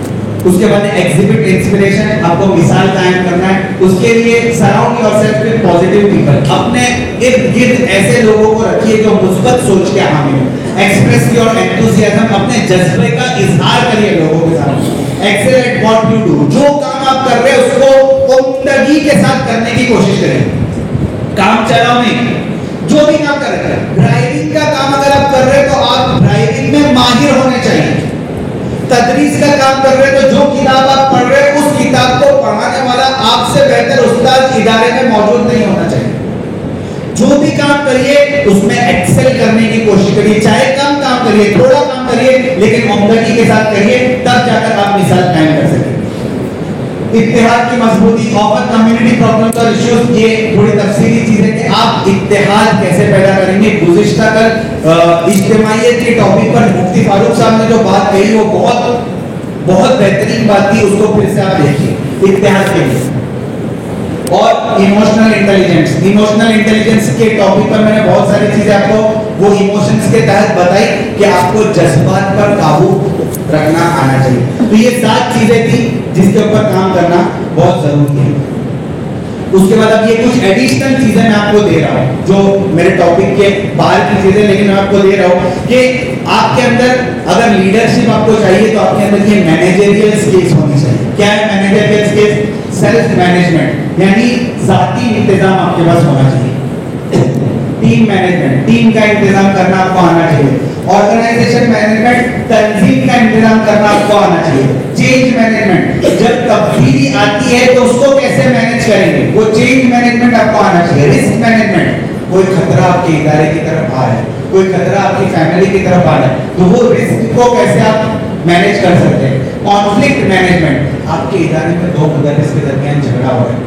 उसके बाद एग्जिबिट इंस्पिरेशन, आपको मिसाल कायम करना है। उसके लिए surround yourself with positive people, अपने इर्द गिर्द ऐसे लोगों को रखिए जो मुस्बत सोच के हामी हो। एक्सप्रेस योर एंथुसियाज्म, अपने जज्बे का इजहार करिए लोगों के साथ। Excel at what you do, जो काम आप कर रहे हैं उसको उम्दगी के साथ करने की कोशिश करें, काम चलाओ नहीं। जो भी काम कर रहे हैं, ड्राइविंग का काम अगर आप कर रहे हैं तो आप ड्राइविंग में माहिर होने चाहिए। तदरीस का काम कर रहे हैं तो जो किताब आप पढ़ रहे हैं उस किताब को पढ़ाने वाला आपसे बेहतर उस्ताद इदारे में मौजूद नहीं होना चाहिए। जो भी काम करिए उसमें एक्सेल करने की कोशिश करिए, चाहे कम काम करिए, थोड़ा काम करिए, लेकिन उम्दगी के साथ करिए, तब जाकर आप मिसाल कायम कर सकेंगे। इत्तेहाद की मजबूती, ऑफर कम्युनिटी प्रॉब्लम्स और इश्यूज, ये थोड़ी तफसीली चीजें कि आप इत्तेहाद कैसे पैदा करेंगे। गुज़िश्ता कल इज्तिमाइयत के टॉपिक पर मुफ्ती फारूक साहब ने जो बात कही वो बहुत बेहतरीन बात थी, उसको फिर से आप देखिए इत्तेहाद के लिए। और इमोशनल इंटेलिजेंस के टॉपिक पर मैंने बहुत सारी चीजें आपको वो इमोशंस के तहत बताई कि आपको जज्बात पर काबू रखना आना चाहिए। तो ये 7 चीजें थी जिसके ऊपर काम करना बहुत जरूरी है। उसके बाद अब ये कुछ एडिशनल चीजें मैं आपको दे रहा हूँ जो मेरे टॉपिक के बाहर की चीजें, लेकिन मैं आपको दे रहा हूँ कि आपके अंदर अगर लीडरशिप आपको चाहिए तो आपके अंदर ये मैनेजरियल स्किल्स होनी चाहिए। क्या है मैनेजरियल स्किल्स? सेल्फ मैनेजमेंट, यानी जाती इंतजाम आपके पास होना चाहिए। टीम मैनेजमेंट, टीम का इंतजाम करना आपको आना चाहिए। ऑर्गेनाइजेशन मैनेजमेंट, तंजीम का इंतजाम करना आपको आना चाहिए। चेंज मैनेजमेंट, जब तब्दीली आती है तो उसको कैसे मैनेज करेंगे, वो चेंज मैनेजमेंट आपको आना चाहिए। रिस्क मैनेजमेंट, कोई खतरा आपके इदारे की तरफ आ रहा है, कोई खतरा आपकी फैमिली की तरफ आ रहा है, तो वो रिस्क को कैसे आप मैनेज कर सकते हैं। कॉन्फ्लिक्ट मैनेजमेंट, आपके इदारे में 2 मुदर्रिस के दरमियान झगड़ा हो रहा है,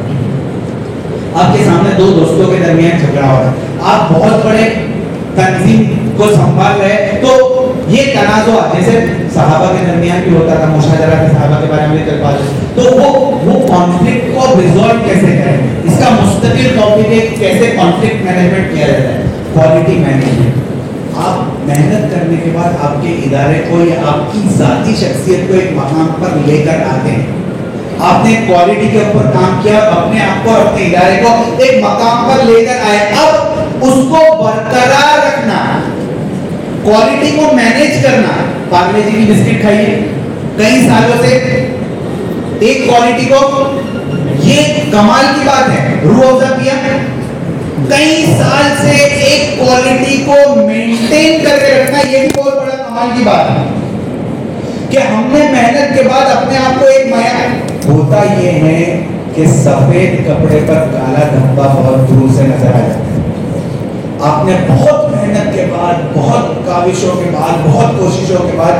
आपके सामने 2 दोस्तों के दरमियान झगड़ा हो रहा है, आप बहुत बड़े तंजीम को संभाल रहे हैं, तो ये तनाज़ुआ जैसे सहाबा के दरमियान भी होता था, मुशाजरा के सहाबा के बारे में चल पाते, तो वो कॉन्फ्लिक्ट को रिजॉल्व कैसे करें, इसका मुस्तकिल टॉपिक है कैसे कॉन्फ्लिक्ट मैनेजमेंट किया जाता है। क्वालिटी मैनेजमेंट, आप मेहनत करने के बाद आपके इदारे को या आपकी जाती शख्सियत को एक मकाम पर लेकर आते हैं, आपने क्वालिटी के ऊपर काम किया, अपने आप को अपने इदारे को एक मकाम पर लेकर आए। अब उसको बरकरार रखना, क्वालिटी को मैनेज करना। पार्ले जी की बिस्किट खाइए कई सालों से एक क्वालिटी को, ये कमाल की बात है। रूह अफ़ज़ा पिया कई साल से एक क्वालिटी को मेंटेन करके रखना, ये भी बहुत बड़ा कमाल की बात है कि हमने मेहनत के बाद अपने आप को एक माया। होता ये है कि सफेद कपड़े पर काला धब्बा बहुत दूर से नजर आ जाता है। आपने बहुत मेहनत के बाद, बहुत काविशों के बाद, बहुत कोशिशों के बाद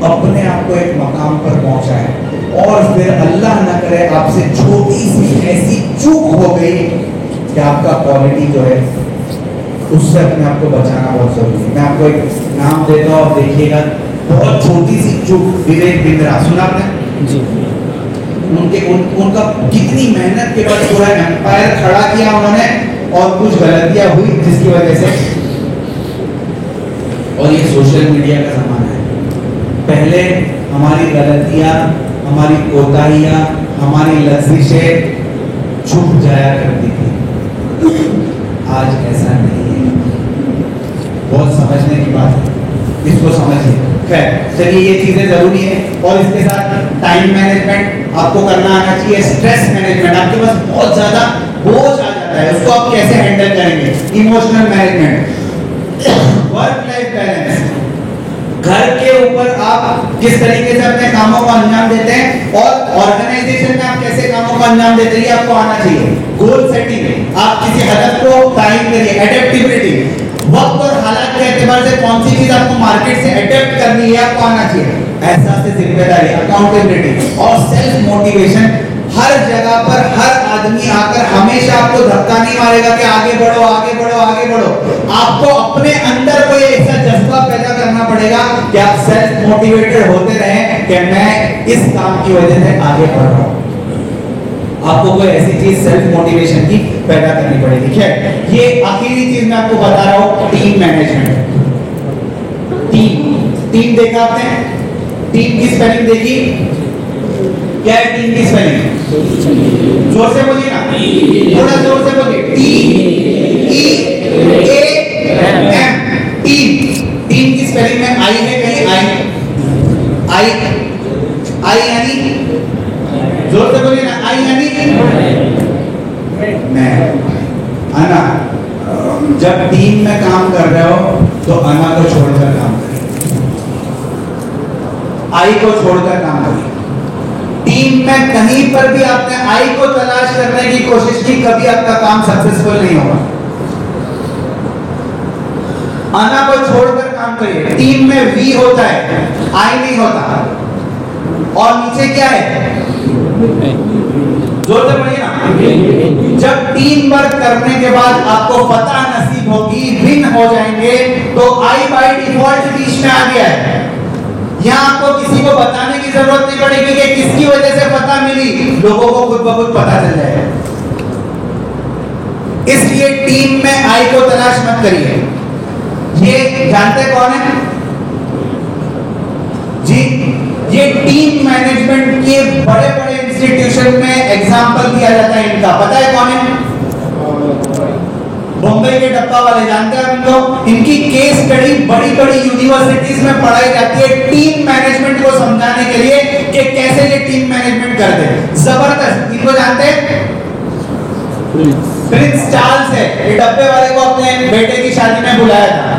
अपने आप को एक मकाम पर पहुंचा है और फिर अल्लाह ना करे आपसे छोटी सी ऐसी चूक हो गई कि आपका क्वालिटी जो है उससे अपने आप को बचाना बहुत जरूरी है। मैं आपको एक नाम देता हूँ, आप देखिएगा, बहुत छोटी सी चूक, विवेक बिंद्रा, सुना आपने जी। उनका कितनी मेहनत के बाद पूरा एम्पायर खड़ा किया उन्होंने और कुछ गलतियां हुई जिसकी वजह से, और ये सोशल मीडिया का जमाना है। पहले हमारी गलतियां, हमारी कोताहियां, हमारी लफ्ज़िशें छुप जाया करती थी, आज ऐसा नहीं है। बहुत समझने की बात है, इसको समझिए। खैर चलिए, ये चीजें जरूरी है और इसके साथ टाइम मैनेजमेंट आपको करना आना चाहिए। स्ट्रेस मैनेजमेंट, आपके पास बहुत ज्यादा बोझ आ जाता है, उसको आप कैसे हैंडल करेंगे। Emotional management, work life balance, घर के ऊपर आप किस तरीके से अपने कामों को अंजाम देते हैं और ऑर्गेनाइजेशन में आप कैसे कामों को अंजाम देते हैं, ये आपको आना चाहिए। गोल सेटिंग, आप किसी हदफ को तारीफ करिए। एडेप्टिबिलिटी, वक्त और हालात के एतबार से कौन सी चीज आपको मार्केट से अडेप्ट करनी है आपको आना चाहिए। एहसास जिम्मेदारी, अकाउंटेबिलिटी और सेल्फ मोटिवेशन। हर जगह पर हर आदमी आकर हमेशा आपको धक्का नहीं मारेगा कि आगे बढ़ो आगे बढ़ो आगे बढ़ो। आपको अपने अंदर कोई ऐसा जज्बा पैदा करना पड़ेगा कि आप सेल्फ मोटिवेटेड होते रहें कि मैं इस काम की वजह से आगे बढ़ रहा हूं। आपको कोई ऐसी चीज सेल्फ मोटिवेशन की पैदा करनी पड़ेगी। खैर, ये आखिरी चीज मैं आपको बता रहा हूं, टीम मैनेजमेंट। टीम देखा आपने, टीम की स्पेलिंग देखी, क्या है टीम की स्पेलिंग? जोर से बोलिए ना, थोड़ा जोर से बोलिए। TEAM, टीम की स्पेलिंग में आई है कहीं? आई यानी, जोर से बोलिए ना, आई यानी मैं, अना। जब टीम में काम कर रहे हो तो अना को छोड़कर काम करें, आई को छोड़कर काम करें। टीम में कहीं पर भी आपने आई को तलाश करने की कोशिश की, कभी आपका काम सक्सेसफुल नहीं होगा। अना को छोड़कर काम करिए। टीम में वी होता है, आई नहीं होता। और नीचे क्या है? जोर से बोलिए ना। जब टीम वर्क करने के बाद आपको पता नसीब होगी, विन हो जाएंगे, तो आई बाय डिफॉल्ट बीच में आ गया है। यहाँ आपको किसी को बताने की जरूरत नहीं पड़ेगी कि किसकी वजह से पता मिली, लोगों को खुद ब खुद पता चल जाएगा। इसलिए टीम में आई को तलाश मत करिए। ये जानते कौन है जी? ये टीम मैनेजमेंट के बड़े बड़े इंस्टीट्यूशन में एग्जाम्पल दिया जाता है इनका। पता है कौन है? बॉम्बे के डब्बा वाले, जानते हैं इनको? इनकी केस स्टडी बड़ी बड़ी यूनिवर्सिटीज में पढ़ाई जाती है टीम मैनेजमेंट को समझाने के लिए कि कैसे ये टीम मैनेजमेंट करते हैं। जबरदस्त। इनको जानते हैं? प्रिंस चार्ल्स है, ये डब्बे वाले को अपने बेटे की शादी में बुलाया था।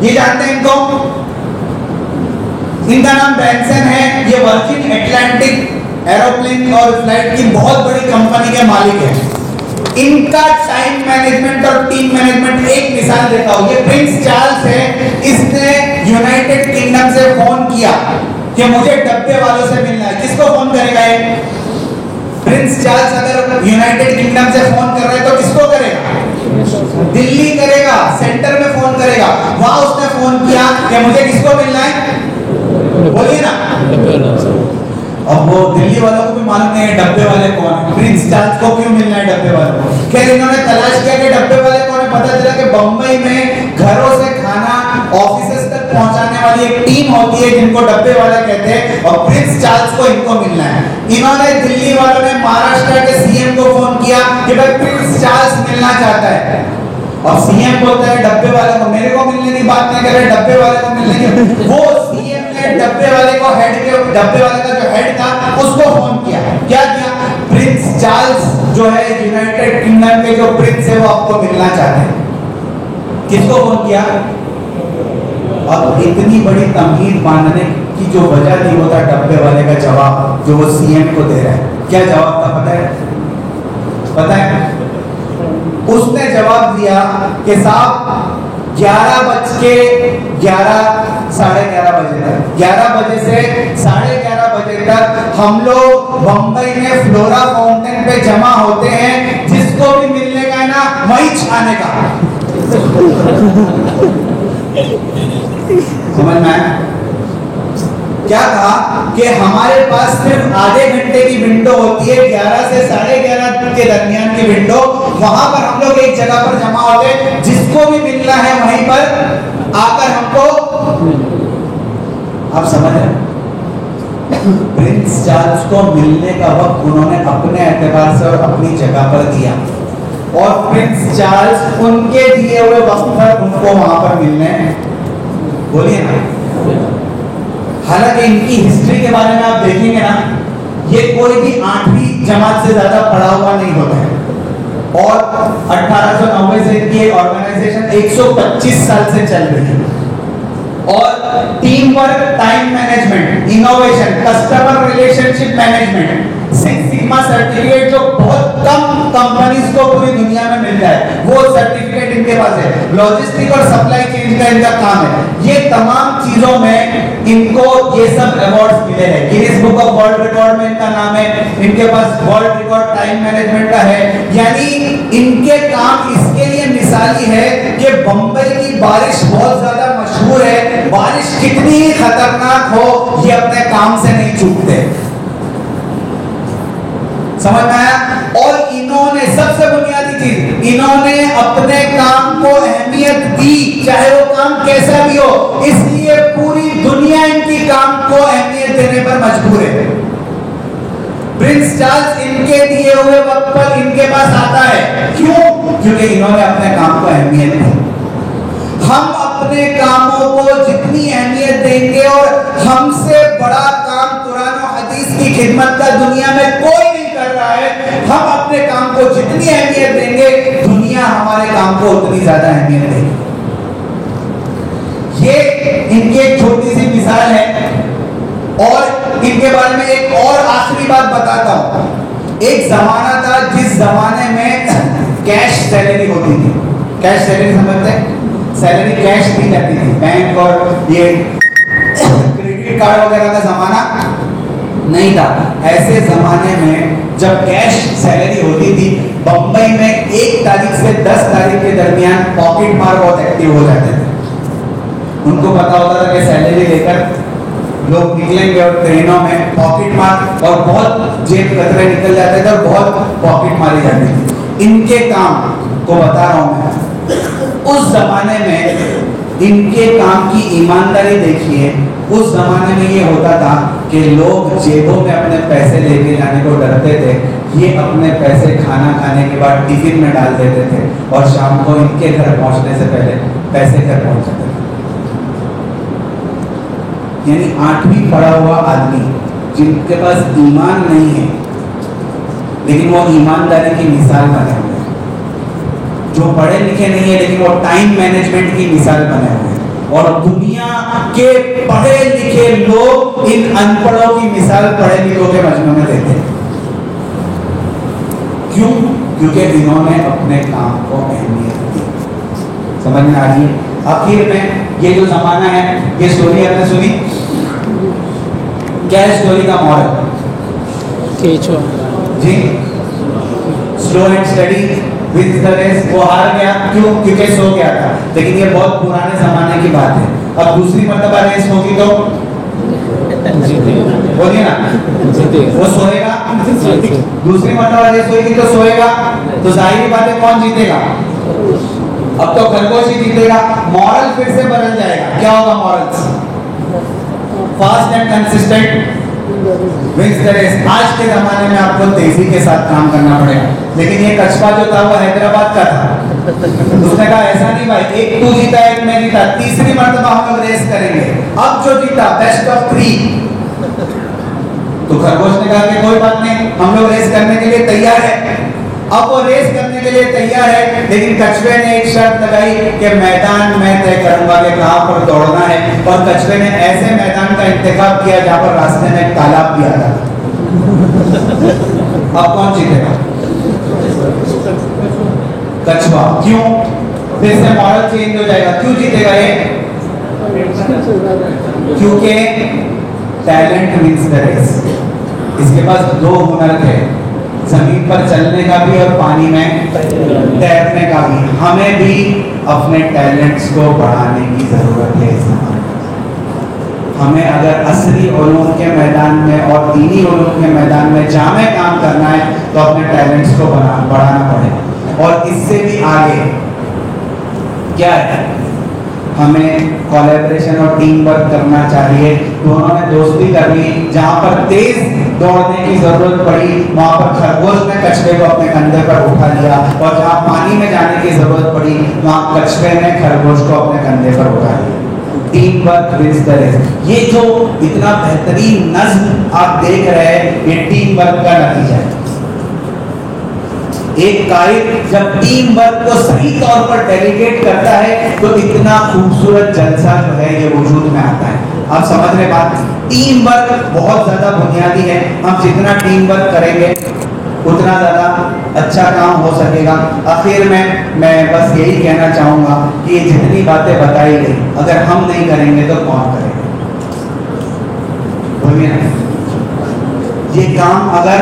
ये जानते हैं इनको? इनका नाम ब्रैंसन है। ये वर्जिन एटलांटिक एरोप्लेन और फ्लाइट की बहुत बड़ी कंपनी के मालिक है। इनका टाइम मैनेजमेंट और टीम मैनेजमेंट, एक मिसाल देता हूं। ये प्रिंस चार्ल्स है, इसने यूनाइटेड किंगडम से फोन किया कि मुझे डब्बे वालों से मिलना है। किसको फोन करेगा ये? प्रिंस चार्ल्स अगर यूनाइटेड किंगडम से फोन कर रहे हैं तो किसको करेगा? दिल्ली करेगा, सेंटर में फोन करेगा। वहां उसने फोन किया कि मुझे किसको मिलना है, बोलिए ना। अब वो दिल्ली वालों को भी मालूम नहीं है डब्बे वाले कौन है, प्रिंस चार्ल्स को क्यों मिलना है डब्बे वालों को। खैर इन्होंने तलाश किया कि डब्बे वाले कौन है। पता चला कि बंबई में घरों से खाना ऑफिसेस तक पहुंचाने वाली एक टीम होती है जिनको डब्बे वाला कहते हैं, और प्रिंस चार्ल्स को इनको मिलना है। इन्होंने, दिल्ली वालों ने महाराष्ट्र के सीएम को फोन किया कि भाई प्रिंस चार्ल्स मिलना चाहता है। और सीएम बोलता है डब्बे वाले को, मेरे को मिलने की बात नहीं कर रहे, डब्बे वाले को मिलने की। वो सीएम ने डब्बे वाले को डब्बे वाले का जो हेड था उसको फोन किया। क्या किया? प्रिंस चार्ल्स जो है यूनाइटेड किंगडम के जो प्रिंस है वो आपको मिलना चाहते हैं। किसको फोन किया? अब इतनी बड़ी तमहीद बांधने की जो वजह थी वो था डब्बे वाले का जवाब जो वो सीएम को दे रहा है। क्या जवाब था पता है? पता है? उसने जवाब दिया कि साहब 11 बज के 11 बजे तक 11 बजे से 11:30 बजे तक हम लोग बंबई में फ्लोरा फाउंटेन पे जमा होते हैं, जिसको भी मिलने का है ना वही छाने का। समझ में आया? क्या कहा कि हमारे पास सिर्फ आधे घंटे की विंडो होती है, 11 से 11:30 के दरमियान की विंडो। वहां पर हम लोग एक जगह पर जमा होते हैं, जिसको भी मिलना है वहीं पर आकर हमको। आप समझ रहे? प्रिंस चार्ल्स को मिलने का वक्त उन्होंने अपने एतबार से और अपनी जगह पर दिया, और प्रिंस चार्ल्स उनके दिए हुए वक्त पर उनको वहां पर मिलने। बोलिए ना। हालांकि इनकी हिस्ट्री के बारे में आप देखेंगे ना, ये कोई भी 8वीं जमात से ज्यादा पढ़ा हुआ नहीं होता है, और 1890 से इनकी ऑर्गेनाइजेशन 125 साल से चल रही है। और team work, time management, innovation, customer relationship management, 6 sigma certificate जो बहुत कम कंपनीज को पूरी दुनिया में मिलता है, वो सर्टिफिकेट इनके पास है। लॉजिस्टिक और सप्लाई चेन का इनका काम है। ये तमाम चीजों में इनको ये सब अवार्ड्स मिले हैं। Guinness book of world record में इनका नाम है। इनके पास वर्ल्ड रिकॉर्ड टाइम मैनेजमेंट का है। यानी इनके काम इसके लिए मिसाली है कि बंबई की बारिश बहुत ज्यादा मशहूर है। बारिश कितनी ही खतरनाक हो, ये अपने काम से नहीं चूकते। समझ में आया? और इन्होंने सबसे बुनियादी चीज, इन्होंने अपने काम को अहमियत दी, चाहे वो काम कैसा भी हो, इसलिए पूरी दुनिया इनकी काम को अहमियत देने पर मजबूर है। प्रिंस चार्ल्स इनके दिए हुए वक्त पर इनके पास आता है। क्यों? क्योंकि इन्होंने अपने काम को अहमियत दी। हम अपने कामों को जितनी अहमियत देंगे, और हमसे बड़ा काम कुरान और हदीस की खिदमत का दुनिया में कोई नहीं कर रहा है। हम अपने काम को जितनी अहमियत देंगे, दुनिया हमारे काम को उतनी ज्यादा अहमियत देगी। ये इनकी एक छोटी सी मिसाल है, और इनके बारे में एक और आखिरी बात बताता हूं। एक जमाना था जिस जमाने में कैश सैलरी होती थी। कैश सैलरी समझते हैं? सैलरी कैश दी जाती थी। बैंक और ये क्रेडिट कार्ड वगैरह का जमाना नहीं था। ऐसे जमाने में जब कैश सैलरी होती थी, बंबई में 1 तारीख से 10 तारीख के दरमियान पॉकेट मार बहुत एक्टिव हो जाते थे। उनको पता होता था कि सैलरी लेकर लोग निकलेंगे, और ट्रेनों में पॉकेट मार और बहुत जेब कतरे निकल जाते थे, और बहुत पॉकेट मारी जाती थी। इनके काम को बता रहा हूं मैं। उस जमाने में इनके काम की ईमानदारी देखिए। उस जमाने में ये होता था कि लोग जेबों में अपने पैसे लेके जाने को डरते थे। ये अपने पैसे खाना खाने के बाद टिफिन में डाल देते थे, और शाम को इनके घर पहुंचने से पहले पैसे घर पहुंच जाते थे। यानी 8वीं पढ़ा हुआ आदमी जिनके पास ईमान नहीं है, लेकिन वो ईमानदारी की मिसाल बने हुए हैं। जो पढ़े लिखे नहीं है, लेकिन वो टाइम मैनेजमेंट की मिसाल बने हुए हैं। और दुनिया के पढ़े लिखे लोग इन अनपढ़ों की मिसाल पढ़े लिखों के मजमू में देते हैं। क्यों? क्योंकि इन्होंने अपने काम को अहमियत दी। समझ में आ रही है? आखिर में ये जो जमाना है, ये स्टोरी आपने सुनी? क्या है स्टोरी का मॉरल? जी, slow and steady with the race. वो हार गया। क्यों? क्योंकि सो गया था। लेकिन ये बहुत पुराने जमाने की बात है। अब दूसरी मर्तबा रेस होगी तो बोलिए ना, वो सोएगा। दूसरी मर्तबा रेस होगी तो सोएगा। तो जाहिर बात है कौन जीतेगा? अब तो खरगोश ही जीतेगा। मॉरल फिर से बदल जाएगा। क्या होगा moral? Fast and consistent, wins the race. आज के ज़माने में आपको तेज़ी के साथ काम करना पड़ेगा, लेकिन ये कछुआ जो था वो हैदराबाद का था। उसने कहा ऐसा नहीं भाई, एक तू जीता एक मैं जीता, तीसरी मर्तबा हम लोग रेस करेंगे। अब जो जीता बेस्ट ऑफ 3। तो खरगोश ने कहा कि कोई बात नहीं, हम लोग रेस करने के लिए तैयार है। अब वो रेस करने के लिए तैयार है, लेकिन कछुए ने एक शर्त लगाई कि मैदान मैं तय करूंगा कि कहां पर दौड़ना है। और कछुए ने ऐसे मैदान का इंतखाब किया जहां पर रास्ते में एक तालाब भी आता। अब कौन जीतेगा? कछुआ। क्यों? फिर से मॉडल चेंज हो जाएगा। क्यों जीतेगा ये? क्योंकि टैलेंट विंस द रेस। इसके पास 2 हुनर थे, जमीन पर चलने का भी और पानी में तैरने का भी। हमें भी अपने टैलेंट्स को बढ़ाने की जरूरत है इस जमाने में। हमें अगर असली उलूम के मैदान में और दीनी उलूम के मैदान में जामे काम करना है तो अपने टैलेंट्स को बढ़ाना पड़ेगा। और इससे भी आगे क्या है, हमें कोलैबोरेशन और टीम वर्क करना चाहिए। दोनों ने दोस्ती कर ली। जहां पर तेज दौड़ने की जरूरत पड़ी वहां पर खरगोश ने कछुए को अपने कंधे पर उठा लिया, और जहां पानी में जाने की जरूरत पड़ी वहां कछुए ने खरगोश को अपने कंधे पर उठा लिया। Team work wins the race. ये जो इतना बेहतरीन नज्म आप देख रहे हैं, ये टीम वर्क का नतीजा है। एक कारिर जब टीम वर्क को सही तौर पर डेलीगेट करता है तो इतना खूबसूरत जलसा जो है ये वजूद में आता है। आप समझ रहे बात? टीम वर्क बहुत ज्यादा बुनियादी है। हम जितना टीम वर्क करेंगे उतना ज्यादा अच्छा काम हो सकेगा। आखिर में मैं बस यही कहना चाहूंगा कि ये जितनी बातें बताई गई अगर हम नहीं करेंगे तो कौन करेगा? बोलिए ना, ये काम अगर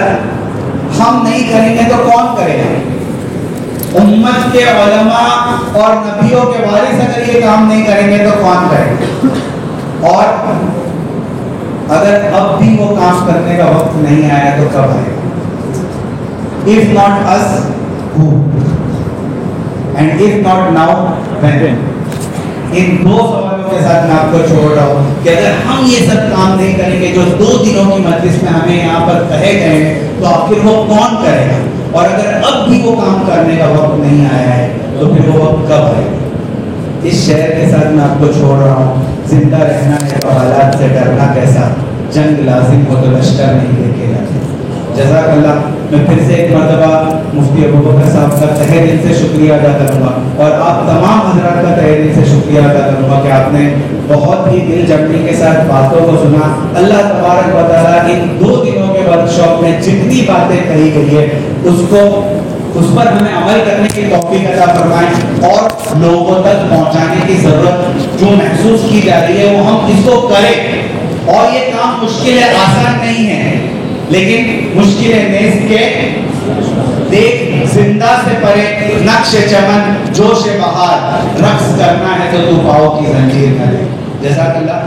हम नहीं करेंगे तो कौन करेगा? उम्मत के उलमा और नबियों के वारिस अगर ये काम नहीं करेंगे तो कौन करेगा? और अगर अब भी वो काम करने का वक्त नहीं आया तो कब आएगा? If not us, who? And if not now, when? इन 2 सवालों के साथ मैं आपको छोड़ रहा हूँ कि अगर हम ये सब काम नहीं करेंगे जो 2 दिनों की मजलिस में हमें यहाँ पर कहे गए तो आखिर वो कौन करेगा? और अगर अब भी वो काम करने का वक्त नहीं आया है तो फिर वो वक्त कब आएगा? इस शेर के साथ मैं आपको छोड़ रहा हूँ। जिंदा रहना है तो हालात से डरना कैसा, जंग लाजिम हो तो लश्कर नहीं लेके जाते। जज़ाकल्लाह। मैं फिर से एक मरतबा मुफ्ती अबू बकर साहब का तहे दिल से शुक्रिया अदा करूँगा, और आप तमाम हजरात का तहे दिल से शुक्रिया अदा करूँगा कि आपने बहुत ही दिल जमने के साथ बातों को सुना। अल्लाह तबारक व तआला इन 2 दिनों के वर्कशॉप में जितनी बातें कही गई है उस पर हमें अमल करने की तौफीक अता फरमाएं, और लोगों तक पहुँचाने की ज़रूरत जो महसूस की जा रही है वो हम इसको करें। और ये काम मुश्किल है, आसान नहीं है, लेकिन मुश्किल है नेज़ के देख जिंदा से परे नक्श चमन जोश बहार रक्स करना है तो तू पाओ की जंजीर करे। जज़ाकल्लाह।